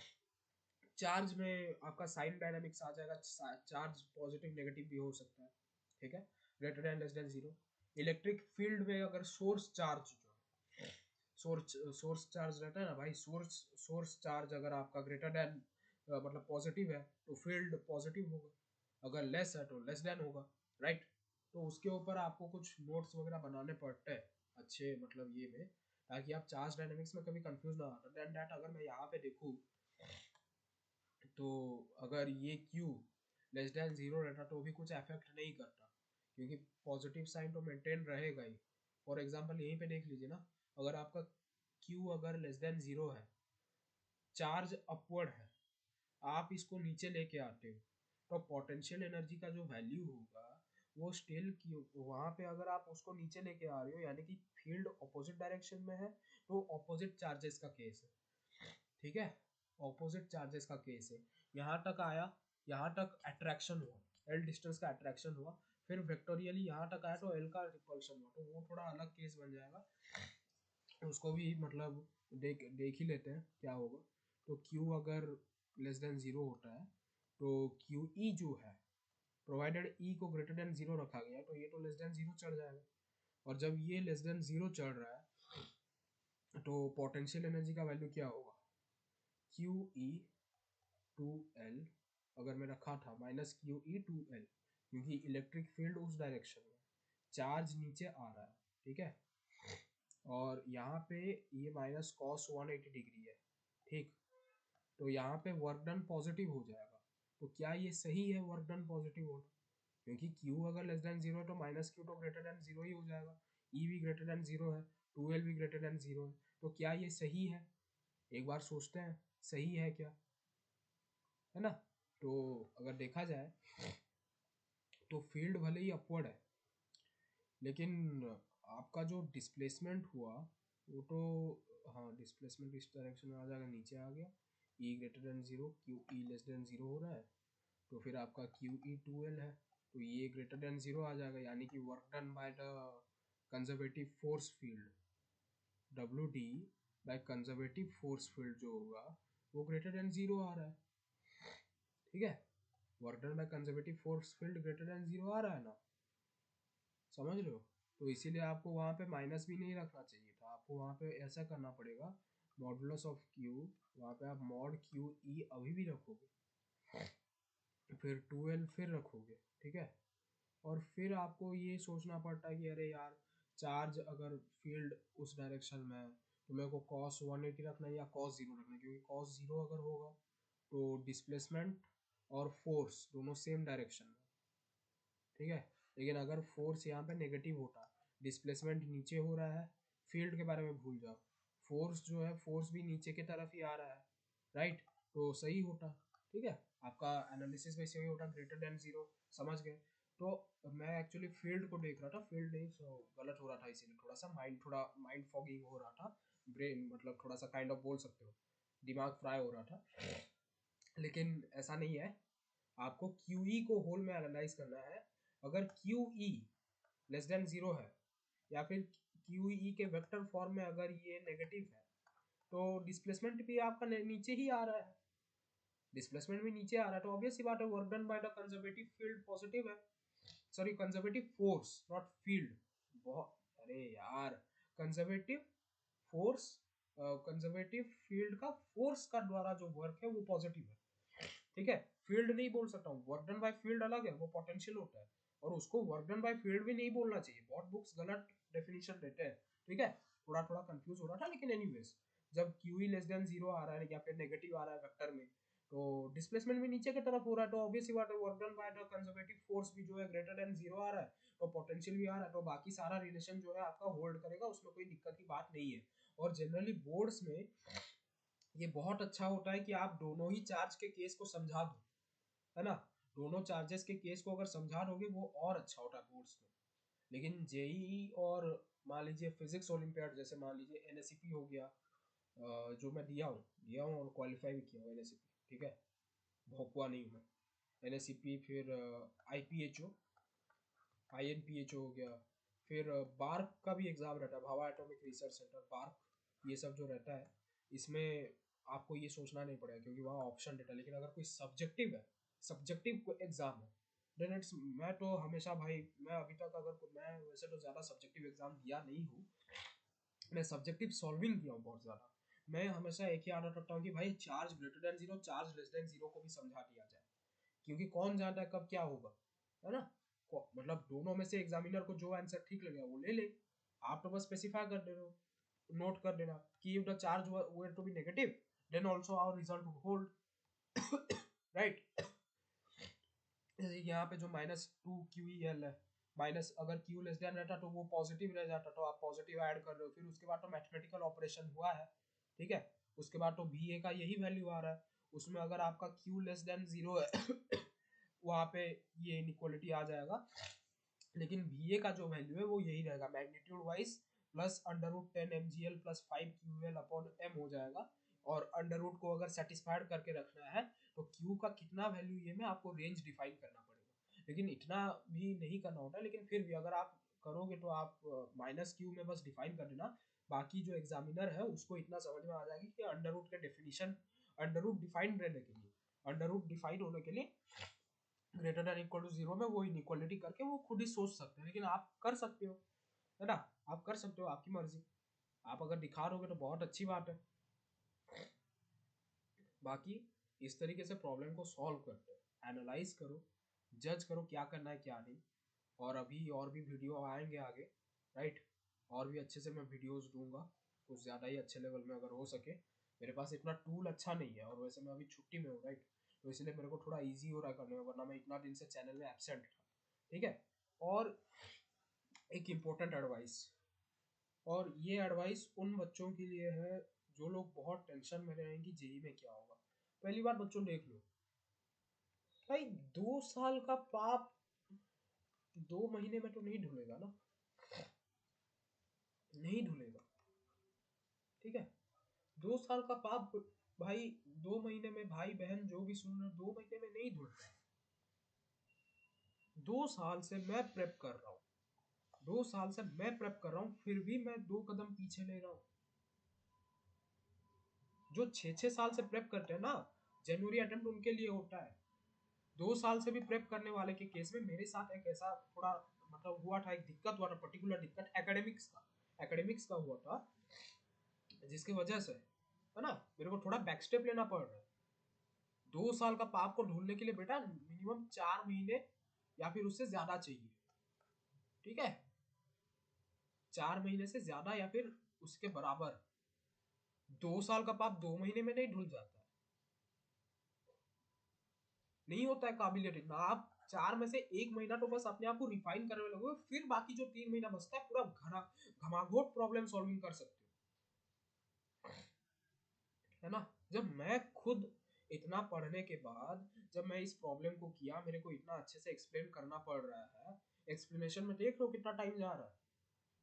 चार्ज में आपका साइन डायनेमिक्स आ जाएगा, चार्ज पॉजिटिव नेगेटिव भी हो सकता है, ठीक है, greater than less than zero. Electric field में अगर सोर्स चार्ज जो है, सोर्स चार्ज रहता है ना भाई, सोर्स चार्ज अगर आपका ग्रेटर देन मतलब पॉजिटिव है तो फील्ड पॉजिटिव होगा, अगर लेस है तो लेस देन होगा, राइट। तो उसके ऊपर आपको कुछ नोट्स वगैरह बनाने पड़ते हैं अच्छे, मतलब ये में, ताकि आप चार्ज डायनेमिक्स में कभी कंफ्यूज ना हो। देन दैट अगर मैं यहाँ पे देखूँ तो अगर ये Q लेस देन जीरो रहता तो भी कुछ अफेक्ट नहीं करता, क्योंकि पॉजिटिव साइन तो मेंटेन रहेगा ही। फॉर एग्जांपल यहीं पे देख लीजिए ना, अगर आपका Q अगर लेस देन जीरो है, चार्ज अपवर्ड है, आप इसको नीचे लेके आते हो, तो पोटेंशियल एनर्जी का जो वैल्यू होगा वो स्टिल क्यू, वहां पे अगर आप उसको नीचे लेके आ रहे हो यानी कि फील्ड ऑपोजिट डायरेक्शन में है, तो ऑपोजिट चार्जेस का केस है, ठीक है, ऑपोजिट चार्जेस का केस है। यहाँ तक आया, यहाँ तक अट्रैक्शन हुआ, एल डिस्टेंस का अट्रैक्शन हुआ, फिर वेक्टोरियली यहाँ तक आया तो एल का रिपल्शन हुआ, तो वो थोड़ा अलग केस बन जाएगा, उसको भी मतलब देख देख ही लेते हैं क्या होगा। तो Q अगर लेस देन जीरो होता है तो क्यू ई जो है, प्रोवाइडेड ई को ग्रेटर देन जीरो रखा गया तो ये तो लेस देन जीरो चढ़ जाएगा, और जब ये लेस देन जीरो चढ़ रहा है तो पोटेंशियल एनर्जी का वैल्यू क्या होगा, क्यू ई टू एल, अगर मैं रखा था -QE2L, क्योंकि इलेक्ट्रिक फील्ड उस डायरेक्शन में, चार्ज नीचे आ रहा है, ठीक है, और यहाँ पे ये -cos 180 डिग्री है, ठीक। तो यहाँ पे वर्क डन पॉजिटिव हो जाएगा, तो क्या ये सही है वर्क डन पॉजिटिव होना, क्योंकि Q अगर लेस देन जीरो है तो -Q तो ग्रेटर देन जीरो ही हो जाएगा, E भी ग्रेटर देन जीरो है, 2L भी ग्रेटर देन जीरो है, तो क्या ये सही है, एक बार सोचते हैं सही है क्या, है ना। तो अगर देखा जाए तो फील्ड भले ही अपवर्ड है, लेकिन आपका जो डिस्प्लेसमेंट हुआ वो तो, हाँ डिस्प्लेसमेंट इस डायरेक्शन में आ जाएगा, नीचे आ गया, E greater than zero, Q E less than zero हो रहा है, तो फिर आपका QE2L है, तो ये ग्रेटर देन जीरो आ जाएगा, यानी कि work done by the conservative force field, WD bye conservative force field जो होगा वो ग्रेटर देन जीरो आ रहा है, ठीक है, work done by conservative force field greater than zero आ रहा है ना, समझ रहे हो? तो इसीलिए आपको वहाँ पे माइनस भी नहीं रखना चाहिए था, आपको वहाँ पे ऐसा करना पड़ेगा, मॉडुलस ऑफ क्यू, वहाँ पे आप मॉड क्यू ई अभी भी रखोगे, फिर 12 फिर रखोगे, ठीक है। और फिर आपको ये सोचना पड़ता है कि अरे यार चार्ज अगर फील्ड उस डायरेक्शन में है तो मेरे को कॉस 180 रखना है या कॉस 0 रखना है, क्योंकि कॉस 0 अगर होगा तो डिस्प्लेसमेंट और फोर्स दोनों सेम डायरेक्शन में, ठीक है। लेकिन अगर फोर्स यहाँ पे नेगेटिव होता, डिस्प्लेसमेंट नीचे हो रहा है, फील्ड के बारे में भूल जाओ, फोर्स जो है फोर्स भी नीचे की तरफ ही आ रहा है, राइट, तो सही होता, ठीक है, आपका एनालिसिस भी सही होता, ग्रेटर देन जीरो, समझ गए। तो मैं एक्चुअली फील्ड को देख रहा था, फील्ड नहीं, सो गलत हो रहा था, इसीलिए थोड़ा माइंड फॉगिंग हो रहा था, ब्रेन मतलब थोड़ा सा काइंड ऑफ बोल सकते हो, दिमाग फ्राई हो रहा था, लेकिन ऐसा नहीं है। आपको क्यू ई को होल में एनालाइज करना है। अगर Q E less than zero है या फिर क्यू ई के वेक्टर फॉर्म में अगर ये नेगेटिव है तो डिस्प्लेसमेंट भी आपका नीचे ही आ रहा है, डिस्प्लेसमेंट भी नीचे आ रहा है, तो ऑब्वियस सी बात है work done by the conservative field positive है, sorry conservative force not field, बहुत, अरे यार, कंजर्वेटिव फोर्स, कंजर्वेटिव फील्ड का फोर्स का द्वारा जो वर्क है वो पॉजिटिव है, ठीक है। फील्ड नहीं बोल सकता हूँ, वर्क डन बाय फील्ड अलग है, वो पोटेंशियल होता है, और उसको वर्क डन बाय फील्ड भी नहीं बोलना चाहिए, बहुत बुक्स गलत डेफिनेशन देते हैं, ठीक है। थोड़ा थोड़ा कंफ्यूज हो रहा था, लेकिन एनीवेज जब Q E less than zero आ रहा है या फिर नेगेटिव आ रहा है वेक्टर में, तो डिस्प्लेसमेंट भी नीचे की तरफ हो रहा है, तो ऑब्वियस सी बात है work done by the conservative force भी जो है ग्रेटर देन जीरो आ रहा है, तो पोटेंशियल भी आ रहा है, तो बाकी सारा रिलेशन जो है आपका होल्ड करेगा, उसमें कोई दिक्कत की बात नहीं है। और जनरली बोर्ड्स में ये बहुत अच्छा होता है कि आप दोनों ही चार्ज के केस को समझा दो, है ना, दोनों चार्जेस के केस को अगर समझा दोगे वो और अच्छा होता है बोर्ड्स में। लेकिन जेईई और मान लीजिए फिजिक्स ओलंपियाड, जैसे मान लीजिए एनएससीपी हो गया, जो मैं दिया हूँ और क्वालिफाई भी किया हूँ एनएससीपी, ठीक है, भोकुआ नहीं हूँ मैं, एनएससीपी, फिर आईपीएचओ, आईएनपीएचओ हो गया, फिर बार्क का भी एग्जाम रहता है, Bhabha atomic research centre, BARC, ये सब जो रहता है, इसमें आपको ये सोचना नहीं पड़ेगा क्योंकि वहाँ ऑप्शन रहता है। लेकिन अगर कोई सब्जेक्टिव है, सब्जेक्टिव एग्जाम है, देन इट्स, मैं तो हमेशा भाई, मैं अभी तक मैं वैसे तो ज़्यादा सब्जेक्टिव एग्जाम दिया नहीं हूँ, मैं सब्जेक्टिव सॉल्विंग किया हूँ बहुत ज़्यादा। मैं हमेशा एक ही आदत रखता हूँ कि भाई charge greater than zero, charge less than zero को भी समझा दिया जाए, क्योंकि कौन जानता है कब क्या होगा, है ना। मतलब दोनों में से एग्जामिनर को जो आंसर ठीक लगेगा वो ले ले, आप तो बस स्पेसिफाई कर दे रहे हो, नोट कर देना कि if the charge were to be negative then also our result would hold, right. यहाँ पे जो -2 QEL है, माइनस अगर Q लेस देन रहता तो वो पॉजिटिव रह जाता, तो आप पॉजिटिव ऐड कर रहे हो, फिर उसके बाद तो मैथमेटिकल ऑपरेशन हुआ है, ठीक है, उसके बाद तो VA का यही वैल्यू आ रहा है, उसमें अगर आपका Q लेस देन जीरो है वहाँ पे ये इनइक्वालिटी आ जाएगा, लेकिन VA का जो वैल्यू है वो यही रहेगा, magnitude wise plus √10 mgl plus 5 QL upon m हो जाएगा, और अंडर रूट को अगर सेटिस्फाइड करके रखना है तो Q का कितना वैल्यू ये में आपको रेंज डिफाइन करना पड़ेगा, लेकिन इतना भी नहीं करना होता, लेकिन फिर भी अगर आप करोगे तो आप -Q में बस डिफाइन कर देना, बाकी जो एग्जामिनर है उसको इतना समझ में आ जाएगी कि अंडर रूट के डेफिनेशन, अंडर रूट डिफाइन रहने के लिए, अंडर रूट डिफाइन होने के लिए greater than equal to zero में वो इनइक्वालिटी करके वो खुद ही सोच सकते हैं, लेकिन आप कर सकते हो, है ना, आप कर सकते हो, आपकी मर्जी, आप अगर दिखा दोगे तो बहुत अच्छी बात है। बाकी इस तरीके से प्रॉब्लम को सॉल्व करते हो, एनालाइज करो, जज करो क्या करना है क्या नहीं, और अभी और भी वीडियो आएंगे आगे, राइट, और भी अच्छे से मैं वीडियोस दूंगा, कुछ ज़्यादा ही अच्छे लेवल में अगर हो सके, मेरे पास इतना टूल अच्छा नहीं है, और वैसे मैं अभी छुट्टी में हूँ, राइट, तो इसलिए मेरे को थोड़ा ईजी हो रहा है करने में, वरना मैं इतना दिन से चैनल में एबसेंट था, ठीक है। और एक इम्पोर्टेंट एडवाइस, और ये एडवाइस उन बच्चों के लिए है जो लोग बहुत टेंशन में रहेंगे कि जेई में क्या होगा। पहली बार बच्चों देख लो भाई, 2 साल का पाप 2 महीने में तो नहीं धुलेगा ना, नहीं धुलेगा, ठीक है, 2 साल का पाप भाई 2 महीने में, भाई बहन जो भी सुन रहे हो, 2 महीने में नहीं धुलता है। 2 साल से मैं प्रेप कर रहा हूँ, 2 साल से मैं प्रेप कर रहा हूँ, फिर भी मैं 2 कदम पीछे ले रहा हूँ। जो 6-6 साल से प्रेप करते हैं ना, जनवरी अटेम्प्ट उनके लिए होता है, 2 साल से भी प्रेप करने वाले के केस में मेरे साथ एक ऐसा थोड़ा मतलब हुआ था, एक दिक्कत हुआ था, पर्टिकुलर दिक्कत एकेडमिक्स का हुआ था, जिसकी वजह से है ना मेरे को थोड़ा बैक स्टेप लेना पड़ रहा है। 2 साल का पाप को ढूंढने के लिए बेटा मिनिमम 4 महीने या फिर उससे ज्यादा चाहिए, ठीक है, 4 महीने से ज्यादा या फिर उसके बराबर। 2 साल का पाप 2 महीने में नहीं धुल जाता है, नहीं होता है काबिलियत इतना। आप 4 में से 1 महीना तो बस अपने आप को रिफाइन करने में लगोगे, फिर बाकी जो 3 महीना बचता है पूरा घमाघोट प्रॉब्लम सॉल्विंग कर सकते हो, है ना। जब मैं खुद इतना पढ़ने के बाद जब मैं इस प्रॉब्लम को किया, मेरे को इतना अच्छे से एक्सप्लेन करना पड़ रहा है, एक्सप्लेनेशन में देख लो कितना टाइम जा रहा है।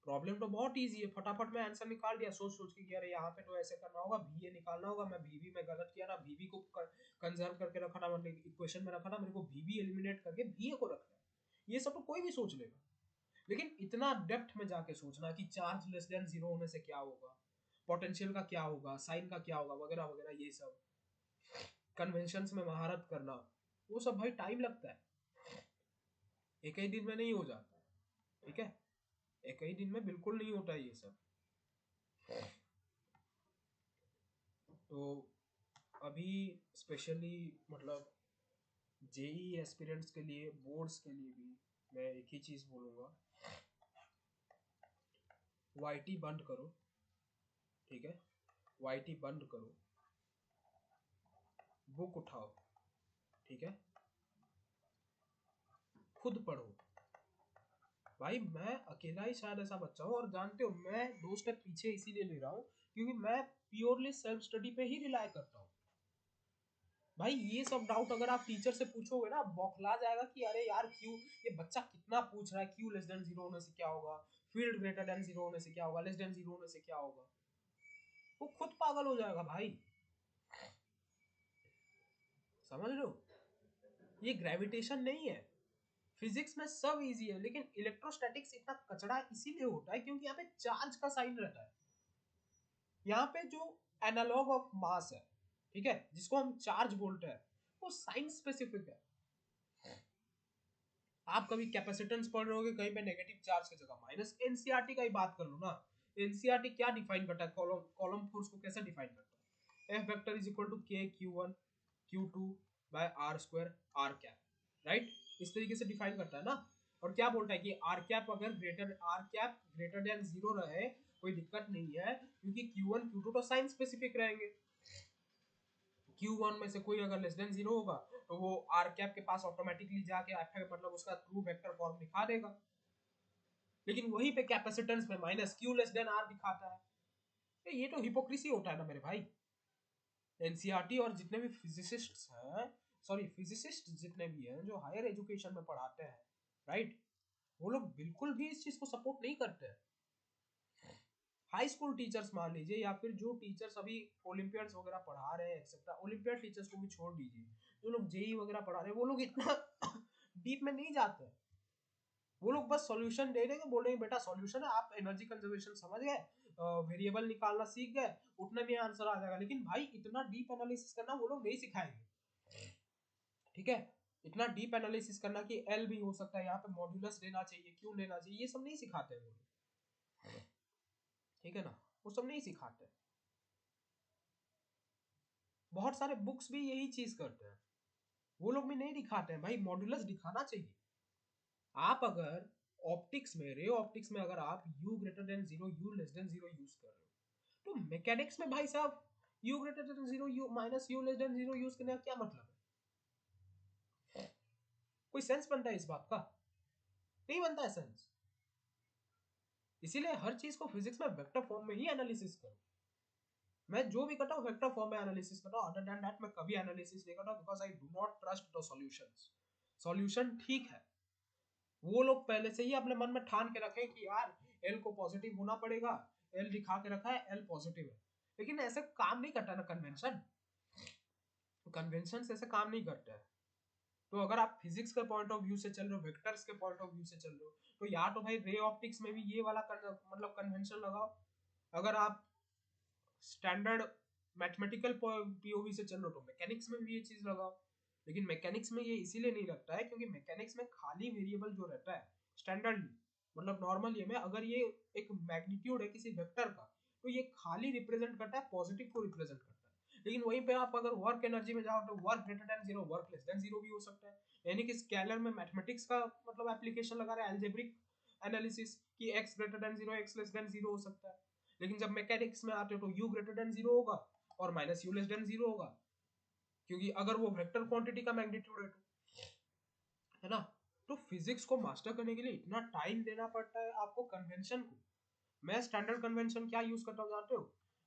प्रॉब्लम तो बहुत इजी है, फटाफट मैं आंसर निकाल दिया सोच सोच के कि अरे यहाँ पे तो ऐसे करना होगा, भी ये निकालना होगा, मैं भी में गलत किया था, भी को कंजर्व करके रखा था, मतलब इक्वेशन में रखा था, मेरे को भी एलिमिनेट करके भी को रखना है। ये सब तो कोई भी सोच लेगा, लेकिन इतना डेप्थ में जाके सोचना कि चार्ज लेस देन जीरो होने से क्या होगा, पोटेंशियल का क्या होगा, साइन का क्या होगा, वगैरह वगैरह, ये सब कन्वेंशंस में महारत करना, वो सब भाई टाइम लगता है, एक ही दिन में नहीं हो जाता, ठीक है, एक ही दिन में बिल्कुल नहीं होता ये सब। तो अभी स्पेशली मतलब जेई एस्पिरेंट्स के लिए, बोर्ड्स के लिए भी मैं एक ही चीज बोलूंगा, वाईटी बंद करो, ठीक है, वाईटी बंद करो, बुक उठाओ, ठीक है, खुद पढ़ो। भाई मैं अकेला ही शायद ऐसा बच्चा हूँ, और जानते हो मैं 2 स्टेप पीछे इसीलिए ले रहा हूँ क्योंकि मैं प्योरली सेल्फ स्टडी पे ही रिलाय करता हूँ। भाई ये सब डाउट अगर आप टीचर से पूछोगे ना, बौखला जाएगा कि अरे यार क्यों ये बच्चा कितना पूछ रहा है, क्यू लेस देन जीरो होने से क्या होगा, फील्ड ग्रेटर देन जीरो होने से क्या होगा, लेस देन जीरो होने से क्या होगा, वो खुद पागल हो जाएगा भाई, समझ लो। ये ग्रेविटेशन नहीं है, फिजिक्स में सब इजी है, लेकिन इलेक्ट्रोस्टैटिक्स इतना कचड़ा इसीलिए होता है क्योंकि यहाँ पे चार्ज का साइन रहता है। यहाँ पे जो एनालॉग ऑफ मास है, ठीक है, जिसको हम चार्ज बोलते हैं, वो साइन स्पेसिफिक है। आप कभी कैपेसिटेंस पढ़ रहे होगे कहीं पे नेगेटिव चार्ज की जगह माइनस, एनसीईआरटी का ही बात कर लो ना, एनसीईआरटी क्या डिफाइन करता है, कॉलम फोर्स को कैसे डिफाइन करता है, F vector is equal to K Q1 Q2 by R square R cap, right, इस तरीके से डिफाइन करता है ना। और क्या बोलता है कि आर कैप अगर ग्रेटर देन जीरो रहे कोई दिक्कत नहीं है, क्योंकि Q1 Q2 तो साइन स्पेसिफिक रहेंगे, Q1 में से कोई अगर लेस देन जीरो होगा तो वो आर कैप के पास ऑटोमेटिकली जाके मतलब उसका ट्रू वेक्टर फॉर्म दिखा देगा, लेकिन वहीं पे कैपेसिटेंस में minus Q less than R दिखाता है। ये तो हिपोक्रेसी होता है ना मेरे भाई। एनसीईआरटी और जितने भी फिजिसिस्ट हैं, सॉरी फिजिसिस्ट जितने भी हैं जो हायर एजुकेशन में पढ़ाते हैं, राइट, वो लोग बिल्कुल भी इस चीज को सपोर्ट नहीं करते हैं। हाई स्कूल टीचर्स मान लीजिए, या फिर जो टीचर्स अभी ओलंपियाड्स वगैरह पढ़ा रहे हैं एक्सेट्रा, ओलंपियाड टीचर्स को भी छोड़ दीजिए, जो लोग जेई वगैरह पढ़ा रहे हैं वो लोग इतना डीप में नहीं जाते हैं। वो लोग बस सॉल्यूशन दे देंगे, बोलेंगे बेटा सॉल्यूशन है, आप एनर्जी कंजर्वेशन समझ गए, वेरिएबल निकालना सीख गए, उतने में आंसर आ जाएगा। लेकिन भाई इतना डीप एनालिसिस करना वो लोग नहीं सिखाएंगे, ठीक है, इतना डीप एनालिसिस करना कि एल भी हो सकता है यहाँ पे, मॉड्यूलस लेना चाहिए, क्यों लेना चाहिए, ये सब नहीं सिखाते हैं वो लोग, ठीक है ना, वो सब नहीं सिखाते। बहुत सारे बुक्स भी यही चीज करते हैं, वो लोग भी नहीं दिखाते हैं भाई, मॉड्यूलस दिखाना चाहिए। आप अगर ऑप्टिक्स में, रे ऑप्टिक्स में अगर आप u greater than zero, u less than zero use कर रहे हो, तो मैकेनिक्स में भाई साहब u greater than zero, u minus u less than zero use करने का क्या मतलब है? कोई सेंस बनता है इस बात का? नहीं बनता है सेंस। इसीलिए हर चीज को फिजिक्स में वेक्टर फॉर्म में ही एनालिसिस करो। मैं जो भी करता हूँ वेक्टर फॉर्म में एनालिसिस करता हूँ, अदर देन दैट मैं कभी एनालिसिस नहीं करता, because I do not trust the solutions. Solution ठीक है, वो लोग पहले से ही अपने मन में ठान के रखे कि यार एल को पॉजिटिव होना पड़ेगा, एल दिखा के रखा है एल पॉजिटिव है, लेकिन ऐसे काम नहीं करता ना कन्वेंशन, तो कन्वेंशन ऐसे काम नहीं करता है। तो अगर आप फिजिक्स के पॉइंट ऑफ व्यू से चल रहे हो, वेक्टर्स के पॉइंट ऑफ व्यू से चल रहे हो, तो या तो भाई रे ऑप्टिक्स में भी ये वाला मतलब कन्वेंशन लगाओ, अगर आप स्टैंडर्ड मैथमेटिकल पीओवी से चल रहे हो तो मैकेनिक्स में भी ये चीज लगाओ। लेकिन मैकेनिक्स में ये इसीलिए नहीं लगता है क्योंकि मैकेनिक्स में खाली वेरिएबल जो रहता है, स्टैंडर्ड मतलब नॉर्मल ये में अगर ये एक मैग्नीट्यूड है किसी वेक्टर का तो ये खाली रिप्रेजेंट करता है पॉजिटिव को रिप्रेजेंट करता है। लेकिन वहीं पे आप अगर वर्क एनर्जी में जाओ तो work greater than zero work less than zero भी हो सकता है। यानी कि स्केलर में मैथमेटिक्स का मतलब एप्लीकेशन लगा रहा है अलजेब्रिक एनालिसिस कि x greater than zero x less than zero हो सकता है। लेकिन जब मैकेनिक्स में आते हो तो u ग्रेटर देन जीरो होगा और minus u less than zero होगा क्योंकि अगर वो वेक्टर क्वांटिटी का मैग्नीट्यूड है तो, है ना। तो फिजिक्स को मास्टर करने के लिए इतना टाइम देना पड़ता है आपको कन्वेंशन को। मैं स्टैंडर्ड कन्वेंशन क्या यूज करता हूँ जानते हो,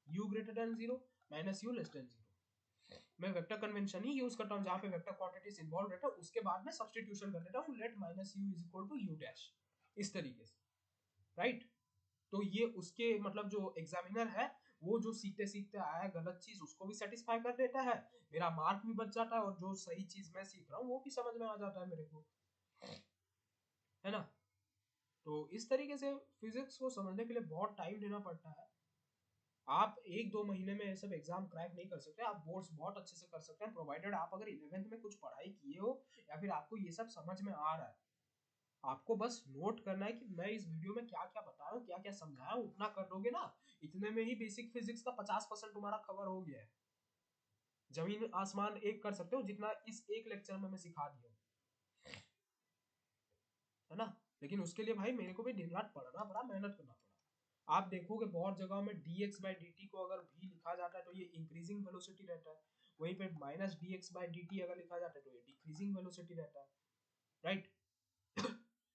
u greater than zero minus u less than zero. मैं वेक्टर कन्वेंशन ही यूज करता हूँ जहां पे वेक्टर क्वांटिटीज इन्वॉल्व रहता है उसके बाद में सब्स्टिट्यूशन कर देता हूँ let minus u is equal to u dash इस तरीके से, राइट। तो ये उसके मतलब जो एग्जामिनर है वो जो सीखते सीखते आया है गलत चीज उसको भी सेटिस्फाई कर देता है, मेरा मार्क भी बच जाता है और जो सही चीज मैं सीख रहा हूँ वो भी समझ में आ जाता है मेरे को, है ना। तो इस तरीके से फिजिक्स को समझने के लिए बहुत टाइम देना पड़ता है। आप एक दो महीने में सब एग्जाम क्रैक नहीं कर सकते, आप बोर्ड्स बहुत अच्छे से कर सकते हैं प्रोवाइडेड आप अगर 11th में कुछ पढ़ाई किए हो या फिर आपको ये सब समझ में आ रहा है। आपको बस नोट करना है कि मैं इस वीडियो में क्या क्या बताया हूँ क्या क्या समझाया हूँ, उतना कर दोगे ना इतने में ही बेसिक फिजिक्स का 50% तुम्हारा कवर हो गया है। जमीन आसमान एक कर सकते हो जितना इस एक लेक्चर में मैं सिखा दिया हूँ, है ना। लेकिन उसके लिए भाई मेरे को भी दिन रात पढ़ना पड़ा, मेहनत करना पड़ा। आप देखोगे बहुत जगहों में dx बाई dt को अगर भी लिखा जाता है तो ये इंक्रीजिंग वेलोसिटी रहता है, वहीं पे माइनस dx बाई dt अगर लिखा जाता है तो ये डिक्रीजिंग वेलोसिटी रहता है, राइट।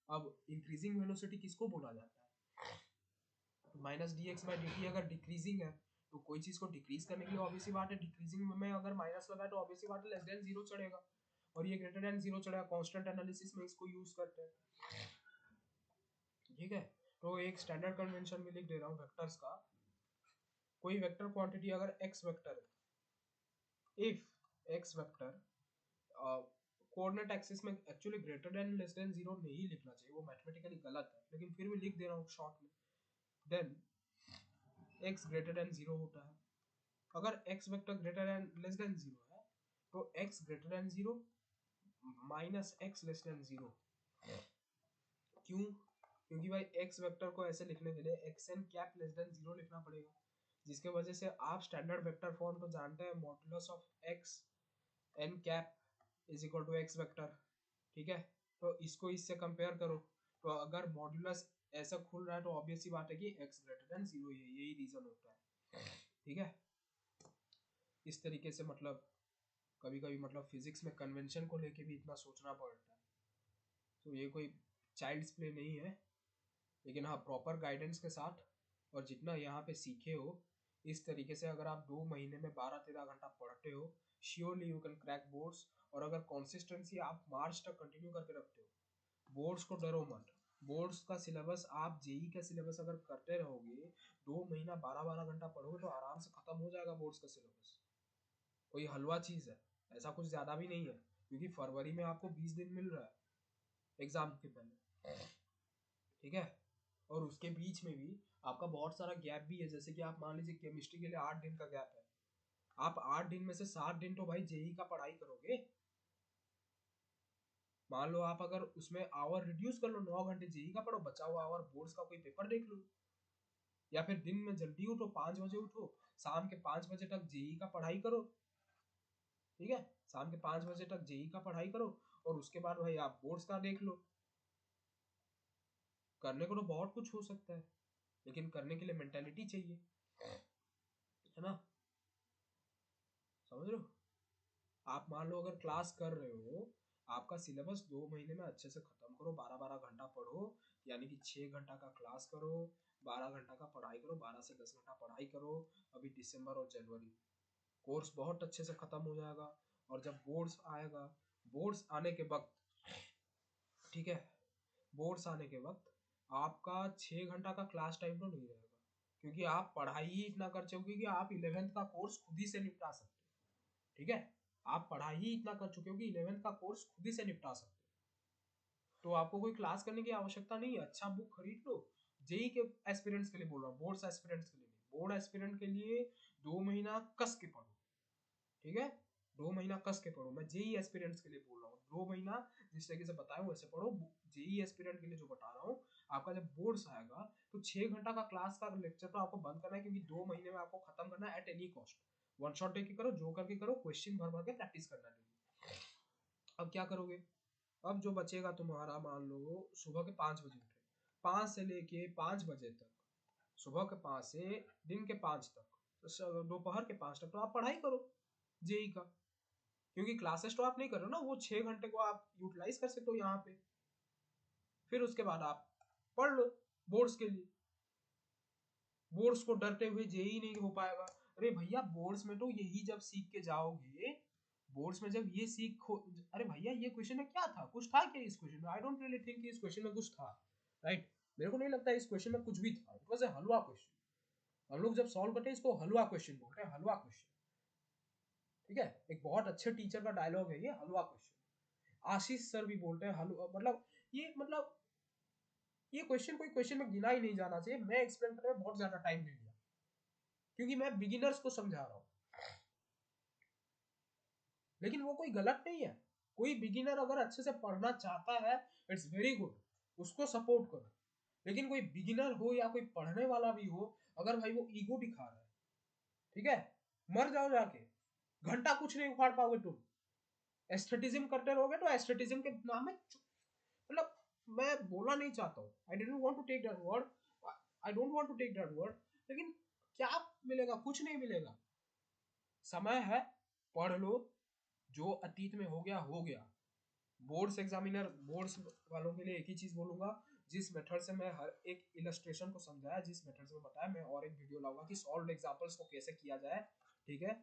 अब इंक्रीजिंग वेलोसिटी किसको बोला जाता है, minus D x by D T अगर डिक्रीजिंग है तो कोई चीज को डिक्रीज करने के लिए ऑब्वियसली बात है डिक्रीजिंग में अगर माइनस लगा तो ऑब्वियसली बात है लेस देन जीरो चढ़ेगा और ये ग्रेटर देन जीरो चढ़ेगा, कांस्टेंट एनालिसिस में इसको यूज करते हैं, ठीक है। तो एक स्टैंडर्ड कन्वेंशन में लिख दे रहा हूँ वेक्टर्स का। कोई वेक्टर क्वांटिटी अगर x वेक्टर है, if x vector coordinate axis में actually greater than less than zero नहीं लिखना चाहिए, वो मैथमेटिकली गलत है लेकिन फिर भी लिख दे रहा हूँ शॉर्ट में। Then x greater than zero होता है, अगर x vector greater than less than zero है तो x greater than zero minus x less than zero. क्यों, क्योंकि भाई x वेक्टर को ऐसे लिखने के लिए X N cap less than zero लिखना पड़ेगा, जिसके वजह से आप स्टैंडर्ड वेक्टर फॉर्म तो जानते हैं modulus of x N cap is equal to x vector, ठीक है। तो इसको इससे कंपेयर करो तो अगर मॉडुलस ऐसा खुल रहा है तो ऑब्वियस सी बात है कि x ग्रेटर देन जीरो ही है, यही रीजन होता है, ठीक है। इस तरीके से मतलब कभी कभी मतलब फिजिक्स में कन्वेंशन को लेके भी इतना सोचना पड़ता है। तो ये कोई चाइल्ड्स प्ले नहीं है, लेकिन हाँ प्रॉपर गाइडेंस के साथ और जितना यहाँ पे सीखे हो इस तरीके से अगर आप 2 महीने में 12-13 घंटा पढ़ते हो surely you can crack boards. और अगर कंसिस्टेंसी आप मार्च तक कंटिन्यू करके रखते हो बोर्ड्स को डरो मत। बोर्ड्स का सिलेबस आप जेई का सिलेबस अगर करते रहोगे 2 महीना 12-12 घंटा पढ़ोगे तो आराम से खत्म हो जाएगा बोर्ड्स का सिलेबस। कोई हलवा चीज है, ऐसा कुछ ज्यादा भी नहीं है क्योंकि फरवरी में आपको 20 दिन मिल रहा है एग्जाम के पहले, ठीक है। और उसके बीच में भी आपका बहुत सारा गैप भी है, जैसे कि आप मान लीजिए केमिस्ट्री के लिए 8 दिन का गैप है, आप 8 दिन में से 7 दिन तो भाई जेई का पढ़ाई करोगे। मान लो आप अगर उसमें आवर रिड्यूस कर लो 9 घंटे जेई का पढ़ो, बचा हुआ आवर बोर्ड्स का कोई पेपर देख लो, या फिर दिन में जल्दी उठो 5 बजे उठो शाम के 5 बजे तक जेई का पढ़ाई करो, ठीक है। शाम के 5 बजे तक जेई का पढ़ाई करो और उसके बाद भाई आप बोर्ड्स का देख लो। करने को तो बहुत कुछ हो सकता है लेकिन करने के लिए मेंटेलिटी चाहिए, है ना। समझ रहे हो, आप मान लो अगर क्लास कर रहे हो आपका सिलेबस 2 महीने में अच्छे से खत्म करो, 12-12 घंटा पढ़ो, यानी कि 6 घंटा का क्लास करो, 12 घंटा का पढ़ाई करो, 12 से 10 घंटा पढ़ाई करो। अभी दिसंबर और जनवरी कोर्स बहुत अच्छे से खत्म हो जाएगा और जब बोर्ड्स आएगा, बोर्ड्स आने के वक्त, ठीक है, बोर्ड्स आने के वक्त आपका 6 घंटा का क्लास टाइम तो नहीं रहेगा क्योंकि आप पढ़ाई ही इतना कर चुके कि आप 11th का कोर्स खुद ही से निपटा सकते हो, ठीक है। आप पढ़ाई ही इतना कर चुके हो कि 11th का कोर्स खुद ही से निपटा सकते हो, तो आपको कोई क्लास करने की आवश्यकता नहीं है। अच्छा बुक खरीद लो, जेई के एस्पिरेंट्स के लिए बोल रहा हूँ, बोर्ड्स एस्पिरेंट्स के लिए नहीं, बोर्ड एस्पिरेंट के लिए 2 महीना कस के पढ़ो, ठीक है। 2 महीना कस के पढ़ो। मैं जेई एस्पिरेंट्स के लिए बोल रहा हूँ, 2 महीना जिस तरीके से बताया हूँ वैसे पढ़ो। जेई एस्पिरेंट के लिए जो बता रहा हूँ, आपका जब बोर्ड्स आएगा तो 6 घंटा का क्लास का लेक्चर तो आपको बंद करना है, क्योंकि 2 महीने में आपको खत्म करना है at any cost. One shot take के करो, जो करके करो, क्वेश्चन भर भर के प्रैक्टिस करना है। अब क्या करोगे, अब जो बचेगा तुम्हारा, मान लो सुबह के 5 बजे उठे, 5 से लेके 5 बजे तक, सुबह के 5 से दिन के 5 तक, दोपहर के 5 तक तो आप पढ़ाई करो जेई का, क्योंकि क्लासेस तो आप नहीं कर रहे हो ना, वो 6 घंटे को आप यूटिलाइज कर सकते हो यहाँ पे। फिर उसके बाद आप पढ़ लो बोर्ड्स के लिए। बोर्ड्स को डरते हुए जेई नहीं हो पाएगा, अरे भैया बोर्ड्स में तो यही जब सीख के जाओगे, बोर्ड्स में जब ये सीखो, अरे भैया ये क्वेश्चन में क्या था, कुछ था क्या इस क्वेश्चन में? आई डोंट रियली थिंक इस क्वेश्चन में कुछ था, राइट? मेरे को नहीं लगता इस क्वेश्चन में कुछ भी था, it was a halwa question. हम लोग जब सॉल्व करते हैं इसको हलवा क्वेश्चन बोलते हैं, हलवा क्वेश्चन, ठीक है? एक बहुत अच्छे टीचर का डायलॉग है ये, हलवा क्वेश्चन। आशीष सर भी बोलते हैं हलवा, मतलब ये, मतलब ये क्वेश्चन कोई क्वेश्चन में गिना ही नहीं जाना चाहिए। मैं एक्सप्लेन करने में बहुत ज्यादा टाइम ले लिया, क्योंकि मैं बिगिनर्स को समझा रहा हूँ, लेकिन वो कोई गलत नहीं है। कोई बिगिनर अगर अच्छे से पढ़ना चाहता है, इट्स वेरी गुड, उसको सपोर्ट करो। लेकिन कोई बिगिनर हो या कोई पढ़ने वाला भी हो, अगर भाई वो ईगो दिखा रहा है, ठीक है, मर जाओ जाके, घंटा कुछ नहीं उखाड़ पाओगे तुम। एस्थेटिज्म करते रहोगे तो एस्थेटिज्म के नाम में, मतलब मैं बोलना नहीं चाहता हूँ, I didn't want to take that word, I don't want to take that word, लेकिन क्या मिलेगा? कुछ नहीं मिलेगा। समय है, पढ़ लो, जो अतीत में हो गया हो गया। बोर्ड्स एग्जामिनर, बोर्ड्स वालों के लिए एक ही चीज बोलूंगा, जिस मेथड से मैं हर एक इलस्ट्रेशन को समझाया, जिस मेथड से मैं बताया, मैं और एक वीडियो लाऊंगा कि सॉल्व एग्जांपल्स को कैसे किया जाए, ठीक है?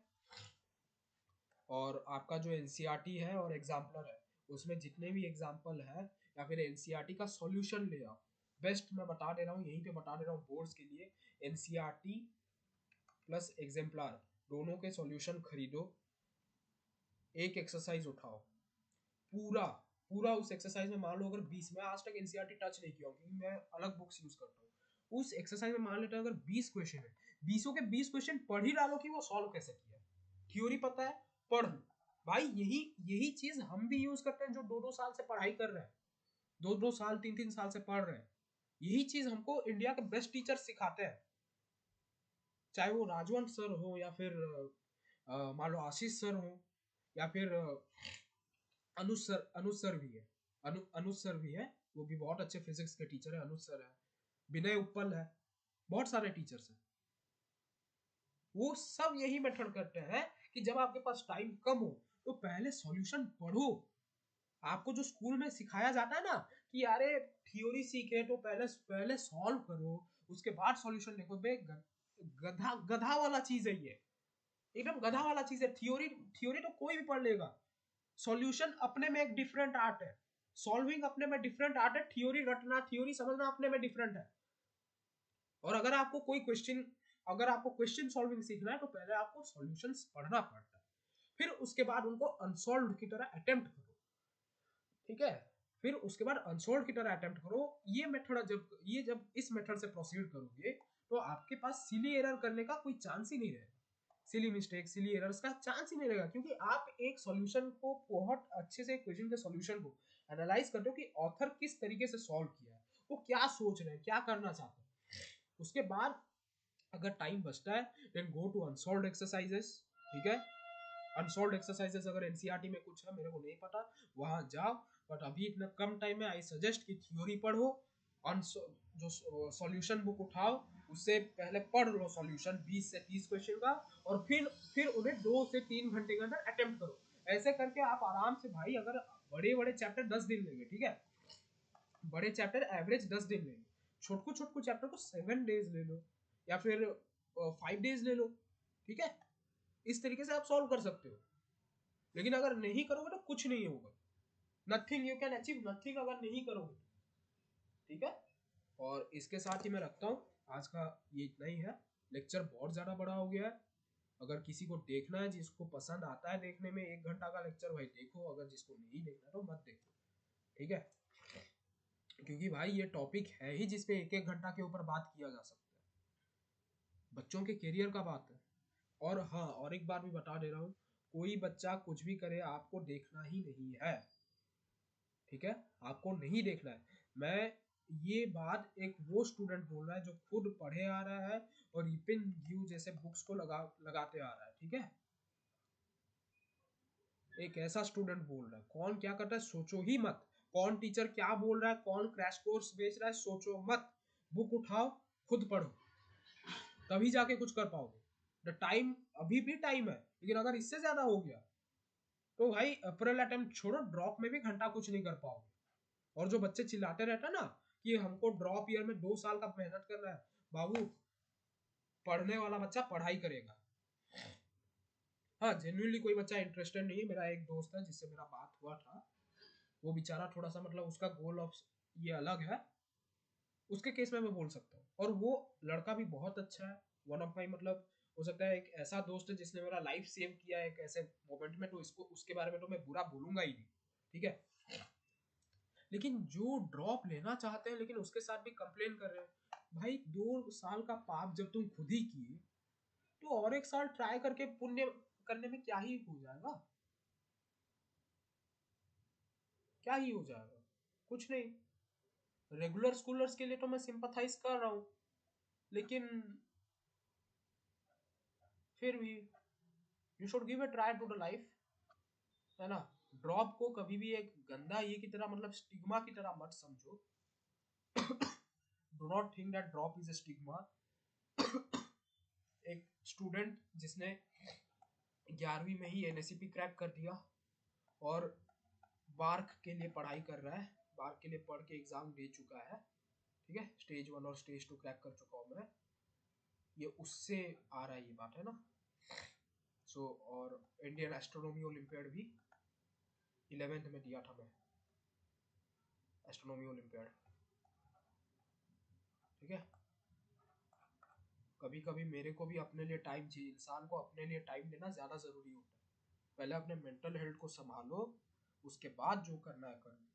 और आपका जो एनसीईआरटी है और एग्जाम्पलर है, उसमें जितने भी एग्जाम्पल है या फिर एनसीईआरटी का सॉल्यूशन ले आओ। बेस्ट मैं बता दे रहा हूँ, यहीं पे बता दे रहा हूँ, बोर्ड्स के लिए एनसीईआरटी प्लस एग्जाम्पलर दोनों के सॉल्यूशन खरीदो, एक एक्सरसाइज उठाओ, पूरा पूरा उस एक्सरसाइज में, मान लो अगर 20, मैं आज तक एनसीईआरटी टच नहीं किया हूँ क्योंकि मैं अलग बुक्स यूज करता हूँ। उस एक्सरसाइज में मान लेते हैं अगर 20 क्वेश्चन है, 20 के 20 क्वेश्चन पढ़ ही डालो कि वो सॉल्व कैसे किया। थ्योरी पता है, पढ़ लो भाई। यही यही चीज हम भी यूज करते हैं जो 2-2 साल से पढ़ाई कर रहे हैं, 2-2 साल 3-3 साल से पढ़ रहे हैं। यही चीज हमको इंडिया के बेस्ट टीचर सिखाते हैं, चाहे वो राजवंत सर हो या फिर मान लो आशीष सर हो, या फिर अनुज सर भी है, अनुज सर भी है, वो भी बहुत अच्छे फिजिक्स के टीचर है। अनुज सर है, विनय उपल है, बहुत सारे टीचर्स हैं। वो सब यही मेथड करते हैं कि जब आपके पास टाइम कम हो तो पहले सॉल्यूशन पढ़ो। आपको जो स्कूल में सिखाया जाता है ना कि अरे थ्योरी सीखे तो पहले पहले सॉल्व करो, उसके बाद सॉल्यूशन लिखो, बे गधा गधा वाला चीज है ये, एकदम गधा वाला चीज है। थ्योरी थ्योरी तो कोई भी पढ़ लेगा, सॉल्यूशन अपने में एक डिफरेंट आर्ट है, सॉल्विंग अपने में डिफरेंट आर्ट है, थ्योरी रटना, थ्योरी समझना अपने में डिफरेंट है। और अगर आपको कोई क्वेश्चन, अगर आपको क्वेश्चन सॉल्विंग सीखना है तो पहले आपको सॉल्यूशंस पढ़ना पड़ता है, फिर उसके बाद उनको अनसॉल्व्ड की तरह अटेम्प्ट करो, ठीक है? फिर उसके बाद अनसॉल्व्ड की तरह अटेम्प्ट करो। ये मेथड जब इस मेथड से प्रोसीड करोगे तो आपके पास सिली एरर करने का कोई चांस ही नहीं रहेगा, सिली मिस्टेक, सिली एरर्स का चांस ही नहीं रहेगा, क्योंकि आप एक सॉल्यूशन को बहुत अच्छे से, क्वेश्चन के सॉल्यूशन को एनालाइज करते हो कि ऑथर किस तरीके से सॉल्व किया है, वो क्या सोच रहे हैं, क्या करना चाहते हैं। उसके बाद अगर टाइम बचता है then go to unsolved exercises, ठीक है? अनसॉल्व्ड एक्सरसाइजेस अगर एनसीईआरटी में कुछ है, मेरे को नहीं पता, वहां जाओ। बट अभी इतना कम टाइम में आई सजेस्ट कि थ्योरी पढ़ो, जो सॉल्यूशन बुक उठाओ, उससे पहले पढ़ लो सॉल्यूशन 20 से 30 क्वेश्चन का, और फिर उन्हें 2 से 3 घंटे के अंदर अटेम्प्ट करो। ऐसे करके आप आराम से भाई, अगर बड़े बड़े चैप्टर 10 दिन लेंगे, ठीक है, बड़े चैप्टर एवरेज 10 दिन लेंगे, छोटकू छोटकू चैप्टर को 7 डेज ले लो या फिर 5 डेज ले लो, ठीक है? इस तरीके से आप सॉल्व कर सकते हो। लेकिन अगर नहीं करोगे तो कुछ नहीं होगा, nothing you can achieve nothing अगर नहीं करोगे, ठीक है? और इसके साथ ही मैं रखता हूँ, आज का ये इतना ही है। लेक्चर बहुत ज़्यादा बड़ा हो गया है, अगर किसी को देखना है, जिसको पसंद आता है देखने में 1 घंटा का लेक्चर, भाई देखो, अगर जिसको नहीं देखना तो मत देखो, ठीक है? क्योंकि भाई ये टॉपिक है ही जिसपे 1-1 घंटा के ऊपर बात किया जा सकता है, बच्चों के करियर का बात है। और हाँ, और एक बार भी बता दे रहा हूँ, कोई बच्चा कुछ भी करे आपको देखना ही नहीं है, ठीक है, आपको नहीं देखना है। मैं ये बात एक वो स्टूडेंट बोल रहा है जो खुद पढ़े आ रहा है और रिपिन व्यू जैसे बुक्स को लगाते आ रहा है, ठीक है। एक ऐसा स्टूडेंट बोल रहा है, कौन क्या करता है सोचो ही मत, कौन टीचर क्या बोल रहा है, कौन क्रैश कोर्स बेच रहा है सोचो मत, बुक उठाओ, खुद पढ़ो, तभी जाके कुछ कर पाओगे। द टाइम अभी भी टाइम है, लेकिन अगर इससे ज्यादा हो गया तो भाई अप्रैल अटेम्प्ट छोड़ो, ड्रॉप में भी घंटा कुछ नहीं कर पाओगे। और जो बच्चे चिल्लाते रहते हैं ना कि हमको ड्रॉप ईयर में 2 साल का मेहनत करना है, बाबू पढ़ने वाला बच्चा पढ़ाई करेगा। हाँ जेन्युइनली कोई बच्चा इंटरेस्टेड नहीं है। मेरा एक दोस्त है जिससे मेरा बात हुआ था, वो बेचारा थोड़ा सा मतलब उसका गोल ऑफ ये अलग है, उसके केस में मैं बोल सकता हूँ। और वो लड़का भी बहुत अच्छा है, वन ऑफ माई मतलब हो सकता है एक ऐसा दोस्त है जिसने मेरा लाइफ सेव किया है एक ऐसे मोमेंट में, तो इसको उसके बारे में तो मैं बुरा बोलूंगा ही नहीं, ठीक है। लेकिन जो ड्रॉप लेना चाहते हैं लेकिन उसके साथ भी कंप्लेन कर रहे हैं, भाई 2 साल का पाप जब तुम खुद ही किए तो और एक साल ट्राई करके पुण्य करने में क्या ही हो जाएगा, क्या ही हो जाएगा, कुछ नहीं। रेगुलर स्कूलर्स के लिए तो मैं सिंपथाइज कर रहा हूँ, लेकिन फिर भी you should give a try to the life, है ना। ड्रॉप को कभी भी एक गंदा ये की तरह मतलब स्टिग्मा की तरह मत समझो। Do not think that drop is a stigma. एक स्टूडेंट जिसने 11वीं में ही एनएससीपी क्रैक कर दिया और बार्क के लिए पढ़ाई कर रहा है, बार्क के लिए पढ़ के एग्जाम दे चुका है, ठीक है, स्टेज 1 और स्टेज 2 क्रैक कर चुका हूँ मैं, ये उससे आ रहा है ये बात, है ना। सो और इंडियन एस्ट्रोनॉमी ओलंपियाड भी 11th में दिया था मैं, एस्ट्रोनॉमी ओलंपियाड, ठीक है। कभी कभी मेरे को भी अपने लिए टाइम चाहिए, इंसान को अपने लिए टाइम लेना ज़्यादा ज़रूरी होता है। पहले अपने मेंटल हेल्थ को संभालो, उसके बाद जो करना है करो,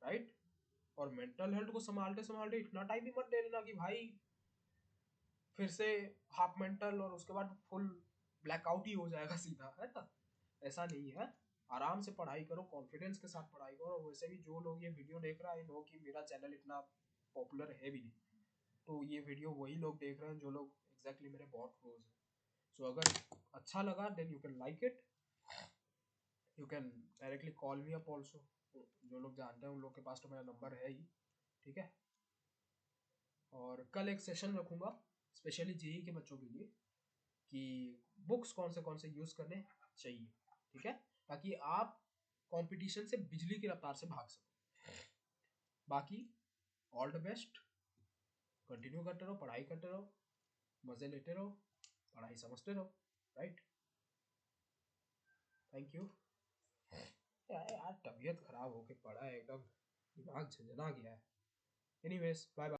राइट। और मेंटल हेल्थ को संभालते संभालते इतना टाइम भी मत दे लेना कि भाई फिर से हाफ मेंटल और उसके बाद फुल ब्लैकआउट ही हो जाएगा सीधा, है ना। ऐसा नहीं है, आराम से पढ़ाई करो, कॉन्फिडेंस के साथ पढ़ाई करो। और वैसे भी जो लोग ये वीडियो देख रहा है नो कि मेरा चैनल इतना पॉपुलर है भी नहीं, तो ये वीडियो वही लोग देख रहे हैं जो लोग एग्जैक्टली मेरे बहुत क्लोज हैं। सो अगर अच्छा लगा then you can like it, you can directly call me up also, जो लोग जानते हैं उन लोग के पास तो मेरा नंबर है ही, ठीक है। और कल एक सेशन रखूंगा स्पेशली जेई के बच्चों के लिए कि बुक्स कौन से यूज़ करने चाहिए, ठीक है, ताकि आप कंपटीशन से बिजली की रफ्तार से भाग सको। बाकी ऑल द बेस्ट, कंटिन्यू करते रहो, पढ़ाई करते रहो, मज़े लेते रहो, पढ़ाई समझते रहो, राइट। Thank you. यार तबीयत खराब होके पड़ा है एकदम, दिमाग झंझना गया है। Anyways bye bye.